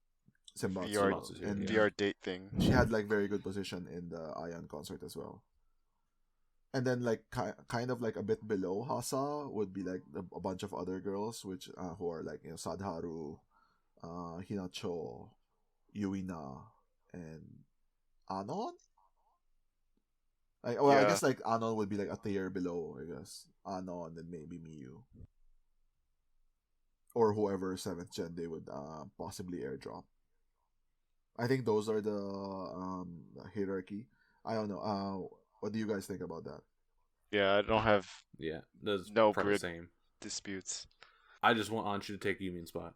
Senbatsu and VR date thing. She had like very good position in the Aayan concert as well. And then like kind of like a bit below Hasa would be like a bunch of other girls which who are like Sadharu, Hinacho, Yuina, and Anon. I guess like Anon would be like a tier below. I guess Anon and maybe Miyu, or whoever 7th gen they would possibly airdrop. I think those are the hierarchy. I don't know. What do you guys think about that? Yeah, I don't have Yeah, that's no probably the grid same. disputes. I just want Anshu to take Yumi's spot.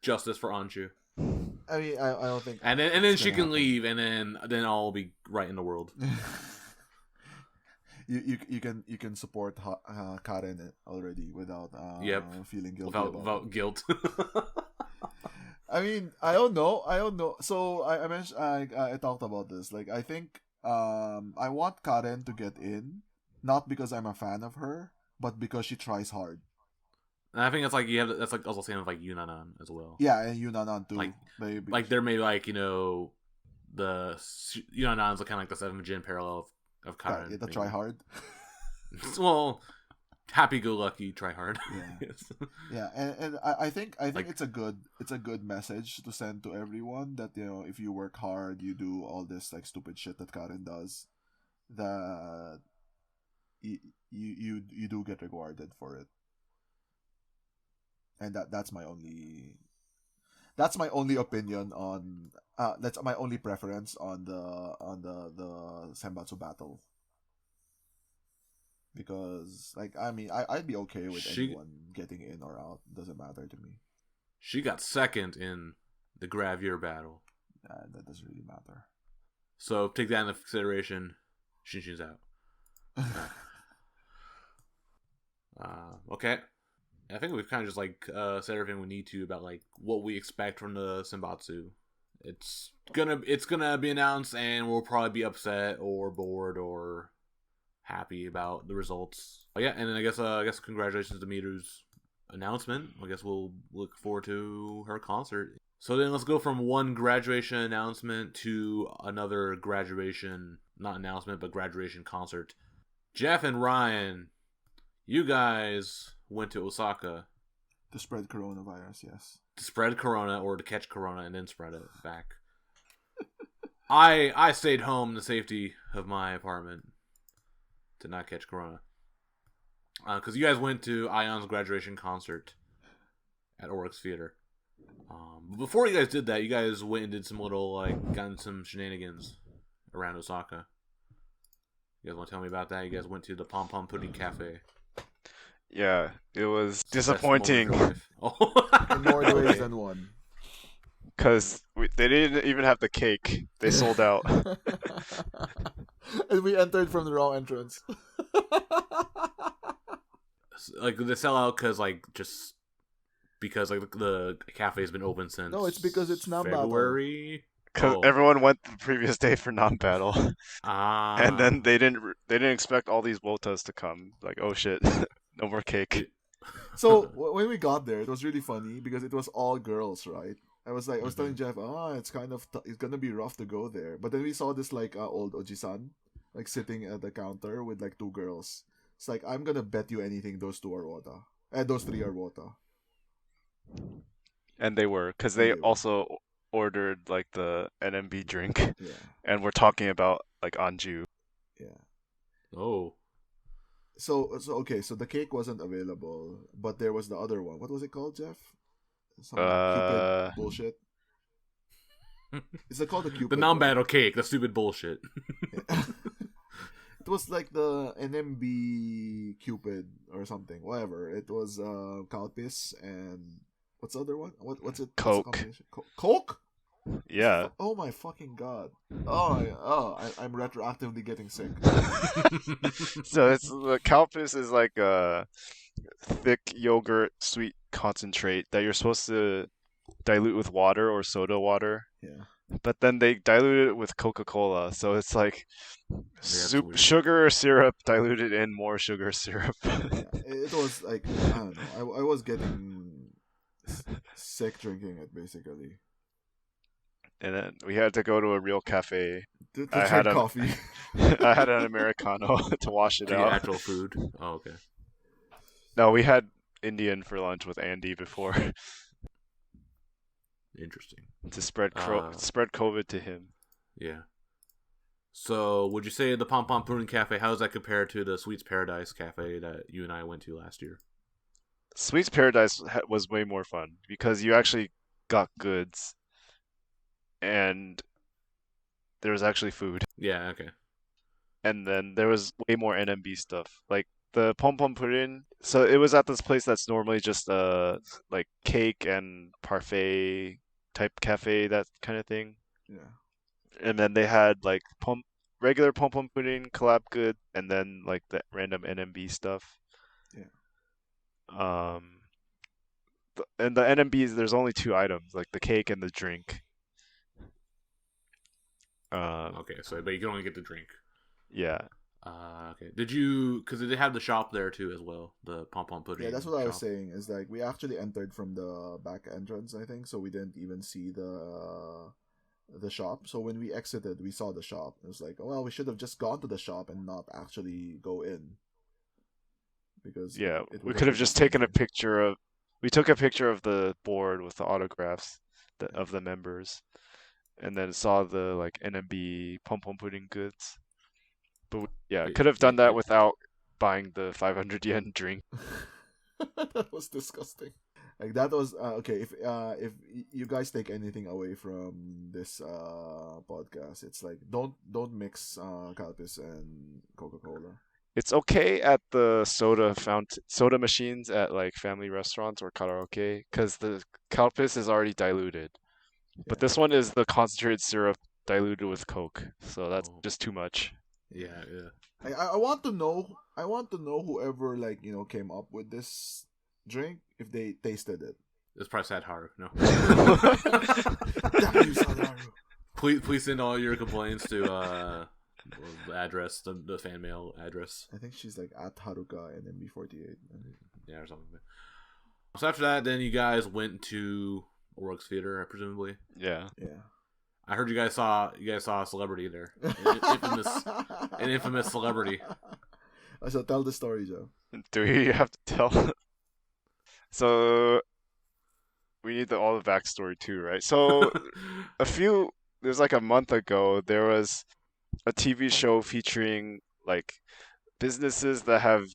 Justice for Anshu. I mean, I don't think. And then it's she gonna can happen. leave, and then all will be right in the world. you can support Karen already without feeling guilty without guilt. I mean, I don't know. So I mentioned I talked about this. Like, I think I want Karen to get in, not because I'm a fan of her, but because she tries hard. And I think that's like also same with like Yunanan as well. Yeah, and Yunanan too. Like there may the Yunanan's kind of like the 7th gen parallel of Karen. Yeah, the try hard. Well, happy-go-lucky, try hard. Yeah, Yes. yeah, and I think Like- it's a good message to send to everyone that if you work hard, you do all this like stupid shit that Karen does, that you do get rewarded for it, and that's my only opinion on that's my only preference on the Senbatsu battle. Because, like, I mean, I'd be okay with anyone getting in or out. Doesn't matter to me. She got 2nd in the Gravier battle. That doesn't really matter. So take that into consideration. Shinshin's out. Okay. I think we've kind of just like said everything we need to about like what we expect from the Senbatsu. It's gonna be announced, and we'll probably be upset or bored or happy about the results. But yeah, and then I guess congratulations to Miru's announcement. I guess we'll look forward to her concert. So then let's go from one graduation announcement to another graduation, not announcement, but graduation concert. Geoff and Ryan, you guys went to Osaka to spread coronavirus. Yes, to spread corona or to catch corona and then spread it back. I stayed home in the safety of my apartment to not catch corona. Because you guys went to Aayan's graduation concert at Oryx Theater. But before you guys did that, you guys went and did some got in some shenanigans around Osaka. You guys want to tell me about that? You guys went to the Pom Pom Pudding Cafe. Yeah, it was disappointing. in more ways than one. Because they didn't even have the cake. They sold out. And we entered from the wrong entrance. Like, they sell out because the cafe's been open since No, it's because it's NAMBATTLE. February. Because everyone went the previous day for non-battle. And then they didn't expect all these wotas to come. Like, oh shit, no more cake. So when we got there, it was really funny because it was all girls, right? I was telling Geoff, it's kind of it's gonna be rough to go there. But then we saw this old ojisan sitting at the counter with 2 girls. It's like, I'm gonna bet you anything those 2 are wota, and those 3 are wota. And they were, because they also ordered the NMB drink. Yeah. And we're talking about anju. Yeah. Oh. So okay, so the cake wasn't available, but there was the other one. What was it called, Geoff? Some Cupid bullshit. Is it called the Cupid? The non-battle cake, the stupid bullshit. It was like the NMB Cupid or something. Whatever. It was Calpis and what's the other one? What's it? Coke. Coke? Yeah. Oh my fucking god. I'm retroactively getting sick. So the Calpis is like a thick yogurt sweet concentrate that you're supposed to dilute with water or soda water. Yeah. But then they dilute it with Coca-Cola, so it's like sugar syrup diluted in more sugar syrup. Yeah, it was I don't know. I was getting sick drinking it basically. And then we had to go to a real cafe. To drink coffee. I had an Americano to wash it out. Actual food. Oh, okay. No, we had Indian for lunch with Andy before. Interesting. To spread COVID to him. Yeah. So, would you say the Pom Pom Pudding Cafe, how does that compare to the Sweets Paradise Cafe that you and I went to last year? Sweets Paradise was way more fun because you actually got goods. and there was actually food. Yeah, okay. And then there was way more NMB stuff. Like the pom pom purin. So it was at this place that's normally just like cake and parfait type cafe, that kind of thing. Yeah. And then they had like regular pom pom pudding, collab good, and then like the random NMB stuff. Yeah. And the NMBs, there's only 2 items, like the cake and the drink. Okay, so but you can only get the drink. Yeah. Okay. Did you? Because they have the shop there too as well, the pom pom pudding. Yeah, that's what I was shop. saying. Is like we actually entered from the back entrance, I think, so we didn't even see the shop. So when we exited, we saw the shop. It was like, well, we should have just gone to the shop and not actually go in. Because Yeah, it we would could have been just taken a something. picture of. We took a picture of the board with the autographs of the members, and then saw the like NMB pom pom pudding goods. But yeah, could have done that without buying the 500 yen drink. That was disgusting. Like that was okay. If you guys take anything away from this podcast, it's like don't mix Calpis and Coca-Cola. It's okay at the soda machines at like family restaurants or karaoke because the Calpis is already diluted. But this one is the concentrated syrup diluted with Coke, so that's just too much. Yeah. I want to know. I want to know whoever came up with this drink if they tasted it. It's probably Sadharu. No. Damn you, Sadharu. Please send all your complaints to the address, the fan mail address. I think she's like at Haruka NMB48. Yeah, or something. So after that, then you guys went to O'Rourke's Theater, presumably. Yeah. I heard you guys saw a celebrity there, an infamous celebrity. So tell the story, Joe. Do we have to tell? So we need all the backstory too, right? So there's like a month ago, there was a TV show featuring like businesses that have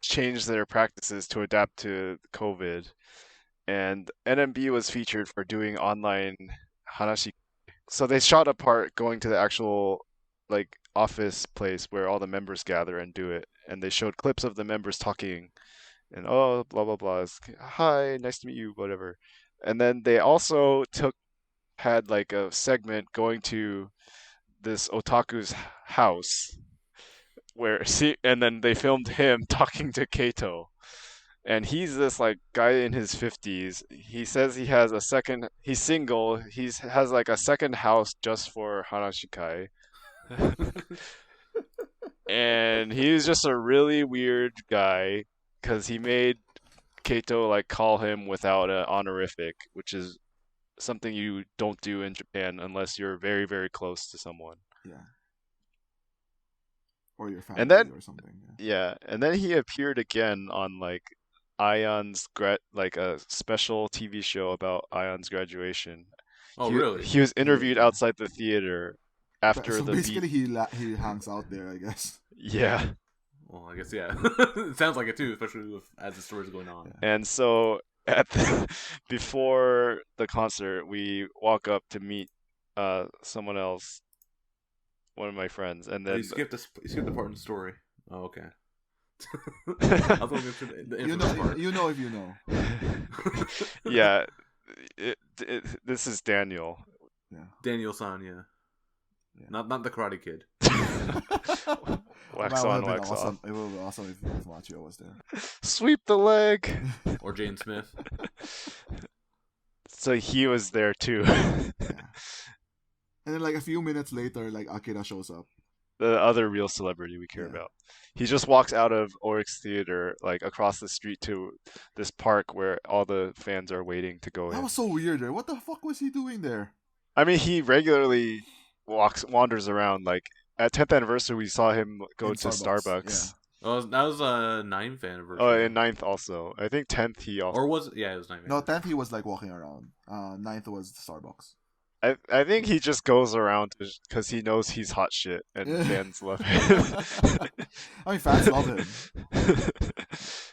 changed their practices to adapt to COVID, and NMB was featured for doing online hanashi. So they shot a part going to the actual like office place where all the members gather and do it, and they showed clips of the members talking and blah blah blah. It's, hi, nice to meet you, whatever. And then they also had like a segment going to this otaku's house and then they filmed him talking to Kato. And he's this like guy in his 50s. He says he's single. He has like a second house just for Hanashikai. And he's just a really weird guy because he made Kato like call him without an honorific, which is something you don't do in Japan unless you're very, very close to someone. Yeah. Or your family or something. Yeah, and then he appeared again on like Aayan's like a special TV show about Aayan's graduation. Oh, really? He was interviewed outside the theater after so basically he hangs out there, I guess. Yeah. Well, I guess yeah. It sounds like it too, especially as the story's going on. Yeah. And so before the concert, we walk up to meet someone else, one of my friends, and then you skipped the part in the story. Oh, okay. I thought the part. You know if you know. Yeah, this is Daniel. Yeah. Daniel-san, yeah. Not the Karate Kid. Wax on, wax awesome. off. It would be awesome if Machio was there. Sweep the leg. Or Jane Smith. So he was there too. Yeah. And then like a few minutes later, like Akira shows up. The other real celebrity we care about. He just walks out of Oryx Theater, like across the street to this park where all the fans are waiting to go in. That was so weird. Right? What the fuck was he doing there? I mean, he regularly wanders around. Like at 10th anniversary, we saw him go to Starbucks. Yeah. Oh, that was a 9th anniversary. Oh, and 9th also. I think 10th he also. Or was it? Yeah, it was 9th. No, 10th he was like walking around. 9th was Starbucks. I think he just goes around because he knows he's hot shit and fans love him. I mean, fans love him.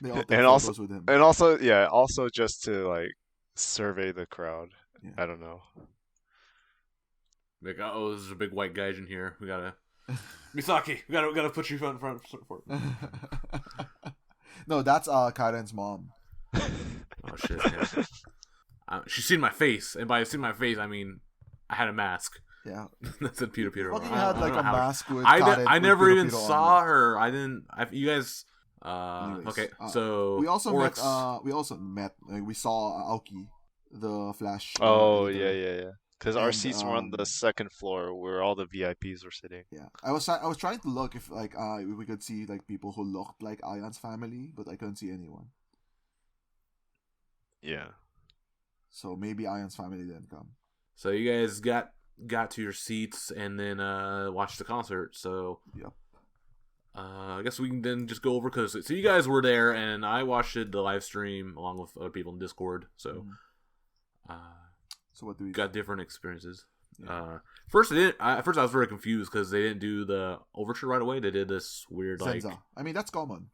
They all take photos with him. And also just to like survey the crowd. Yeah. I don't know. Like, oh, there's a big white gaijin here. We gotta Misaki. We gotta put you in front for it. No, that's Karen's mom. Oh shit! Yeah. She's seen my face, and by seeing my face, I mean I had a mask. Yeah. That said Peter. Fucking had like a mask with I Karen never with even Piro saw her. I didn't. You guys. Anyways, Okay, so we also Oryx, met. Like, we saw Aoki, the Flash. Oh editor. yeah. Because our And, seats were on the second floor where all the VIPs were sitting. Yeah, I was trying to look if like if we could see like people who looked like Aayan's family, but I couldn't see anyone. Yeah. So maybe Aayan's family didn't come. so you guys got to your seats and then watched the concert. So Yep. I guess we can then just go over because so you guys were there and I watched the live stream along with other people in Discord. So So what do we got different experiences. Yeah. First I was very confused because they didn't do the overture right away. They did this weird Zenza? like. I mean, that's common.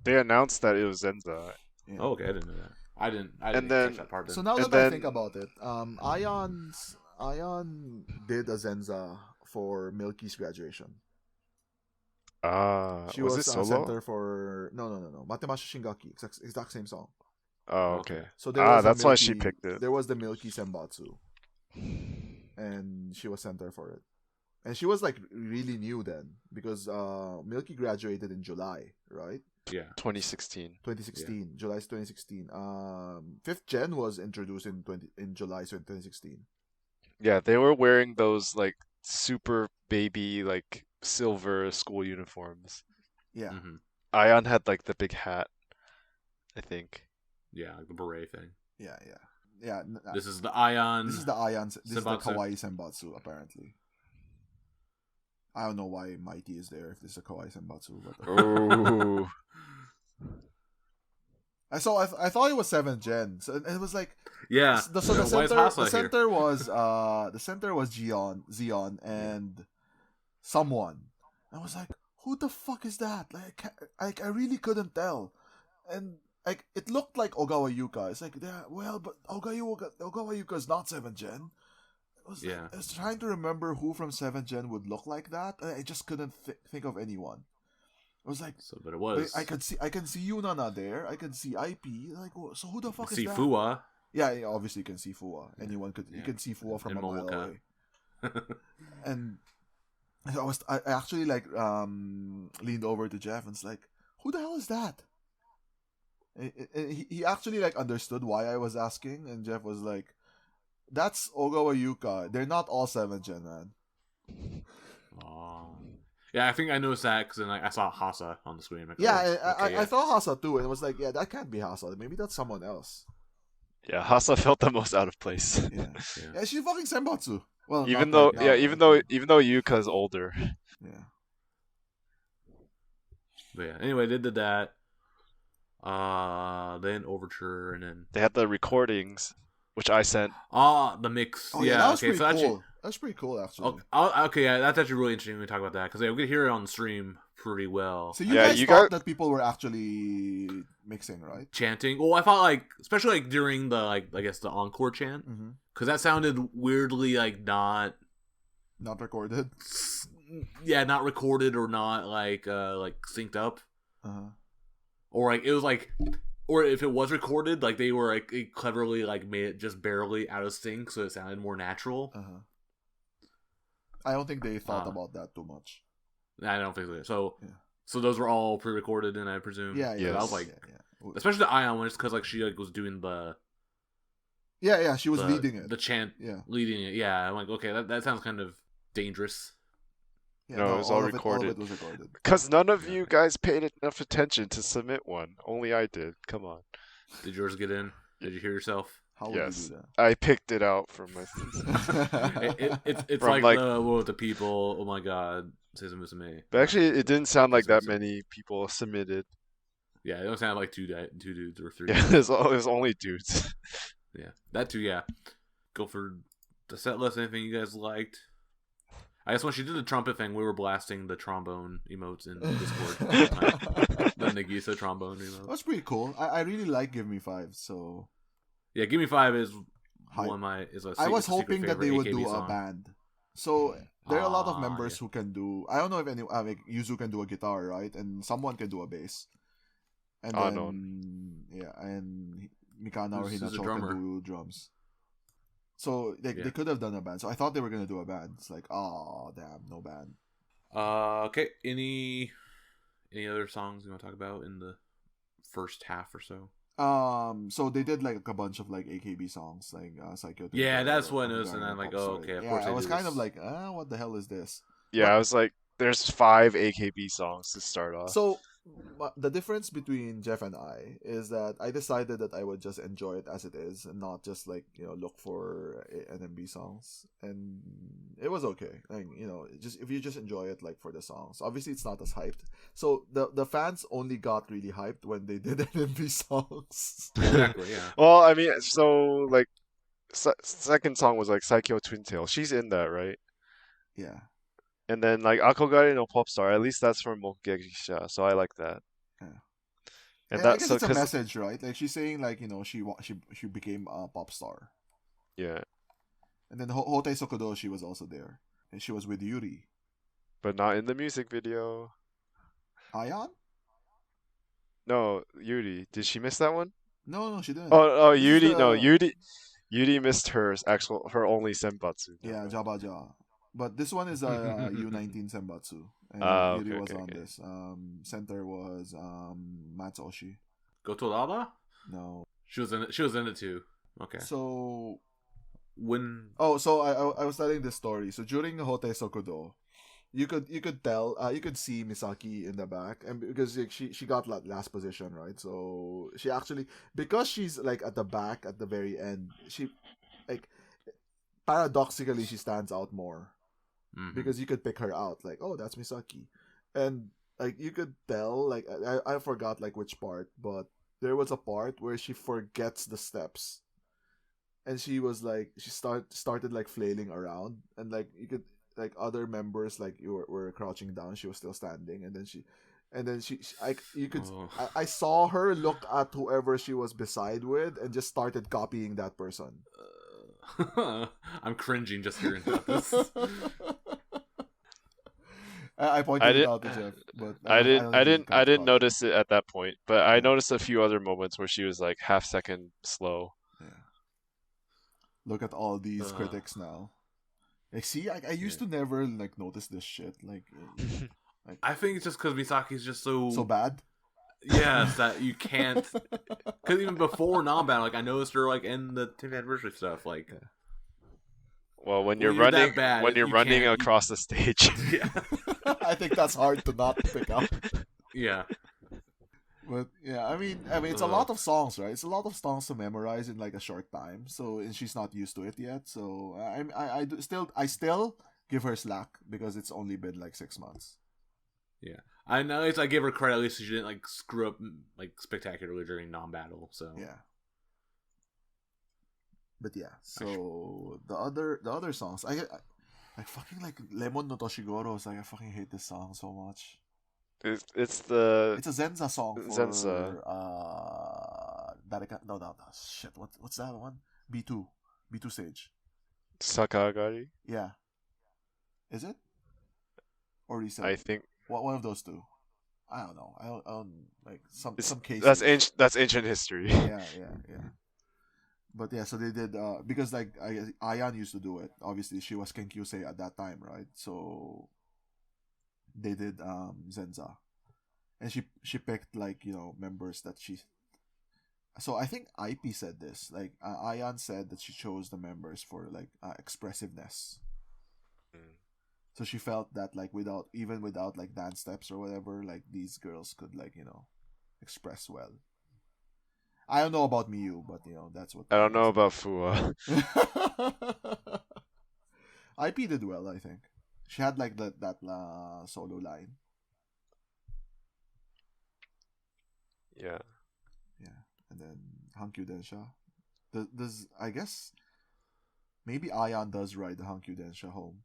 They announced that it was Zenza. Yeah. Oh, okay, I didn't know that. I didn't And then- catch that part. So now And that I then- think about it, Aayan did a Zenza for Milky's graduation. She was was it solo? center for no Matemashi Shingaki, exact same song. Oh, okay. So there was a that's why she Milky- picked it. There was the Milky Senbatsu, and she was center for it. And she was like really new then because Milky graduated in July, right? Yeah. 2016. 2016, July 2016. Fifth Gen was introduced in July 2016. Yeah, they were wearing those like super baby like silver school uniforms. Yeah, Mm-hmm. Aayan had like the big hat, I think. Yeah, like the beret thing. yeah. This is the Aayan. This is the Aayan. This is the Senbatsu. Kawaii Senbatsu. Apparently, I don't know why Mighty is there if this is a Kawaii Senbatsu. But Oh. I thought it was 7th Gen. So it was like Yeah. the Why is center Hasa the here? center was Zeon and someone. I was like, who the fuck is that? Like I really couldn't tell, and like it looked like Ogawa Yuka. It's like, yeah, well, but Ogawa Yuka is not 7th Gen. I was trying to remember who from 7th Gen would look like that. I just couldn't think of anyone. I was like, So, but it was. I can see Yunana there. I can see IP. Like, so who the fuck is see that? Fua. Yeah, obviously you can see Fua. Anyone could. You Yeah. can see Fua from And a mile Momoka. away. And I actually like leaned over to Geoff and was like, who the hell is that? He actually like understood why I was asking, and Geoff was like, that's Ogawa Yuka. They're not all 7th Gen, man. Oh. Yeah, I think I noticed that because then I saw Hasa on the screen. I'm like, Yeah, oh, okay, I thought Hasa too, and it was like, yeah, that can't be Hasa. Maybe that's someone else. Yeah, Hasa felt the most out of place. Yeah, Yeah. yeah, she's fucking Senbatsu. Well, even not though, right now, even but- though Yuka's older. yeah. But yeah. Anyway, they did that. Then Overture, and then They had the recordings, which I sent. the mix. Oh yeah, that was okay, pretty so cool. actually, That's pretty cool, actually. okay, yeah, that's actually really interesting when we talk about that because we could hear it on the stream pretty well. So you Yeah, guys you thought got- that people were actually mixing, right? Chanting. Well, I thought like, especially like during the like, I guess the encore chant, Mm-hmm. because that sounded weirdly like not Not recorded or not like synced up, Uh-huh. or like it was like, or if it was recorded, like they were like cleverly like made it just barely out of sync so it sounded more natural. Uh-huh. I don't think they thought Uh, about that too much. I don't think so. So, Yeah. so those were all pre-recorded, then I presume. Yeah, yeah. Yes. I was like, yeah. especially the Aayan one, just because like she like was doing the She was the- leading it. the chant, Yeah. leading it. Yeah, I'm like, okay, that sounds kind of dangerous. Yeah, No, it was all of all of recorded. it was recorded. Because none of Yeah. you guys paid enough attention to submit one. Only I did. Come on. Did yours get in? Did you hear yourself? How would Yes. you I picked it out from my. It's From, like, like- the what with the people. Oh my god, says Musume. But actually, it didn't sound like that Awesome. many people submitted. Yeah, it don't sound like two dudes or three. Yeah, it was only dudes. Yeah, that too. Yeah, go for the set list. Anything you guys liked? I guess when she did the trumpet thing, we were blasting the trombone emotes in Discord. The Nagisa trombone emote. That's pretty cool. I really like Give Me Five, so Yeah, Give Me Five is Hype. one of my is a I was secret hoping that favorite they would AKB do song. a band So there are a lot of members Yeah. who can do. I don't know if any like Yuzu can do a guitar, right? And someone can do a bass. And Unknown. then and Mikana or Who's a Hinacho can drummer? do drums. So they could have done a band. So I thought they were gonna do a band. It's like, oh damn, no band. Okay. Any other songs you want to talk about in the first half or so? So they did like a bunch of like AKB songs, like Psycho. Yeah, that's what it was, and I'm like, oh, okay, of course I they was do kind this. of like, what the hell is this? Yeah, But- I was like, there's 5 AKB songs to start off. So the difference between Jeff and I is that I decided that I would just enjoy it as it is and not just like look for NMB songs, and it was okay. Like just if you just enjoy it like for the songs, obviously it's not as hyped. So the fans only got really hyped when they did NMB songs. Exactly, yeah. Well, I mean, so like second song was like Psycho Twin Tail. She's in that, right? Yeah. And then like Akogare no Popstar, at least that's from Mokgegisha, so I like that. Yeah. And I that's guess so it's a 'cause message, right? Like she's saying, like she became a pop star, yeah, and then Hotei Sokodoshi was also there, and she was with Yuri. but not in the music video. Aayan? No, Yuri. Did she miss that one? No, she didn't. Oh, This is Yuri. No, the- Yuri missed her only senbatsu. Yeah, No. Jabaja. But this one is a U19 Senbatsu, and Yuri Okay, was okay, on okay. this. Center was Matsuoshi. Gotoraba? No. She was in it. She was in it too. Okay. So When so I was telling this story. So during Hotei Sokodo, you could tell you could see Misaki in the back, and because like, she got last position, right? So she actually, because she's like at the back at the very end, she like paradoxically she stands out more because you could pick her out, like, oh, that's Misaki, and like you could tell, like I forgot like which part, but there was a part where she forgets the steps, and she was like started like flailing around, and like you could, like other members like were crouching down, she was still standing, and then you could Oh. I saw her look at whoever she was beside with and just started copying that person. I'm cringing just hearing about this. I I pointed it didn't. out to Jeff, but I don't think he I didn't caught it. notice it at that point, but I Yeah. noticed a few other moments where she was like half second slow. Yeah. Look at all these Ugh. critics now. Like, see, I used to never like notice this shit. Like I think it's just because Misaki's just so so bad. Yes, that you can't. Because even before non-battle, like I noticed her like in the 10th anniversary stuff, like Well, when When you're you're that running bad, when you're you running can't- across the stage. yeah, I think that's hard to not pick up. yeah. But yeah, I mean, it's a lot of songs, right? It's a lot of songs to memorize in like a short time. So, and she's not used to it yet. So, I still give her slack because it's only been like 6 months. Yeah, I know. It's I give her credit. At least she didn't like screw up like spectacularly during non-battle. So Yeah. But yeah, so the other songs, I fucking like Lemon no Toshigoro. It's like I fucking hate this song so much. It's It's a Zenza song for Zenza. no shit. What's that one? B2 stage. Sakagari. Yeah. Is it? Or Reset? I think One of those two. I don't know. I don't like some cases. that's ancient history. yeah. But yeah, so they did because like Aayan used to do it. Obviously, she was Kenkyusei at that time, right? So they did Zenza, and she picked like members that she. So I think IP said this. Like Aayan said that she chose the members for like expressiveness. So she felt that like without like dance steps or whatever, like these girls could like express well. I don't know about Miyu, but that's what I don't know about Fua. IP did well, I think. She had like that solo line. Yeah. Yeah, and then Hankyu Densha. Does I guess maybe Aayan does ride the Hankyu Densha home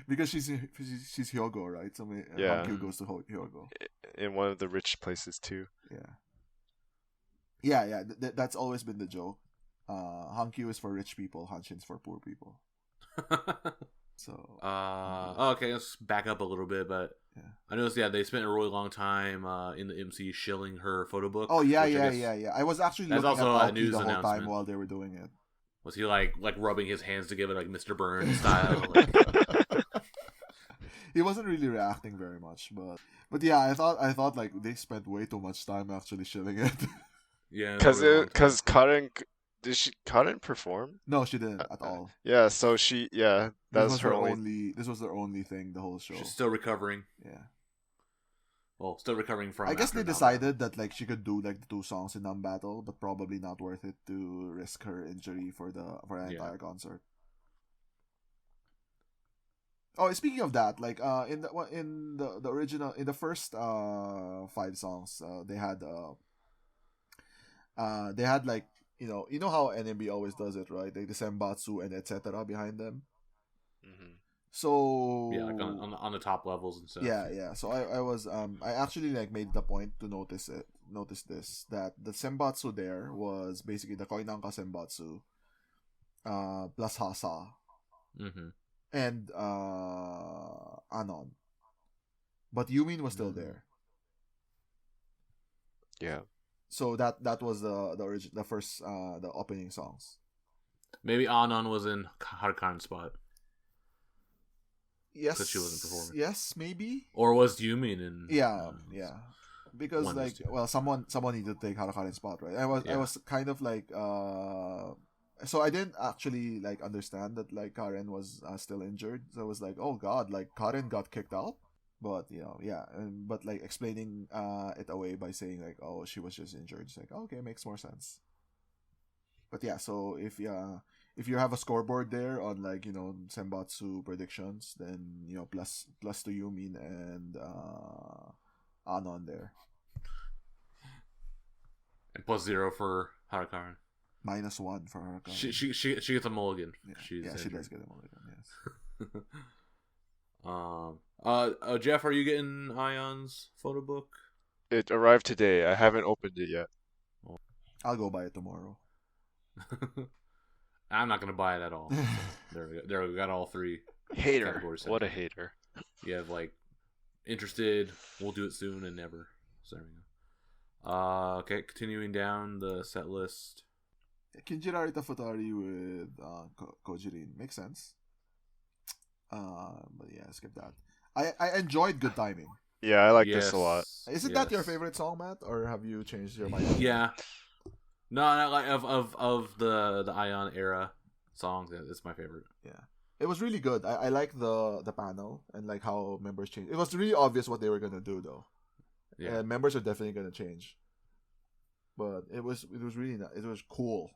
because she's Hyogo, right? So Yeah. Hankyu goes to Hyogo. In one of the rich places too. Yeah. That's always been the joke. Hankyu is for rich people, Hanshin's for poor people. So okay, let's back up a little bit, but yeah. I noticed they spent a really long time in the MC shilling her photo book. Oh yeah. I was actually that's looking also at a Aoki news the whole time announcement. while they were doing it. Was he like rubbing his hands together like Mr. Burns style? He wasn't really reacting very much, but yeah, I thought like they spent way too much time actually shilling it. Yeah, because Karen perform? No, she didn't at all. Yeah, so that's her only. This was their only thing the whole show. She's still recovering. Yeah. Well, still recovering from. I guess they decided that like she could do like the 2 songs in NAMBATTLE, but probably not worth it to risk her injury for an entire concert. Oh, speaking of that, like in the original, in the first 5 songs, they had like you know how NMB always does it, right? Like the senbatsu and etc. behind them. Mm-hmm. So yeah, like on the top levels and stuff. Yeah. So I actually like made the point to notice this, that the senbatsu there was basically the koinanka senbatsu, plus hasa, and anon, but Yumin was still there. Yeah. So that was the first the opening songs. Maybe Anon was in Haruka's spot. Yes, because she wasn't performing. Yes, maybe. Or was Yumin in? Yeah. Because like, well, someone needed to take Haruka's spot, right? I was kind of like so I didn't actually like understand that like Karen was still injured. So I was like, oh god, like Karen got kicked out. But but like explaining it away by saying like, oh, she was just injured. It's like, okay, makes more sense. But yeah, so if you have a scoreboard there on like senbatsu predictions, then plus to Yumin and Anon there, and plus 0 for Haruka. -1 for Haruka. She gets a mulligan. Yeah, she does get a mulligan. Yes. Geoff, are you getting Aayan's photo book? It arrived today. I haven't opened it yet. I'll go buy it tomorrow. I'm not gonna buy it at all. So there we got all 3 hater. categories. What a hater. You have like interested, we'll do it soon, and never. So there we go. Okay, continuing down the set list. Kinjirarita Futari with Kojirin makes sense. But yeah, skip that. I enjoyed Good Timing. Yeah, I like this a lot. Isn't that your favorite song, Matt, or have you changed your mind? Yeah. No, not like of the Aayan era songs. It's my favorite. Yeah, it was really good. I like the panel and like how members changed. It was really obvious what they were gonna do though. Yeah, and members are definitely gonna change. But it was really it was cool.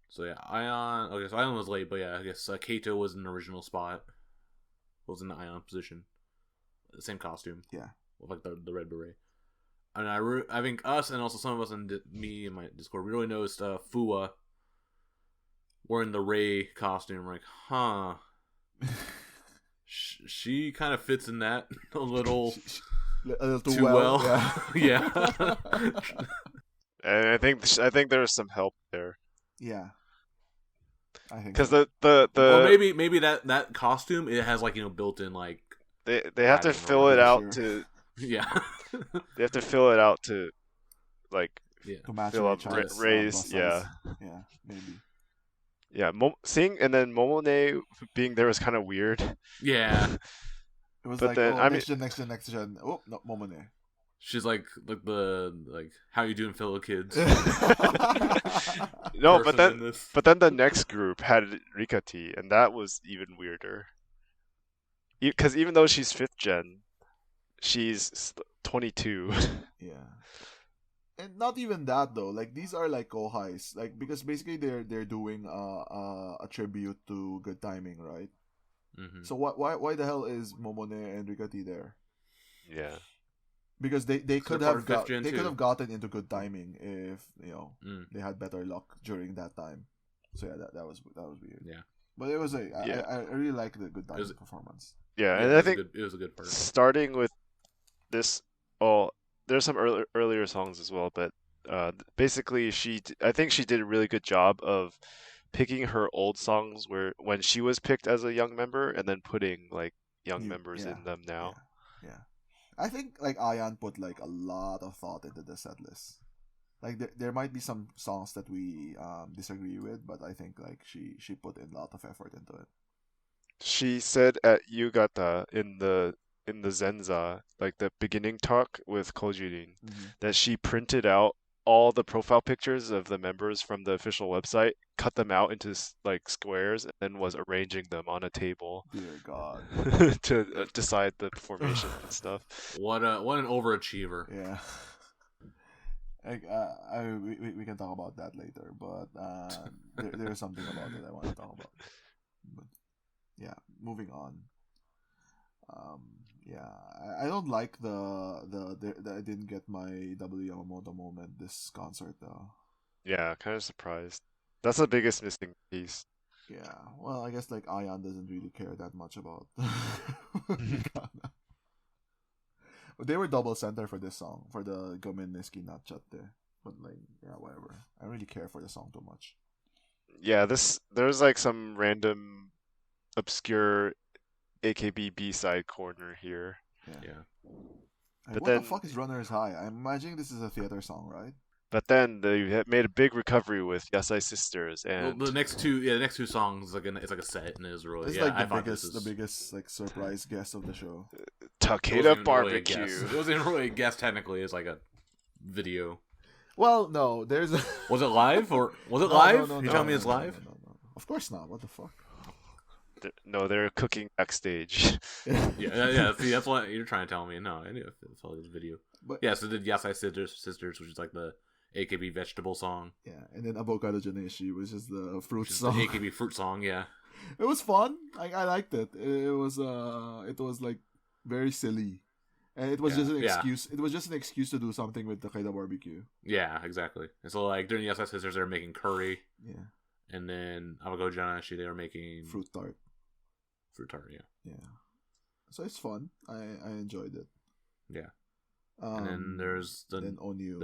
So yeah, Aayan. Okay, so Aayan was late, but yeah, I guess Kato was in the original spot. Was in the Aayan position, the same costume. Yeah, with like the red beret. And I think us and also some of us and me and my Discord, we really noticed Fua wearing the Ray costume. We're like, huh. She kind of fits in that a little too well. Yeah. And I think there's some help there. Yeah. I think because so. Well, maybe that costume, it has like built in like they have to fill it out to yeah. They have to fill it out to like to match fill up Ray's yeah maybe seeing and then Momone being there was kind of weird. Yeah. It was but like then, next gen. Oh no, Momone. She's like how you doing, fellow kids? No, but then the next group had Rikati, and that was even weirder. Because even though she's 5th gen, she's 22. Yeah, and not even that though. Like these are like kohais, like because basically they're doing a tribute to Good Timing, right? Mm-hmm. So why the hell is Momone and Rikati there? Yeah. Because they could have gotten into Good Timing if they had better luck during that time. So yeah, that was weird. Yeah, but it was I really like the Good Timing performance. Yeah, and I think it was a good part. Starting with this, there's some earlier songs as well, but basically I think she did a really good job of picking her old songs when she was picked as a young member, and then putting like young members in them now. Yeah. I think like Aayan put like a lot of thought into the set list. Like there might be some songs that we disagree with, but I think like she put in a lot of effort into it. She said at You Gotta in the Zenza, like the beginning talk with Kojirin, that she printed out all the profile pictures of the members from the official website, cut them out into like squares, and then was arranging them on a table. Dear God. to decide the formation and stuff. What an overachiever. Yeah. We can talk about that later, but there's something about it I want to talk about. But yeah, moving on. I don't like the I didn't get my W Yamamoto moment this concert though. Yeah, kind of surprised. That's the biggest missing piece. Yeah, well, I guess like Aayan doesn't really care that much about Mikana. They were double center for this song, for the Gomen Niski not Chatte. But like, yeah, whatever. I don't really care for the song too much. Yeah, there's like some random obscure AKB B-side corner here. Yeah. Like, what the fuck is Runner's High? I'm imagining this is a theater song, right? But then they made a big recovery with Yasai Sisters, and the next two songs it's like a set, and it was really like the biggest like surprise guest of the show. Takeda Barbecue. It wasn't really a guest technically. It's like a video. Well, no, there's a... Was it live or was it live? No, you telling me it's live? No. Of course not. What the fuck? No, they're cooking backstage. yeah. See, that's what you're trying to tell me. No, I knew it's all this video. But yeah, so did Yasai Sisters, which is like the AKB vegetable song. Yeah, and then Avocado Janeshi, which is the fruit song. The AKB fruit song, yeah. It was fun. I liked it. It was like very silly. And it was just an excuse. It was just an excuse to do something with the Takeda Barbecue. Yeah, exactly. And so like during the Yasai Sisters, they were making curry. Yeah. And then Avocado Janeshi, they were making fruit tart. Yeah. So it's fun. I enjoyed it. Yeah. And then there's the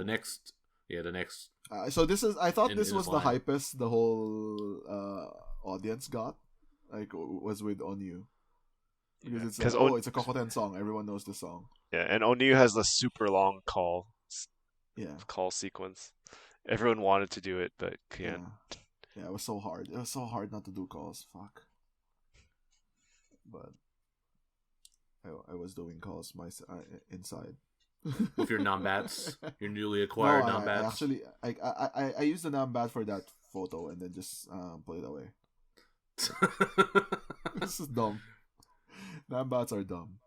next. So this is. I thought this was the hypest the whole audience got. Like was with Onyu. Because it's like, it's a Kokoten song. Everyone knows the song. Yeah, and Onyu has the super long call sequence. Everyone wanted to do it, but can't. Yeah, it was so hard. It was so hard not to do calls. Fuck. But I was doing calls inside. With your NAMBATs, your newly acquired NAMBATs. Actually, I used the NAMBAT for that photo and then just put it away. This is dumb. NAMBATs are dumb.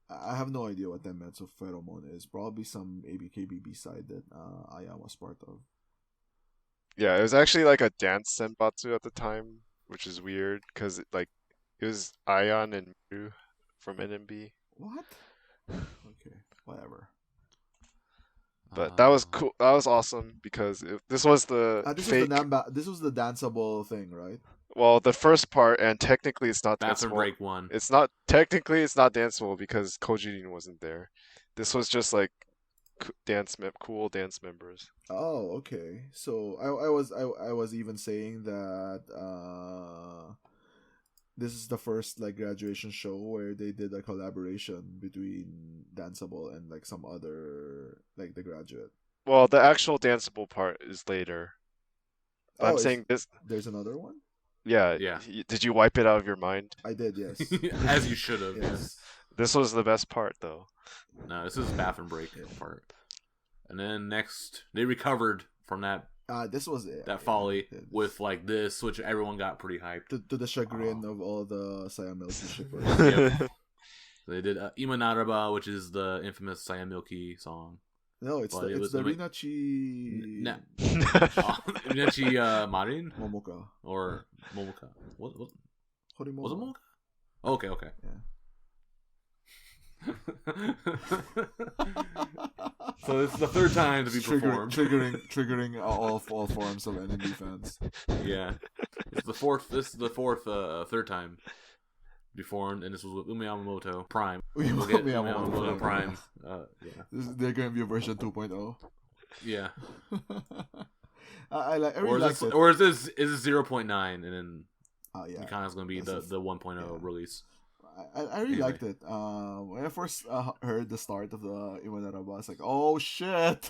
I have no idea what Denmetsu Pheromone is. Probably some ABKBB side that Aayan was part of. Yeah, it was actually like a dance senbatsu at the time, which is weird because it was Aayan and Miru from NMB. What? Okay, whatever. But that was cool. That was awesome because this was the fake... This was the danceable thing, right? Well, the first part, and technically it's not Bathroom danceable. break one. It's not danceable because Kojirin wasn't there. This was just like cool dance members. Oh, okay. So I was even saying that this is the first like graduation show where they did a collaboration between Danceable and like some other like The Graduate. Well, the actual danceable part is later. But I'm saying this. There's another one. Yeah. Did you wipe it out of your mind? I did, yes. As you should have. Yes. This was the best part, though. No, this is bathroom break part. And then next, they recovered from that. This was that folly with like this, which everyone got pretty hyped. To the chagrin of all the Sayamilky shippers. Yep. They did Imanaraba, which is the infamous Sayamilky song. No, it's the Rinachi... Rinachi Marin? Momoka. Or Momoka. What? Horimono. Was it Momoka? Oh, okay. Yeah. So it's the third time to be performed. Triggering all forms of NMB fans. Yeah. This is the third time performed, and this was with Yamamoto Prime. We'll get Yamamoto Prime. They're going to be a version 2.0. Yeah. I or really is liked this, it. or is this 0.9 and then Yeah, Mikana's gonna be the 1.0 release. I really Anyway. liked it. When I first heard the start of the Iwanaraba, I was like, oh shit!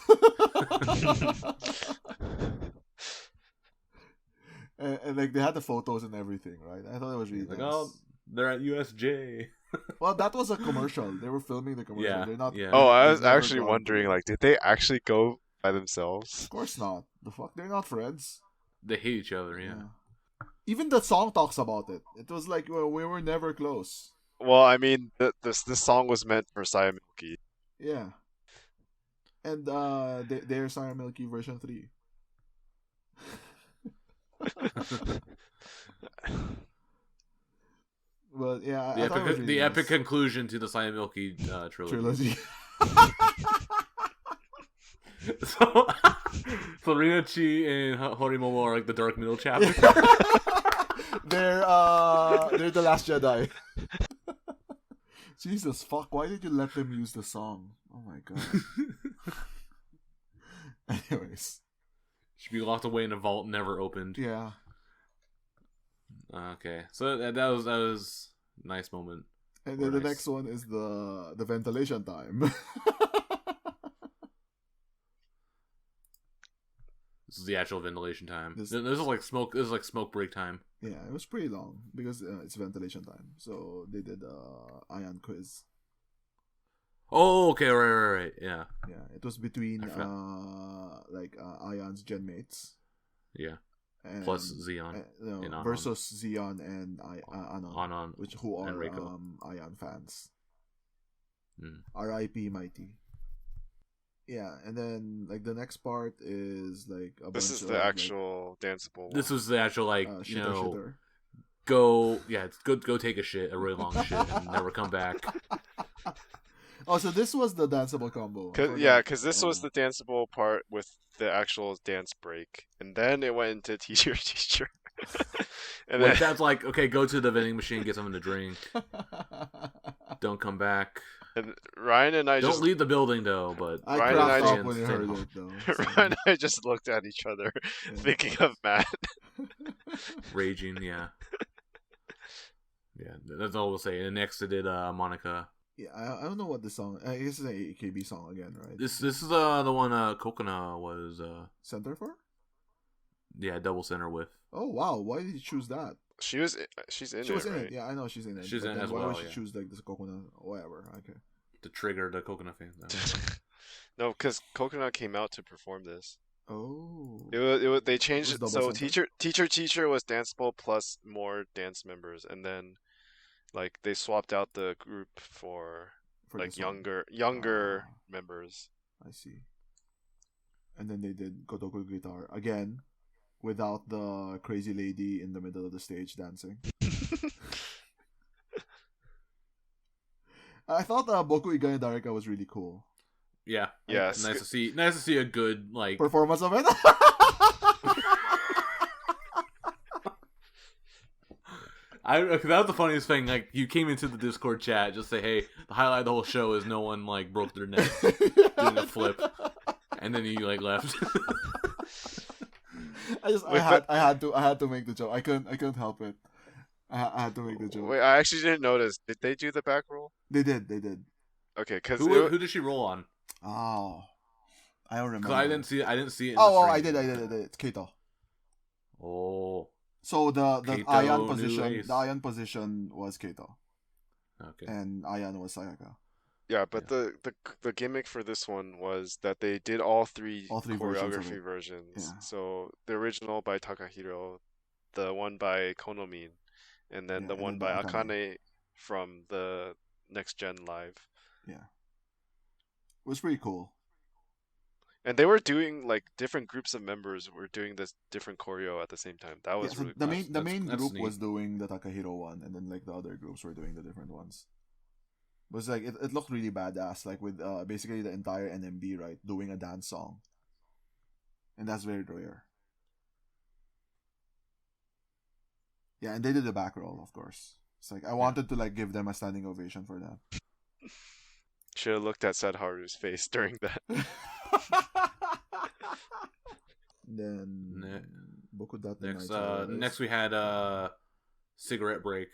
and like they had the photos and everything, right? I thought it was really Like, nice. oh, they're at USJ. Well, that was a commercial. They were filming the commercial. Yeah, They're not. yeah. Oh, I they've was never actually gone wondering, to- like, did they actually go by themselves? Of course not. The fuck, they're not friends. They hate each other. Yeah. Even the song talks about it. It was like, well, we were never close. Well, I mean, this song was meant for Sayamilky. Yeah. And they're Sarah Milky version 3. But yeah, I thought it was really the nice. epic conclusion to the Sayamilky trilogy. So Rinachi and Horimomo are like the Dark Middle chapter. They're the Last Jedi. Jesus fuck! Why did you let them use the song? Oh my god. Anyways, Should be locked away in a vault, never opened. yeah. Okay, so that was a nice moment. And then the Nice. next one is the ventilation time. This is the actual ventilation time. This- This is like smoke. This is like smoke break time. Yeah, it was pretty long because it's ventilation time. So they did Aayan quiz. Oh, okay, right. Yeah, Yeah, it was between I forgot. Aayan's gen mates. yeah. And, Plus Zeon. no, and Anon. versus Zeon and Anon, Anon, who are and Reiko. Aayan fans. Mm. R.I.P. Mighty. Yeah, and then like the next part is like a This bunch is of, the actual danceable. This was the actual like shitter. go take a shit, a really long shit, and never come back. Oh, so this was the danceable combo. Because this was the danceable part with the actual dance break, and then it went into teacher. And Like, then that's like, okay, go to the vending machine, get something to drink. Don't come back. and Ryan and I Don't just leave the building though. But I Ryan and I cracked up stay when you stay heard home. it though. So, Ryan and I just looked at each other, yeah. thinking of Matt. Raging, yeah. Yeah, that's all we'll say. And next it did Monica. Yeah, I don't know what the song. This is an AKB song again, right? This is the one Kokona was Center for? double center with. Oh wow! Why did you choose that? She's in She it, was in right? it. Yeah, I know she's in it. She's but in it then as why well, would she yeah. choose like this coconut or whatever? Okay. To trigger the Kokona fans. No, because Coconut came out to perform this. Oh. It was they changed It it. was So double center? teacher was danceable plus more dance members, and then like they swapped out the group for like this one. younger Ah. members. I see. And then they did Kotoku guitar again, without the crazy lady in the middle of the stage dancing. I thought Boku Igai Dareka was really cool. Yeah. Yeah, Nice to see a good like Performance of it. Cause that was the funniest thing. Like, you came into the Discord chat, just say, "Hey, the highlight of the whole show is no one like broke their neck doing a flip," and then you like left. I had to make the joke. I couldn't help it. I had to make the joke. Wait, I actually didn't notice. Did they do the back roll? They did. Okay, because Who did she roll on? Oh, I don't remember. Because I didn't see it. In Oh, the I stream. did. It's Keito. Oh, So the Keito, Aayan new position, ace. the Aayan position was Keito, okay. and Aayan was Ayaka. yeah, but the gimmick for this one was that they did all three Versions of choreography it. versions. Yeah. So the original by Takahiro, the one by Konomin, and then Yeah, the and one then by the Akane. Akane from the Next Gen Live. Yeah, it was pretty cool. And they were doing like different groups of members were doing this different choreo at the same time. That was Yeah, so really the cool. main that's group neat. was doing the Takahiro one, and then like the other groups were doing the different ones. It was like it looked really badass, like with basically the entire NMB right doing a dance song, and that's very rare. Yeah, and they did the back roll, of course. It's like I wanted to like give them a standing ovation for that. Should have looked at Sadharu's face during that. Then Boku Next we had Cigarette Break.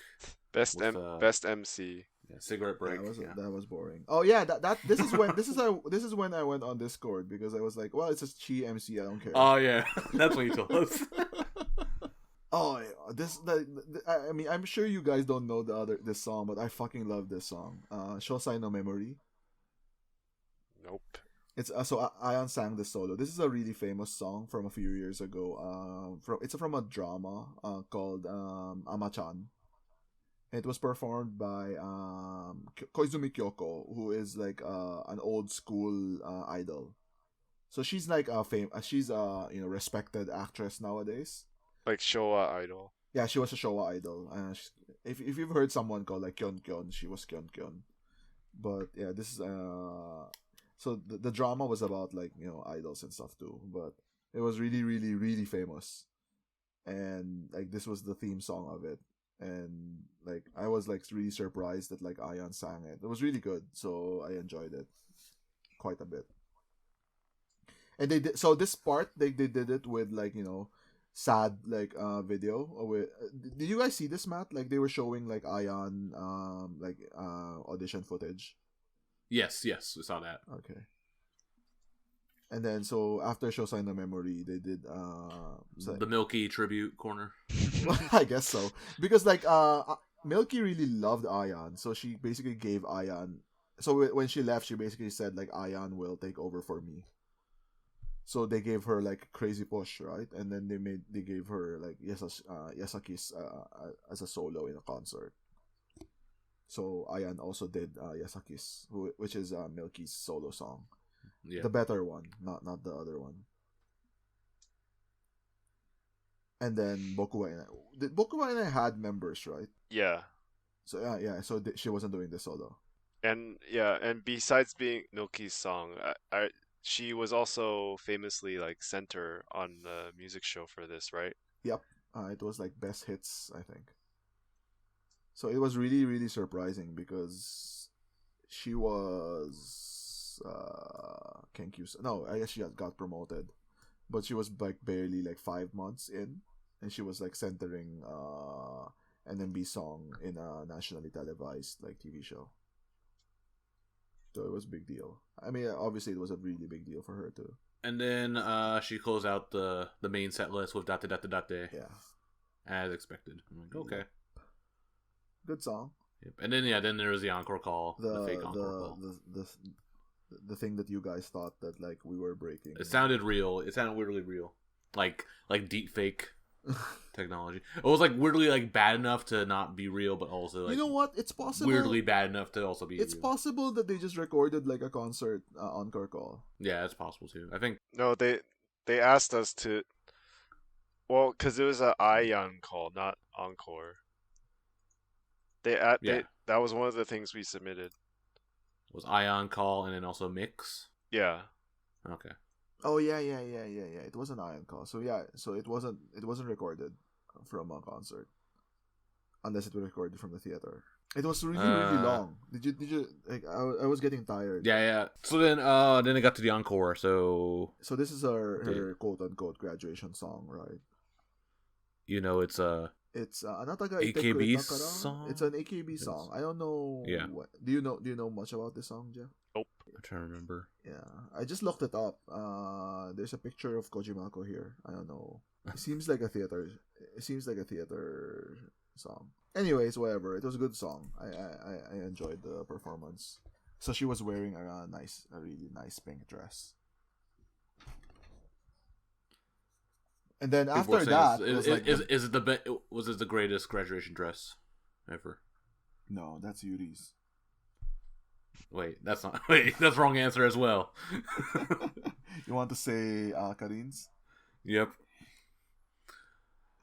Best MC. Yeah, Cigarette Break. That was boring. Oh yeah, this is when I went on Discord because I was like, well, it's a Chi MC, I don't care. Oh yeah, that's what you told us. Oh, I mean, I'm sure you guys don't know this song, but I fucking love this song. Shosai no Memory. Nope. It's so Aayan sang this solo. This is a really famous song from a few years ago. It's from a drama called Ama-chan. It was performed by Koizumi Kyoko, who is like an old school idol. So she's like she's respected actress nowadays. Like Showa idol. Yeah, she was a Showa idol. If you've heard someone called like Kyon Kyon, she was Kyon Kyon. But yeah, this is so the drama was about like idols and stuff too. But it was really really really famous, and like this was the theme song of it. And like I was like really surprised that like Aayan sang it. It was really good, so I enjoyed it quite a bit. And they did so this part they did it with like sad like video with. Did you guys see this, Matt? Like they were showing like Aayan audition footage. Yes, we saw that. Okay. And then so after Shosai no Memory, they did the Milky tribute corner. I guess so, because like Milky really loved Aayan, so she basically gave Aayan. So when she left, she basically said like Aayan will take over for me. So they gave her like a crazy push, right? And then they gave her like Yasaki's as a solo in a concert. So Aayan also did Yasaki's, which is Milky's solo song. Yeah. The better one, not the other one. And then Boku wa Inai had members, right? Yeah. So yeah. So she wasn't doing this solo. And besides being Milky's song, she was also famously like center on the music show for this, right? Yep. It was like best hits, I think. So it was really really surprising because she was Kenkyu. No, I guess she got promoted, but she was like barely like 5 months in, and she was like centering NMB song in a nationally televised like TV show. So it was a big deal. I mean, obviously it was a really big deal for her too. And then she closed out the main set list with Date Date Date. Yeah. As expected. I'm like, okay. Good song. Yep. And then there was the encore call, the fake encore call. The thing that you guys thought that like we were breaking. It sounded real. It sounded weirdly real. Like deep fake technology. It was like weirdly like bad enough to not be real, but also like, you know what? It's possible. Weirdly bad enough to also be. It's real. Possible that they just recorded like a concert encore call. Yeah, it's possible too. I think. No, they asked us to. Well, because it was an Aayan call, not encore. That was one of the things we submitted. Was Aayan call and then also mix? Yeah. Okay. Oh yeah. It was an Aayan call. So yeah, so it wasn't recorded from a concert, unless it was recorded from the theater. It was really really long. Did you like? I was getting tired. Yeah. So then it got to the encore. So this is her quote unquote graduation song, right? It's Anataga AKB song. It's an AKB song. I don't know. Yeah. Do you know much about this song, Geoff? Nope. I'm trying to remember. Yeah, I just looked it up. There's a picture of Kojimako here. I don't know. It seems like a theater. Song. Anyways, whatever. It was a good song. I enjoyed the performance. So she was wearing a really nice pink dress. And then after that, was it the greatest graduation dress ever? No, that's Yuri's. Wait, that's not. Wait, that's wrong answer as well. You want to say Karin's? Yep.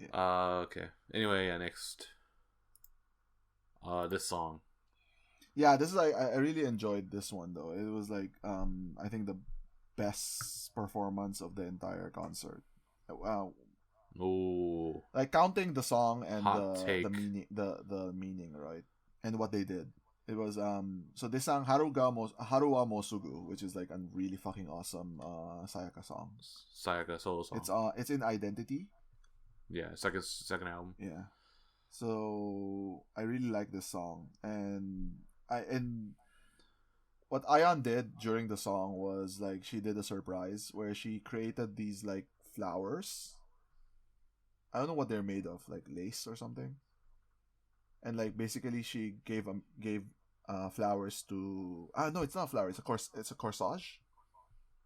Yeah. Okay. Anyway, next. This song. Yeah, this is like I really enjoyed this one though. It was like I think the best performance of the entire concert. Wow. Ooh. Like counting the song and Hot take. the meaning, right, and what they did. It was so they sang Haruwa Mosugu, which is like a really fucking awesome Sayaka song. Sayaka solo song. It's in Identity. Yeah, second album. Yeah. So I really like this song, and what Aayan did during the song was like she did a surprise where she created these like flowers. I don't know what they're made of, like lace or something. And like basically she gave flowers to no, it's not flowers, it's a corsage.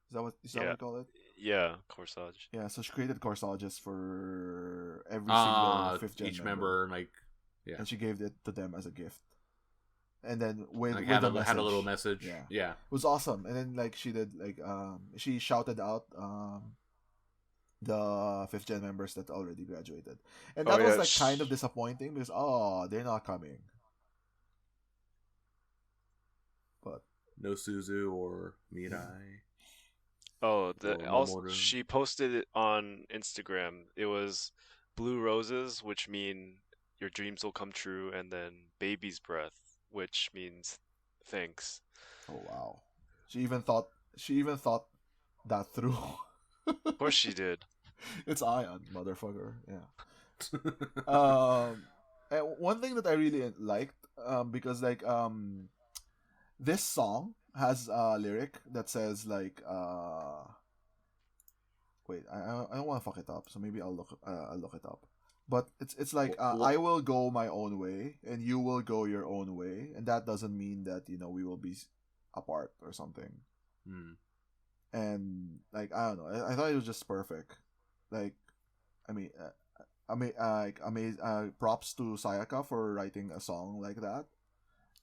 Is that what you call it? Yeah, corsage. Yeah, so she created corsages for every single fifth gen each member, like and she gave it to them as a gift. And then with had a a little message. Yeah. It was awesome. And then like she did like she shouted out the fifth gen members that already graduated. And that was like kind of disappointing because they're not coming. But no Suzu or Mirai. Oh, also she posted it on Instagram. It was blue roses, which mean your dreams will come true, and then baby's breath, which means thanks. Oh wow. She even thought that through. Of course she did. It's Aayan, motherfucker. Yeah. And one thing that I really liked, because like this song has a lyric that says like wait, I don't want to fuck it up, so maybe I'll look it up. But it's like I will go my own way and you will go your own way, and that doesn't mean that we will be apart or something. And like I don't know, I thought it was just perfect. Like props to Sayaka for writing a song like that,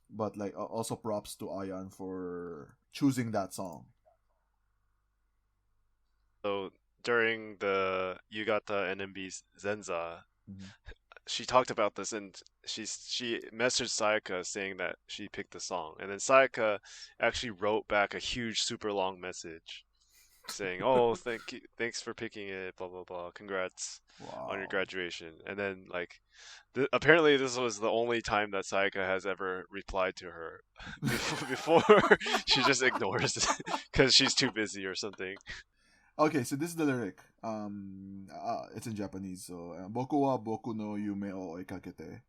but like also props to Aayan for choosing that song. So during the You Gotta NMB Zenza, she talked about this, and she messaged Sayaka saying that she picked the song, and then Sayaka actually wrote back a huge, super long message saying, "Oh, thanks for picking it, blah blah blah, congrats on your graduation." And then like, apparently this was the only time that Sayaka has ever replied to her. Before she just ignores it because she's too busy or something. Okay, so this is the lyric. It's in Japanese. So, Boku wa boku no yume o oikakete,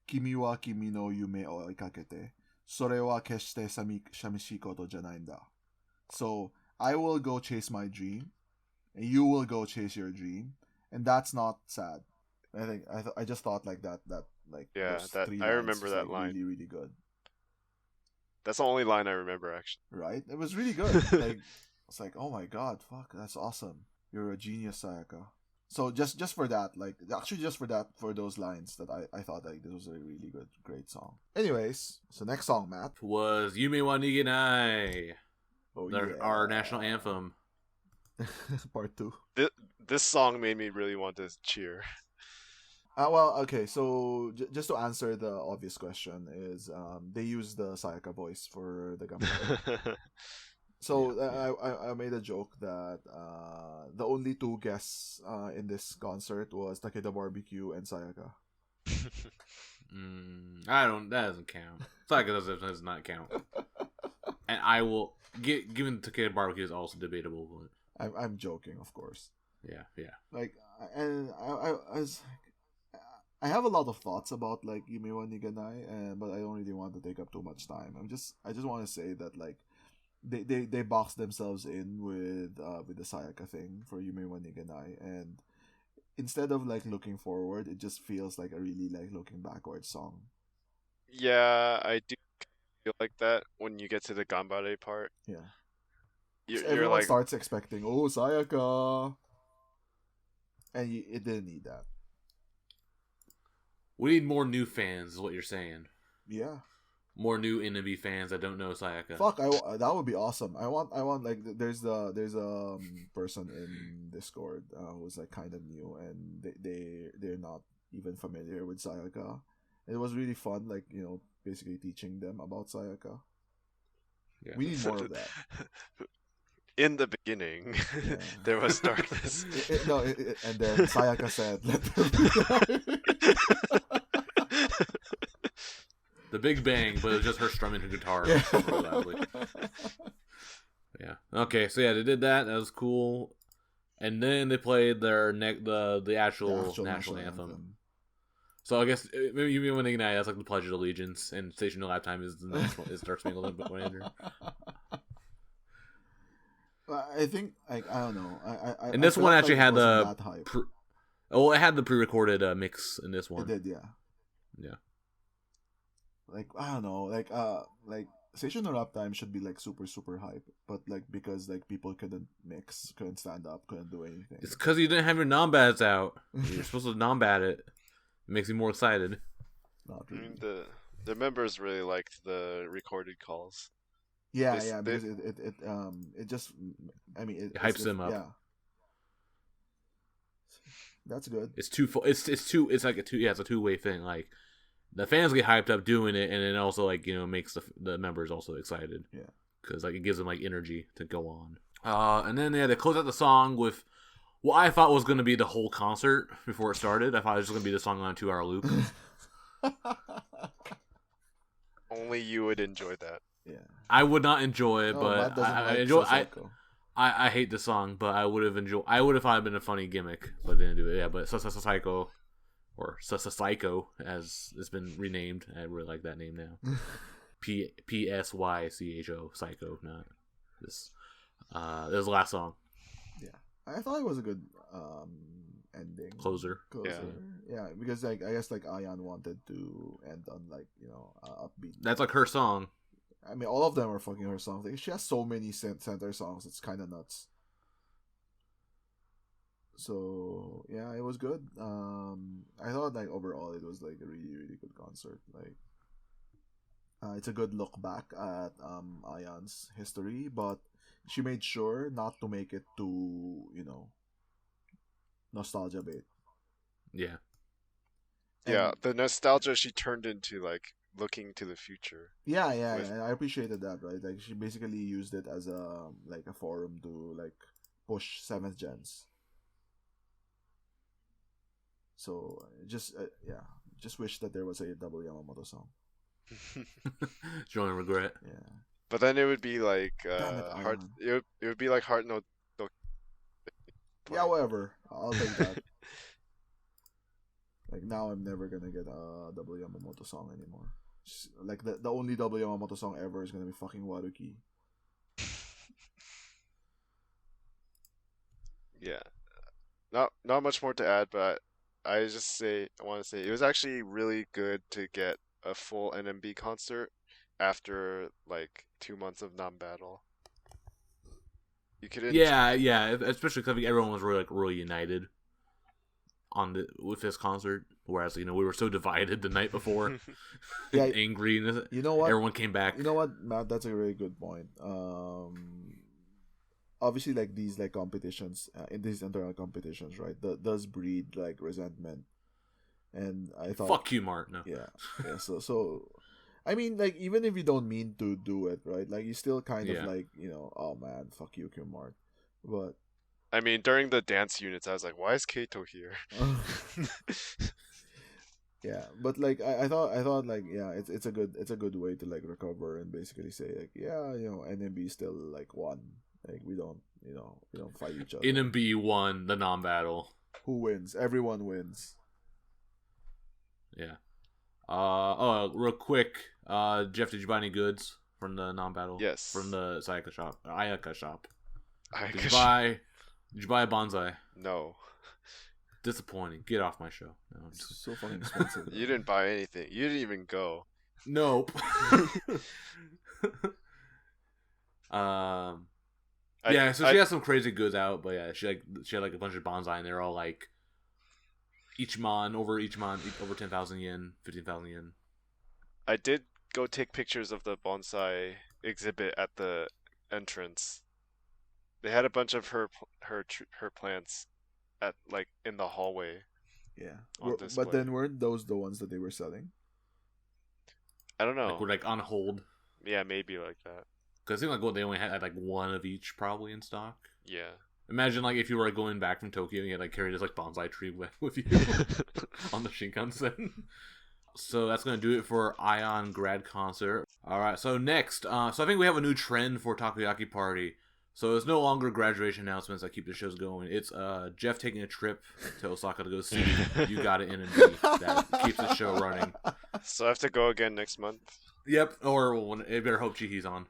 kimi wa kimi no yume o oikakete, sore wa keshite samishi koto janai nda. So, I will go chase my dream, and you will go chase your dream, and that's not sad. I think I just thought like that like I remember that line. Really, really good. That's the only line I remember, actually. Right? It was really good. Like. It's like, oh my god, fuck, that's awesome. You're a genius, Sayaka. So just for that, like, actually just for those lines that I thought like this was a really great song. Anyways, so next song, Matt, was Yume wa Nigenai. Oh, our national anthem. Part 2. This song made me really want to cheer. Well, okay, so just to answer the obvious question is they use the Sayaka voice for the Gamma. So I made a joke that the only 2 guests in this concert was Takeda Barbecue and Sayaka. That doesn't count. Sayaka does not count. And I will given Takeda Barbecue is also debatable, but I'm joking, of course. Yeah. Like, and I have a lot of thoughts about like Yume wa Niganai, but I don't really want to take up too much time. I just want to say that like. They boxed themselves in with the Sayaka thing for Yume wa Niganai, and instead of like looking forward, it just feels like a really like looking backwards song. Yeah, I do feel like that when you get to the Ganbare part. Yeah, you're like starts expecting Sayaka, and it didn't need that. We need more new fans, is what you're saying. Yeah. More new NMB fans that don't know Sayaka. Fuck, that would be awesome. I want like there's a person in Discord who's like kind of new, and they're not even familiar with Sayaka. It was really fun, like basically teaching them about Sayaka. Yeah. We need more of that. In the beginning, there was darkness. And then Sayaka said, "Let there be light." The Big Bang, but it was just her strumming her guitar Yeah. really loudly. Yeah. Okay, so yeah, they did that. That was cool. And then they played their the actual national anthem. So I guess maybe you mean when they that's like the Pledge of Allegiance, and Station No Lap Time is the next one, is Dark Spangled Banner. I think I don't know. I And this one actually had the hype. it had the pre-recorded mix in this one. It did, yeah. Yeah. Like I don't know, like Station No Lap Time should be like super hype, but like because like people couldn't mix, couldn't stand up, couldn't do anything. It's because you didn't have your non-bats out. You're supposed to non-bat it. It makes me more excited. Not I really. mean, the members really liked the recorded calls. Yeah, They- yeah, they- because it just, I mean, It hypes them up. Yeah, that's good. It's like it's a two-way thing. Like the fans get hyped up doing it, and it also like makes the members also excited. Yeah, because like it gives them like energy to go on. And then they close out the song with what I thought was going to be the whole concert before it started. I thought it was just going to be the song on a 2-hour loop. Only you would enjoy that. Yeah, I would not enjoy it, No, but Matt doesn't I like enjoy. Sosako. I hate the song, but I would have enjoyed. I would have thought it'd been a funny gimmick, but they didn't do it. Yeah, but Psycho, or Psycho, as it's been renamed. I really like that name now. Psycho, Psycho, not this. This is the last song. Yeah, I thought it was a good ending. Closer. Yeah, because like I guess like Aayan wanted to end on like upbeat. That's like her song. I mean, all of them are fucking her songs. Like, she has so many center songs. It's kind of nuts. So yeah, it was good. I thought like overall it was like a really good concert. Like, it's a good look back at Aayan's history, but she made sure not to make it too nostalgia bait. Yeah. Yeah, And- the nostalgia she turned into like looking to the future. Yeah, With- and I appreciated that, right? Like she basically used it as a forum to like push 7th gens. So just wish that there was a double Yamamoto song. Showing regret. Yeah, But then it would be like Damn it, hard. Aayan. It would be like hard no. yeah, whatever. I'll take that. Like now, I'm never gonna get a double Yamamoto song anymore. Like the only double Yamamoto song ever is gonna be fucking Waruki. Yeah, not much more to add, but I want to say it was actually really good to get a full NMB concert after like 2 months of non-battle. You could Yeah, especially because everyone was really united with this concert, whereas we were so divided the night before, Yeah, angry, and you know what? everyone came back. You know what, Matt? That's a very good point. Obviously, like these like competitions, in these internal competitions, right? Does breed like resentment, and I thought, Fuck you, Mart. No. yeah. So, I mean, like even if you don't mean to do it, right? Like you still kind of Yeah. like oh man, fuck you, Kumart. But I mean, during the dance units, I was like, why is Kato here? yeah, but like I thought like yeah, it's a good way to like recover and basically say like yeah, NMB still like won. Like we don't fight each other. NMB won the non-battle. Who wins? Everyone wins. Yeah. Real quick, Geoff, did you buy any goods from the non-battle? Yes. From the Ayaka shop. I Did you guess- buy a bonsai? No, Disappointing. Get off my show. No, I'm It's just- so fucking expensive. you didn't buy anything. You didn't even go. Nope. Yeah, so she has some crazy goods out, but yeah, she had like a bunch of bonsai, and they're all like over 10,000 yen, 15,000 yen. I did go take pictures of the bonsai exhibit at the entrance. They had a bunch of her plants at like in the hallway. Yeah, On but display. then weren't those the ones that they were selling? I don't know. Like we're like on hold Yeah, maybe like that. because it seemed like they only had like one of each probably in stock. Yeah. Imagine like if you were going back from Tokyo and you had like carried this like bonsai tree with you on the Shinkansen. So that's going to do it for Aayan grad concert. All right, so next, so I think we have a new trend for Takoyaki Party. So it's no longer graduation announcements that keep the shows going. It's Geoff taking a trip to Osaka to go see You Gotta NMB that keeps the show running. So I have to go again next month. Yep, or when, I better hope Chihi's on.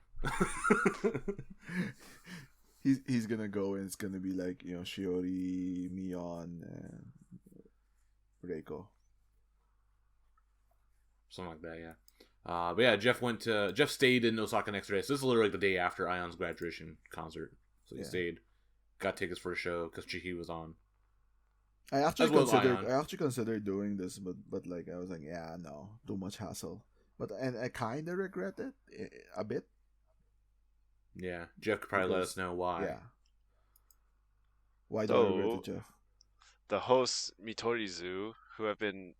he's gonna go and it's gonna be like, you know, Shiori, Mion, and Reiko. Something like that, yeah. But yeah, Geoff stayed in Osaka next day. So this is literally the day after Ion's graduation concert. So he stayed, got tickets for a show because Chihi was on. I actually considered doing this, but like I was like, yeah, no, too much hassle. And I kind of regret it a bit. Yeah, Geoff could probably let us know why. Yeah. Why do I regret it, Geoff? The hosts Mitorizu, who have been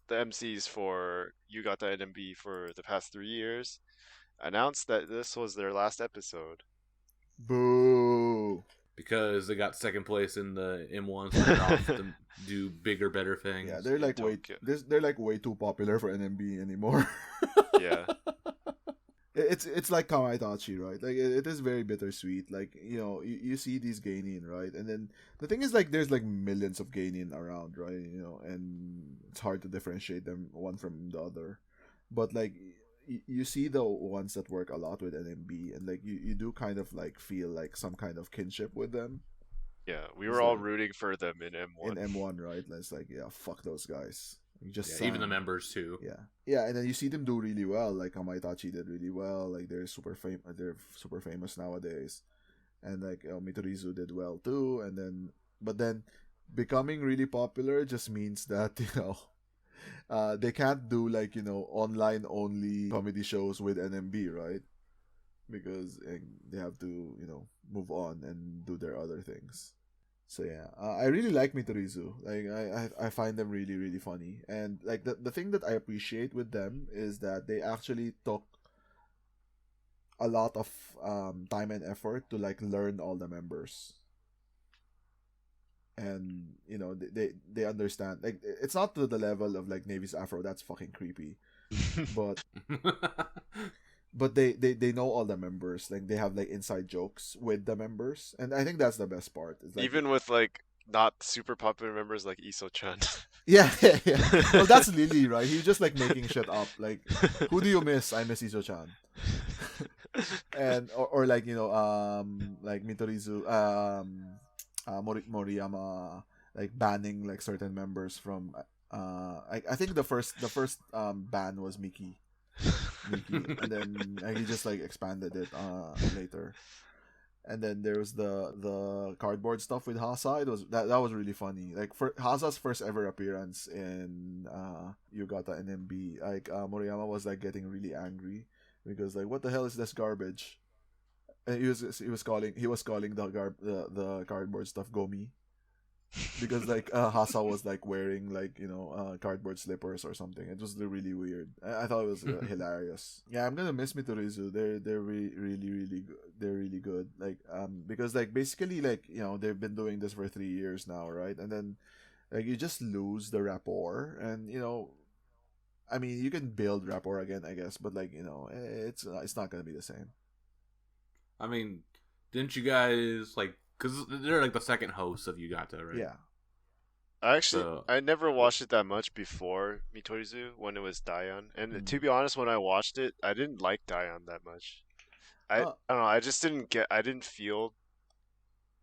the MCs for You Gotta NMB for the past 3 years, announced that this was their last episode. Boo! Because they got second place in the M1, so they're off to do bigger, better things. Yeah, they're like way too popular for NMB anymore. Yeah. It's like Kamaitachi, right? Like it is very bittersweet. Like, you know, you see these geinin, right? And then the thing is, like, there's like millions of geinin around, right? You know, and it's hard to differentiate them one from the other. But like you see the ones that work a lot with NMB, and like you do kind of like feel like some kind of kinship with them. Yeah, we were all rooting for them in M1. In M1, right? And it's like, yeah, fuck those guys. Even the members too. Yeah, and then you see them do really well. Like Kamaitachi did really well. Like they're super famous nowadays, and like Mitorizu did well too. And then, but then, becoming really popular just means that, you know, they can't do like, you know, online only comedy shows with NMB, right? Because they have to, you know, move on and do their other things. So yeah, I really like Mitorizu. Like I find them really, really funny. And like the thing that I appreciate with them is that they actually took a lot of time and effort to like learn all the members. And you know, they understand. Like it's not to the level of like Navy's Afro. That's fucking creepy. But they know all the members. Like they have like inside jokes with the members, and I think that's the best part. It's like, even with like not super popular members like Iso-chan. Yeah. Well, that's Lily, right? He's just like making shit up. Like, who do you miss? I miss Iso-chan. And or like, you know, like Mitorizu, Moriyama, like banning like certain members from. I think the first ban was Miki, and then he just like expanded it later. And then there was the cardboard stuff with Hasa. It was that was really funny. Like for Hasa's first ever appearance in You Gotta NMB, like Moriyama was like getting really angry because like, what the hell is this garbage? And he was calling the cardboard stuff Gomi. Because like Hasa was like wearing like, you know, cardboard slippers or something. It was really weird. I thought it was hilarious. Yeah, I'm gonna miss Mitorizu. They're really good. They're really good. Like because like basically like, you know, they've been doing this for 3 years now, right? And then like you just lose the rapport, and you know, I mean, you can build rapport again, I guess, but like, you know, it's not gonna be the same. I mean, didn't you guys like? Because they're like the second host of You Gotta, right? Yeah. I never watched it that much before Mitorizu when it was Dayan. And to be honest, when I watched it, I didn't like Dayan that much. I don't know, I didn't feel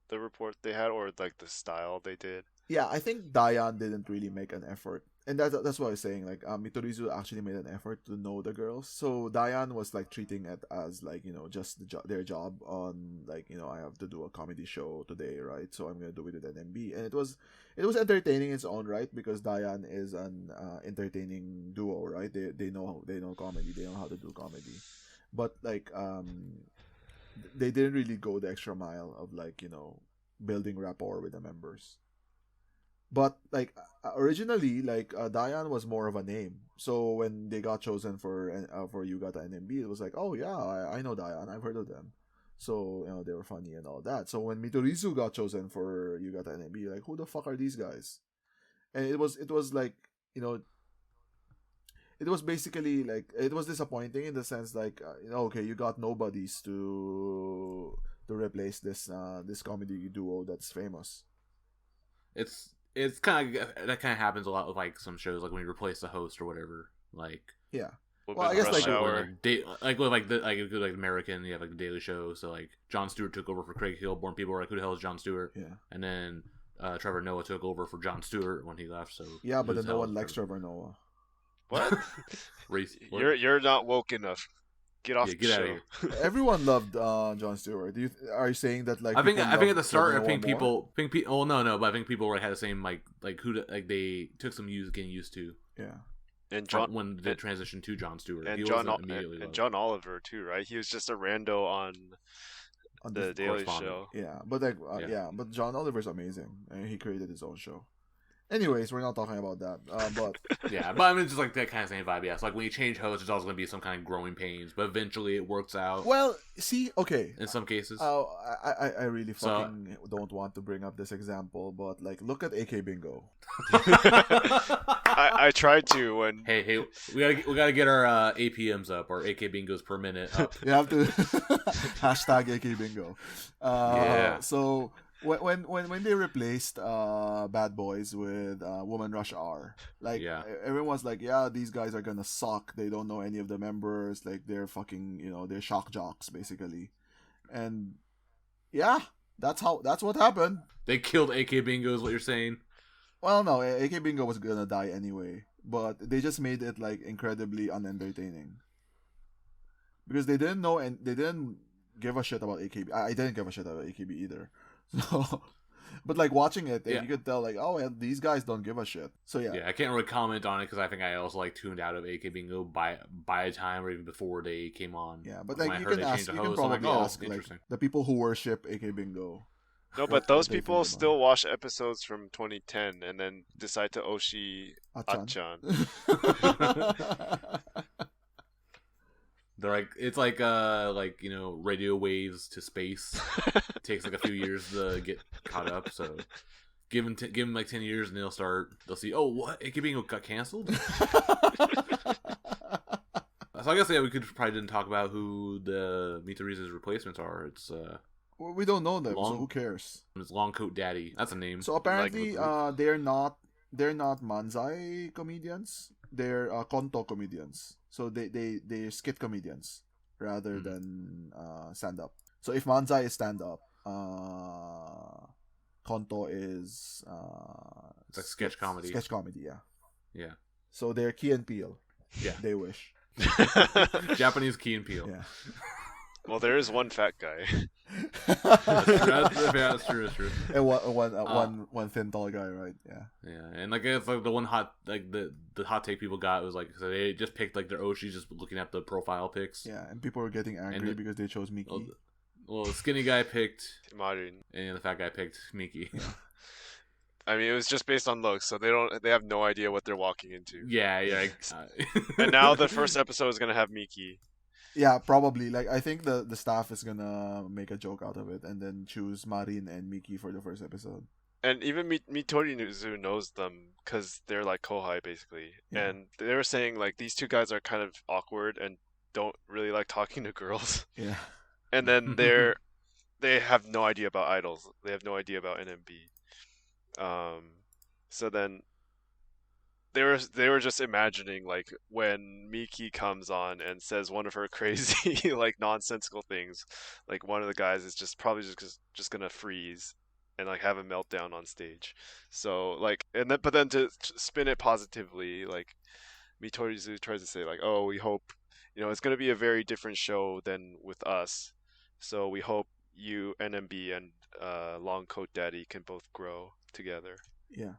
the report they had or like the style they did. Yeah, I think Dayan didn't really make an effort. And that's what I was saying. Like, Mitorizu actually made an effort to know the girls. So Dayan was like treating it as like, you know, just their job on like, you know, I have to do a comedy show today, right? So I'm gonna do it with NMB, and it was entertaining in its own right, because Dayan is an entertaining duo, right? They know comedy, they know how to do comedy, but like they didn't really go the extra mile of like, you know, building rapport with the members. But like originally, like Dayan was more of a name. So when they got chosen for You Gotta NMB, it was like, oh yeah, I know Dayan, I've heard of them. So you know, they were funny and all that. So when Mitorizu got chosen for You Gotta NMB, like, who the fuck are these guys? And it was like, you know, it was basically like it was disappointing in the sense like okay, you got nobodies to replace this comedy duo that's famous. It's kind of that kind of happens a lot with like some shows, like when you replace the host or whatever. Like yeah. Well, I guess like like American, you have like the Daily Show. So like Jon Stewart took over for Craig Kilborn. People were like, "Who the hell is Jon Stewart?" Yeah. And then Trevor Noah took over for Jon Stewart when he left. So yeah, but then no one likes Trevor Noah. What? You're not woke enough. Get off the show. Out of here. Everyone loved Jon Stewart. Are you saying that like I think at the start Trevor I think Noah people oh no, but I think people had the same like they took some getting used to. Yeah. And John when they transitioned to Jon Stewart, and John Oliver too, right? He was just a rando on the Daily Show. Yeah, but like but John Oliver's amazing, and he created his own show. Anyways, we're not talking about that. But yeah, but I mean, just like that kind of same vibe. Yeah, it's like when you change hosts, there's always going to be some kind of growing pains, but eventually it works out. Well, see, okay, in some cases. I really fucking don't want to bring up this example, but like, look at AK Bingo. I tried to when. Hey, we gotta get our APMs up, or AK Bingos per minute up. You have to hashtag AK Bingo. Yeah. So. When they replaced Bad Boys with Woman Rush Hour, like everyone's like, yeah, these guys are gonna suck. They don't know any of the members. Like they're fucking, they're shock jocks basically, and yeah, that's what happened. They killed AK Bingo, is what you're saying? Well, no, AK Bingo was gonna die anyway, but they just made it like incredibly unentertaining because they didn't know and they didn't give a shit about AKB. I didn't give a shit about AKB either. So, but like watching it, you could tell like, oh, well, these guys don't give a shit. So yeah, I can't really comment on it because I think I also like tuned out of AK Bingo by a time or even before they came on. Yeah, but like you can probably ask like the people who worship AK Bingo. No, but those people still watch episodes from 2010 and then decide to Oshi Achan. They're like, it's like radio waves to space. It takes like a few years to get caught up. So give them like 10 years and they'll see, oh, what? AK Bingo got canceled? So I guess we could probably didn't talk about who the Mitorizu's replacements are. It's well, we don't know them, so who cares? It's Long Coat Daddy. That's a name. So apparently, they're not Manzai comedians. They're Konto comedians. So they're skit comedians rather than stand up. So if Manzai is stand up, Konto is it's like sketch comedy. Sketch comedy, yeah. Yeah. So they're Key and Peele. Yeah. They wish. Japanese Key and Peele. Yeah. Well, there is one fat guy. That's true. And one thin tall guy, right? Yeah. Yeah, and like it's like the one hot like the hot take people got was like, so they just picked like their Oshis just looking at the profile pics. Yeah, and people were getting angry because they chose Miki. Well, the skinny guy picked Marin, and the fat guy picked Miki. Yeah. I mean, it was just based on looks, so they have no idea what they're walking into. Yeah. And now the first episode is gonna have Miki. Yeah, probably. Like I think the staff is gonna make a joke out of it and then choose Marin and Miki for the first episode. And even Mitorizu knows them because they're like kohai basically. Yeah. And they were saying like these two guys are kind of awkward and don't really like talking to girls. Yeah. And then they have no idea about idols. They have no idea about NMB. So then they were just imagining like when Miki comes on and says one of her crazy like nonsensical things, like one of the guys is probably just gonna freeze and like have a meltdown on stage. So like but then to spin it positively, like Mitorizu tries to say like, oh, we hope it's gonna be a very different show than with us. So we hope you NMB and Long Coat Daddy can both grow together. Yeah.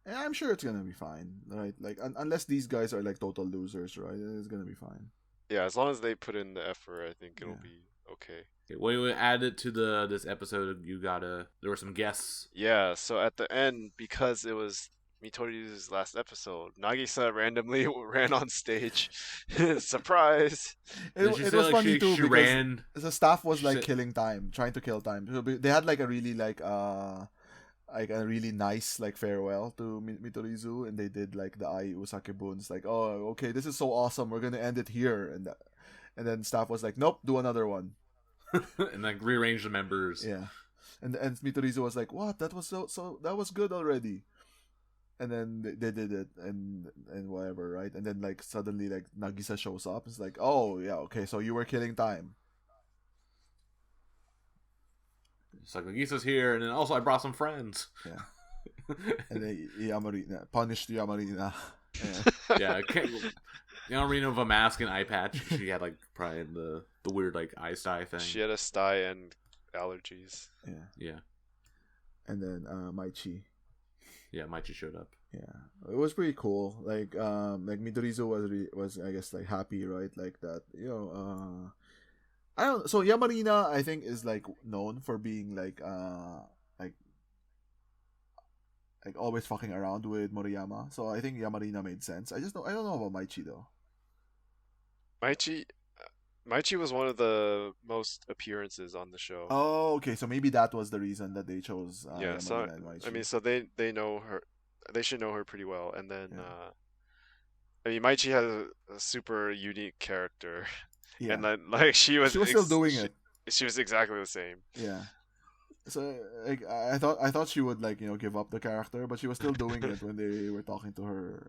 And I'm sure it's gonna be fine, right? Like, unless these guys are like total losers, right? It's gonna be fine. Yeah, as long as they put in the effort, I think it'll be okay. When we added to this episode, there were some guests. Yeah, so at the end, because it was Mitorizu's last episode, Nagisa randomly ran on stage. Surprise! It was funny too because the staff was like killing time, trying to kill time. So they had like a really like like a really nice like farewell to Mitorizu, and they did like the Ai Usake Buns, like, oh, okay, this is so awesome, we're gonna end it here, and then staff was like, nope, do another one. And like rearrange the members. Yeah, and Mitorizu was like, what? That was so that was good already. And then they did it, and whatever, right? And then like suddenly like Nagisa shows up. It's like, oh yeah, okay, so you were killing time. It's like Nagisa's here, and then also I brought some friends. Yeah. And then Yamarina punished Yamarina. Yeah, Yamarina with a mask and eye patch. She had like probably the weird like eye sty thing. She had a sty and allergies. Yeah. And then Maichi. Yeah, Maichi showed up. Yeah, it was pretty cool. Like Midorizu was I guess like happy, right? Like that, I don't. So Yamarina, I think, is like known for being like always fucking around with Moriyama. So I think Yamarina made sense. I don't know about Maichi though. Maichi was one of the most appearances on the show. Oh, okay. So maybe that was the reason that they chose yeah, Yamarina so and Maichi. I mean, so they know her. They should know her pretty well. And then, I mean, Maichi has a super unique character, and then like she was still doing it. She was exactly the same. Yeah. So like I thought she would like give up the character, but she was still doing it when they were talking to her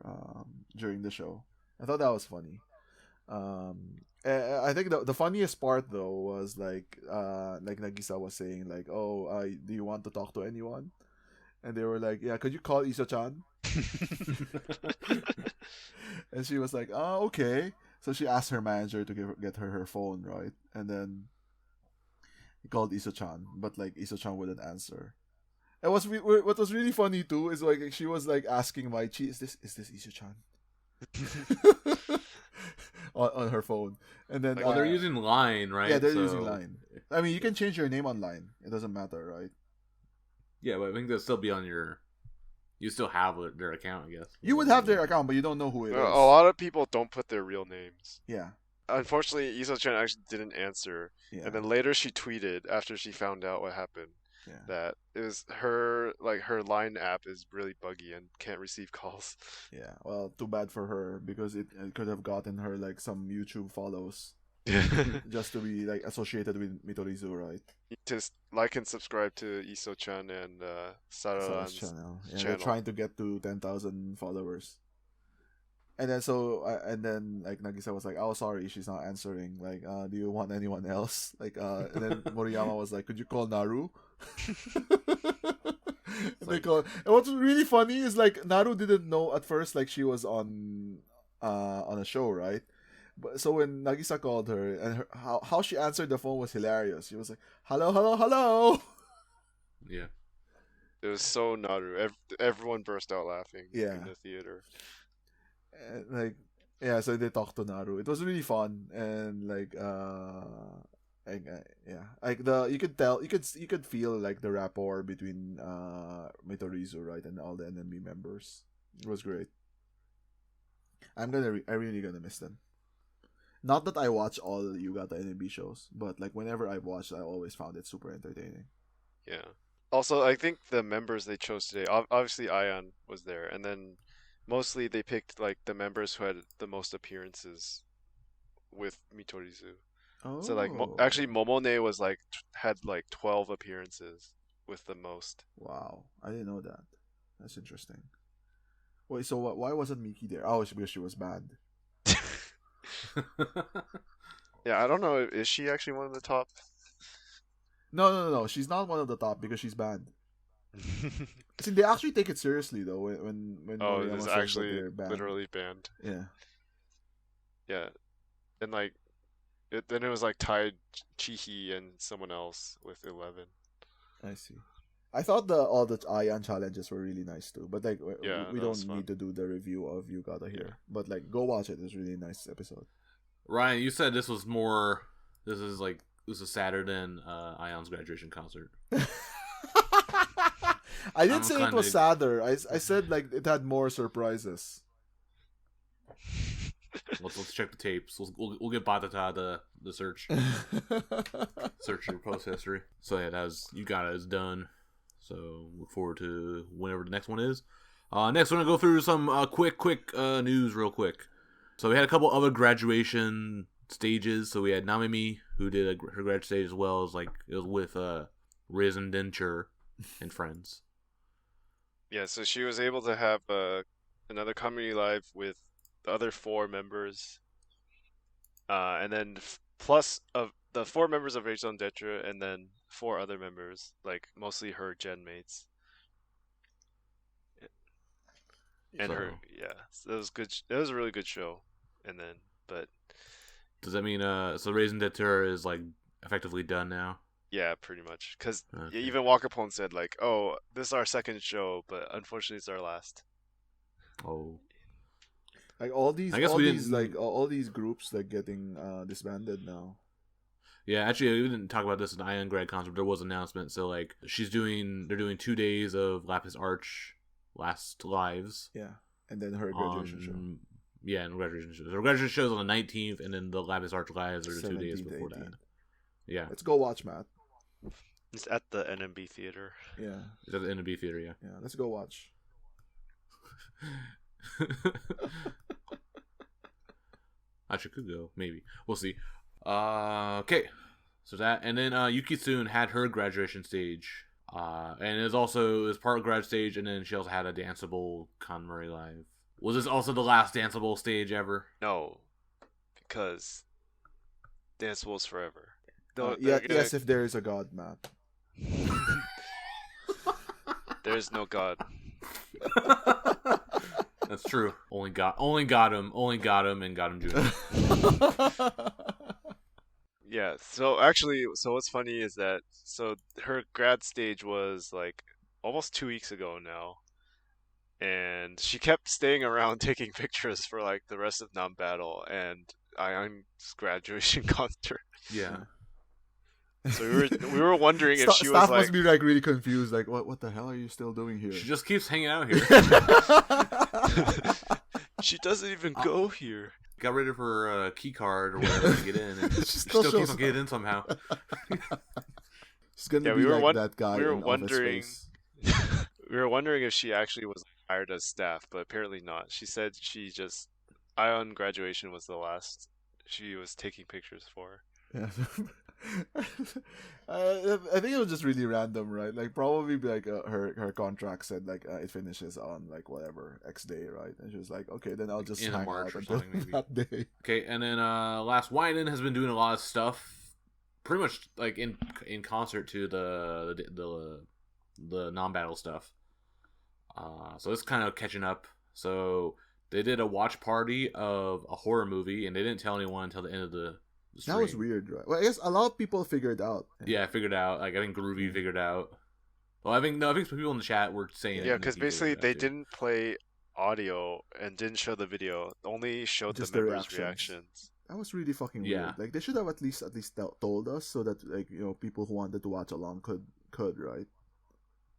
during the show. I thought that was funny. I think the funniest part though was like Nagisa was saying like, oh, do you want to talk to anyone? And they were like, yeah, could you call Iso-chan? And she was like, oh, okay. So she asked her manager to get her phone, right? And then he called Iso-chan, but like Iso-chan wouldn't answer. And what was really funny too is like she was like asking Maichi, is this Iso-chan? on her phone. And then they're using Line, right? Yeah, they're using Line. I mean, you can change your name on Line. It doesn't matter, right? Yeah, but I think they'll still be on your. You still have their account, I guess. You would have their account, but you don't know who it is. A lot of people don't put their real names. Yeah. Unfortunately, Iso-chan actually didn't answer. Yeah. And then later she tweeted after she found out what happened that it was her Line app is really buggy and can't receive calls. Yeah. Well, too bad for her because it could have gotten her like some YouTube follows. Just to be like associated with Mitorizu, right? Just like and subscribe to Iso-chan and Sararan's channel. Yeah, they're trying to get to 10,000 followers. And then like Nagisa was like, oh sorry, she's not answering. Like, do you want anyone else? Like, and then Moriyama was like, could you call Naru? And what's really funny is like Naru didn't know at first like she was on a show, right? But so when Nagisa called her and how she answered the phone was hilarious. She was like, "Hello, hello, hello." Yeah, it was so Naru. Everyone burst out laughing in the theater. And, so they talked to Naru. It was really fun and you could feel like the rapport between Mitorizu, right, and all the NMB members. It was great. I'm really gonna miss them. Not that I watch all You Gotta NMB shows, but like whenever I've watched, I always found it super entertaining. Yeah. Also, I think the members they chose today, obviously Aayan was there, and then mostly they picked like the members who had the most appearances with Mitorizu. Oh. So like actually Momone was like had like 12 appearances with the most. Wow, I didn't know that. That's interesting. Wait, so why wasn't Miki there? Oh, because she was banned. Yeah, I don't know. Is she actually one of the top? No. She's not one of the top because she's banned. See, they actually take it seriously though. When it's actually literally banned. Yeah. Yeah, and like, then it was like tied Chihi and someone else with 11. I see. I thought all the Aayan challenges were really nice too, but like we don't need to do the review of You Gotta here. Yeah. But like go watch it. It's a really nice episode. Ryan, you said this was more. This is sadder than Aayan's graduation concert. I didn't say it was sadder. I said like it had more surprises. Let's check the tapes. We'll get Batata the search. Search your post history. So yeah, You Gotta is done. So look forward to whenever the next one is. Next, we're gonna go through some quick news real quick. So we had a couple other graduation stages. So we had Namimi, who did her graduation stage, as well as it was with Risen Denture and friends. Yeah, so she was able to have another comedy live with the other 4 members, and then plus of the 4 members of Risen Denture, and then 4 other members, mostly her gen mates. And so it was good. It was a really good show. And then, but does that mean so Raisin Deter is effectively done now? Yeah, pretty much. Because even Wakapon said "Oh, this is our second show, but unfortunately it's our last." Oh, all these groups getting disbanded now. Yeah, actually, we didn't talk about this in the Aayan grad concert. But there was an announcement. So they're doing 2 days of Lapis Arch Last Lives. Yeah, and then her graduation show. Yeah, and graduation show. Her graduation show is on the 19th, and then the Lapis Arch Lives are the 2 days before 18th. that. Yeah. Let's go watch, Matt. It's at the NMB theater. Yeah. It's at the NMB theater, yeah. Yeah, let's go watch. Actually, could go. Maybe. We'll see. Okay. So that, and then Yuki soon had her graduation stage. And it was also part of grad stage, and then she also had a danceable Kanmari live. Was this also the last danceable stage ever? No, because danceable's forever. Yes, if there is a god, Matt. There is no god. That's true. Only got him, and got him Junior. Yeah, so actually, what's funny is that her grad stage was almost 2 weeks ago now, and she kept staying around taking pictures for the rest of NAMBATTLE and Aayan's graduation concert. Yeah. So we were wondering if she staff was must be really confused. What the hell are you still doing here? She just keeps hanging out here. She doesn't even go here. Got rid of her key card or whatever to get in, and she still keeps on getting in somehow. She's gonna be that guy. We were in wondering. Office Space. We were wondering if she actually was hired as staff, but apparently not. She said Aayan graduation was the last she was taking pictures for. Yeah. I think it was just really random, right? Probably her contract said it finishes on whatever X day, right? And she was okay, then I'll just hang March out or until something, maybe. that day. Okay, and then last Wyden has been doing a lot of stuff, pretty much in concert to the non-battle stuff. So it's kind of catching up. So they did a watch party of a horror movie, and they didn't tell anyone until the end of the stream. That was weird, right? Well, I guess a lot of people figured out. Yeah, I figured out. I think Groovy figured out. Well, I think some people in the chat were saying. Yeah, because basically they didn't play audio and didn't show the video. Only showed just the members' reactions. That was really fucking weird. They should have at least told us so that people who wanted to watch along could, right?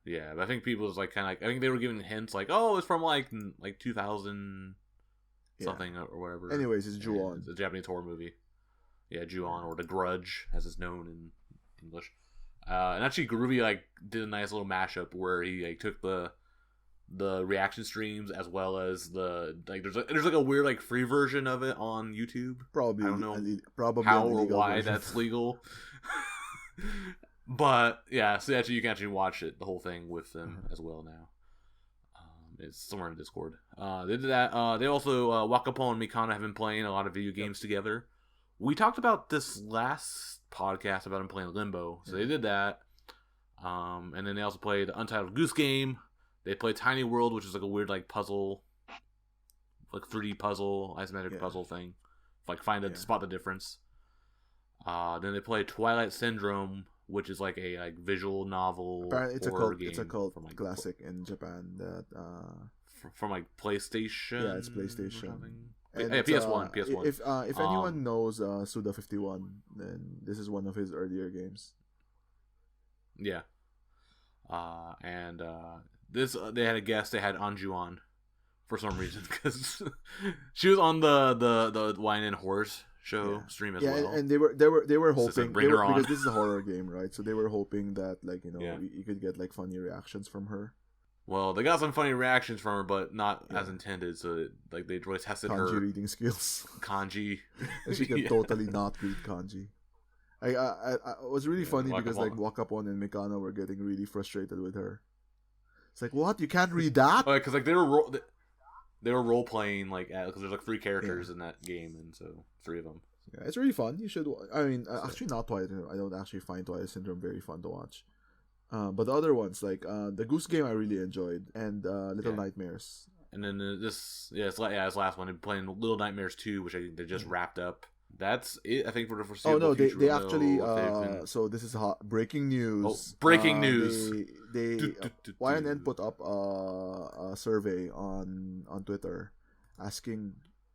Yeah, but I think people was I think they were giving hints oh, it's from 2000 something or whatever. Anyways, it's Ju-on. It's a Japanese horror movie. Yeah, Ju-on, or The Grudge, as it's known in English. And actually, Groovy did a nice little mashup where he took the reaction streams as well as the there's a weird free version of it on YouTube. Probably, I don't know probably how or why that's legal. But yeah, so actually you can actually watch the whole thing with them as well now. It's somewhere in Discord. They did that. They also Wakapon and Mikana have been playing a lot of video games together. We talked about this last podcast about them playing Limbo, so they did that. And then they also played the Untitled Goose game. They played Tiny World, which is a weird puzzle, 3D puzzle, isometric puzzle thing. Spot the difference. Then they played Twilight Syndrome, which is a visual novel. Apparently, it's a cult from, classic in Japan that from PlayStation. Yeah, it's PlayStation. And PS1. If anyone knows Suda51, then this is one of his earlier games. Yeah. And this they had a guest. They had Anju on for some reason because she was on the Wine and Horse show stream as yeah, well. and they were hoping bring her on. because this is a horror game, right? So they were hoping that Yeah. you could get like funny reactions from her. Well, they got some funny reactions from her, but not as intended. So like they really tested Kanji her reading skills. kanji. And she can Yeah. totally not read kanji. I it was really funny Wakapon. because like Wakapon and Mikana were getting really frustrated with her. It's like, what? You can't read that? Oh, because like they were role playing like because there's like 3 characters in that game, and so 3 of them. Yeah, it's really fun. You should. I mean, actually, not Twilight Syndrome. I don't actually find Twilight Syndrome very fun to watch. But the other ones, like the Goose game, I really enjoyed, and Little Nightmares. And then this last one, playing Little Nightmares 2, which I think they just wrapped up. That's it, I think, for the foreseeable Oh no, future. they actually. So this is breaking news. Oh, breaking news. They YNN put up a survey on Twitter, asking.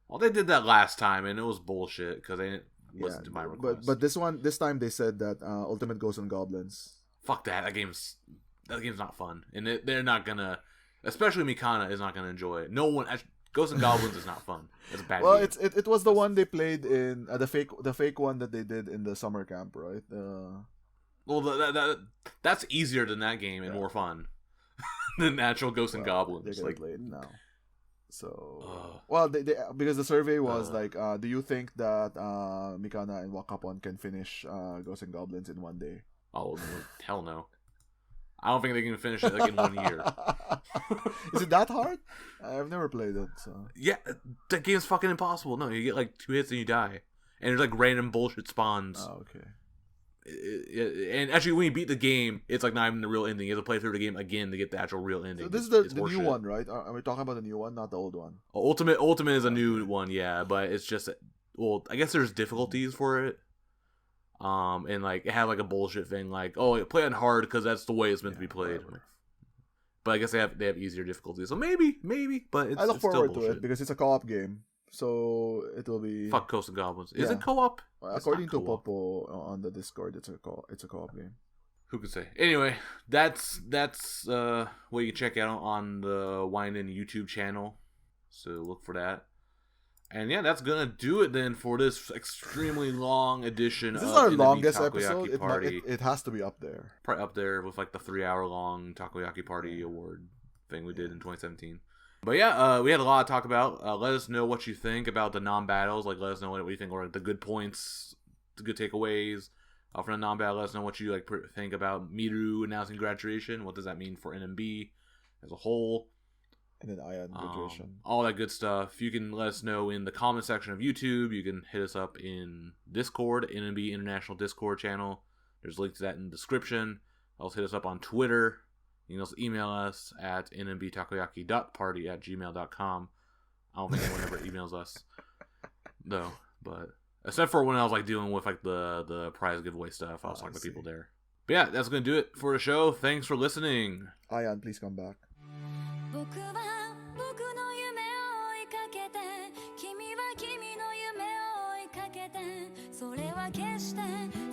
Well, they did that last time, and it was bullshit because they didn't listen to my request. But this time they said that Ultimate Ghosts and Goblins. Fuck that. That game's not fun, and they're not gonna. Especially Mikana is not gonna enjoy it. No one. Ghosts and Goblins is not fun. It's a bad. Well, game. it was the one they played in the fake one that they did in the summer camp, right? Well, that's easier than that game and more fun than actual Ghosts and Goblins. They're gonna Like, play it now. So well, they because the survey was like, do you think that Mikana and Wakapon can finish Ghosts and Goblins in one day? oh hell no! I don't think they can finish it like in 1 year. Is it that hard? I've never played it. So Yeah, that game's fucking impossible. No, you get like 2 hits and you die, and there's like random bullshit spawns. oh, okay. And actually, when you beat the game, it's like not even the real ending. You have to play through the game again to get the actual real ending. So this is It's the new horseshit. one, right? Are we talking about the new one, not the old one? Ultimate is a new one, yeah, but it's just I guess there's difficulties for it. And like it had like a bullshit thing, like play on hard because that's the way it's meant to be played. Whatever. But I guess they have easier difficulties, so maybe, but it's I look it's still forward to bullshit. it because it's a co-op game, so it will be. Fuck Ghosts and Goblins. Is Yeah. it co-op? According It's to not co-op. Popo on the Discord, it's a co-op game. Who could say? Anyway, that's what you can check out on the Wine In YouTube channel. So look for that. And yeah, that's gonna do it then for this extremely long edition. This is of our NMB longest Takoyaki episode. Party. It has to be up there. Probably up there with like the 3-hour long Takoyaki Party award thing we did in 2017. But yeah, we had a lot to talk about. Let us know what you think about the non-battles. Like, let us know what you think are the good points, the good takeaways. For the non-battle, let us know what you think about Miru announcing graduation. What does that mean for NMB as a whole? And then Aayan graduation. All that good stuff. You can let us know in the comment section of YouTube. You can hit us up in Discord, NMB International Discord channel. There's a link to that in the description. Also hit us up on Twitter. You can also email us at nmbtakoyaki.party@gmail.com. I don't think anyone ever emails us, though. But except for when I was like dealing with like the prize giveaway stuff, I was talking to people there. But yeah, that's gonna do it for the show. Thanks for listening. Aayan, please come back. 僕は僕の夢を追いかけて君は君の夢を追いかけてそれは決して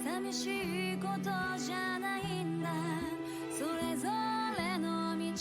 寂しいことじゃないんだそれぞれの道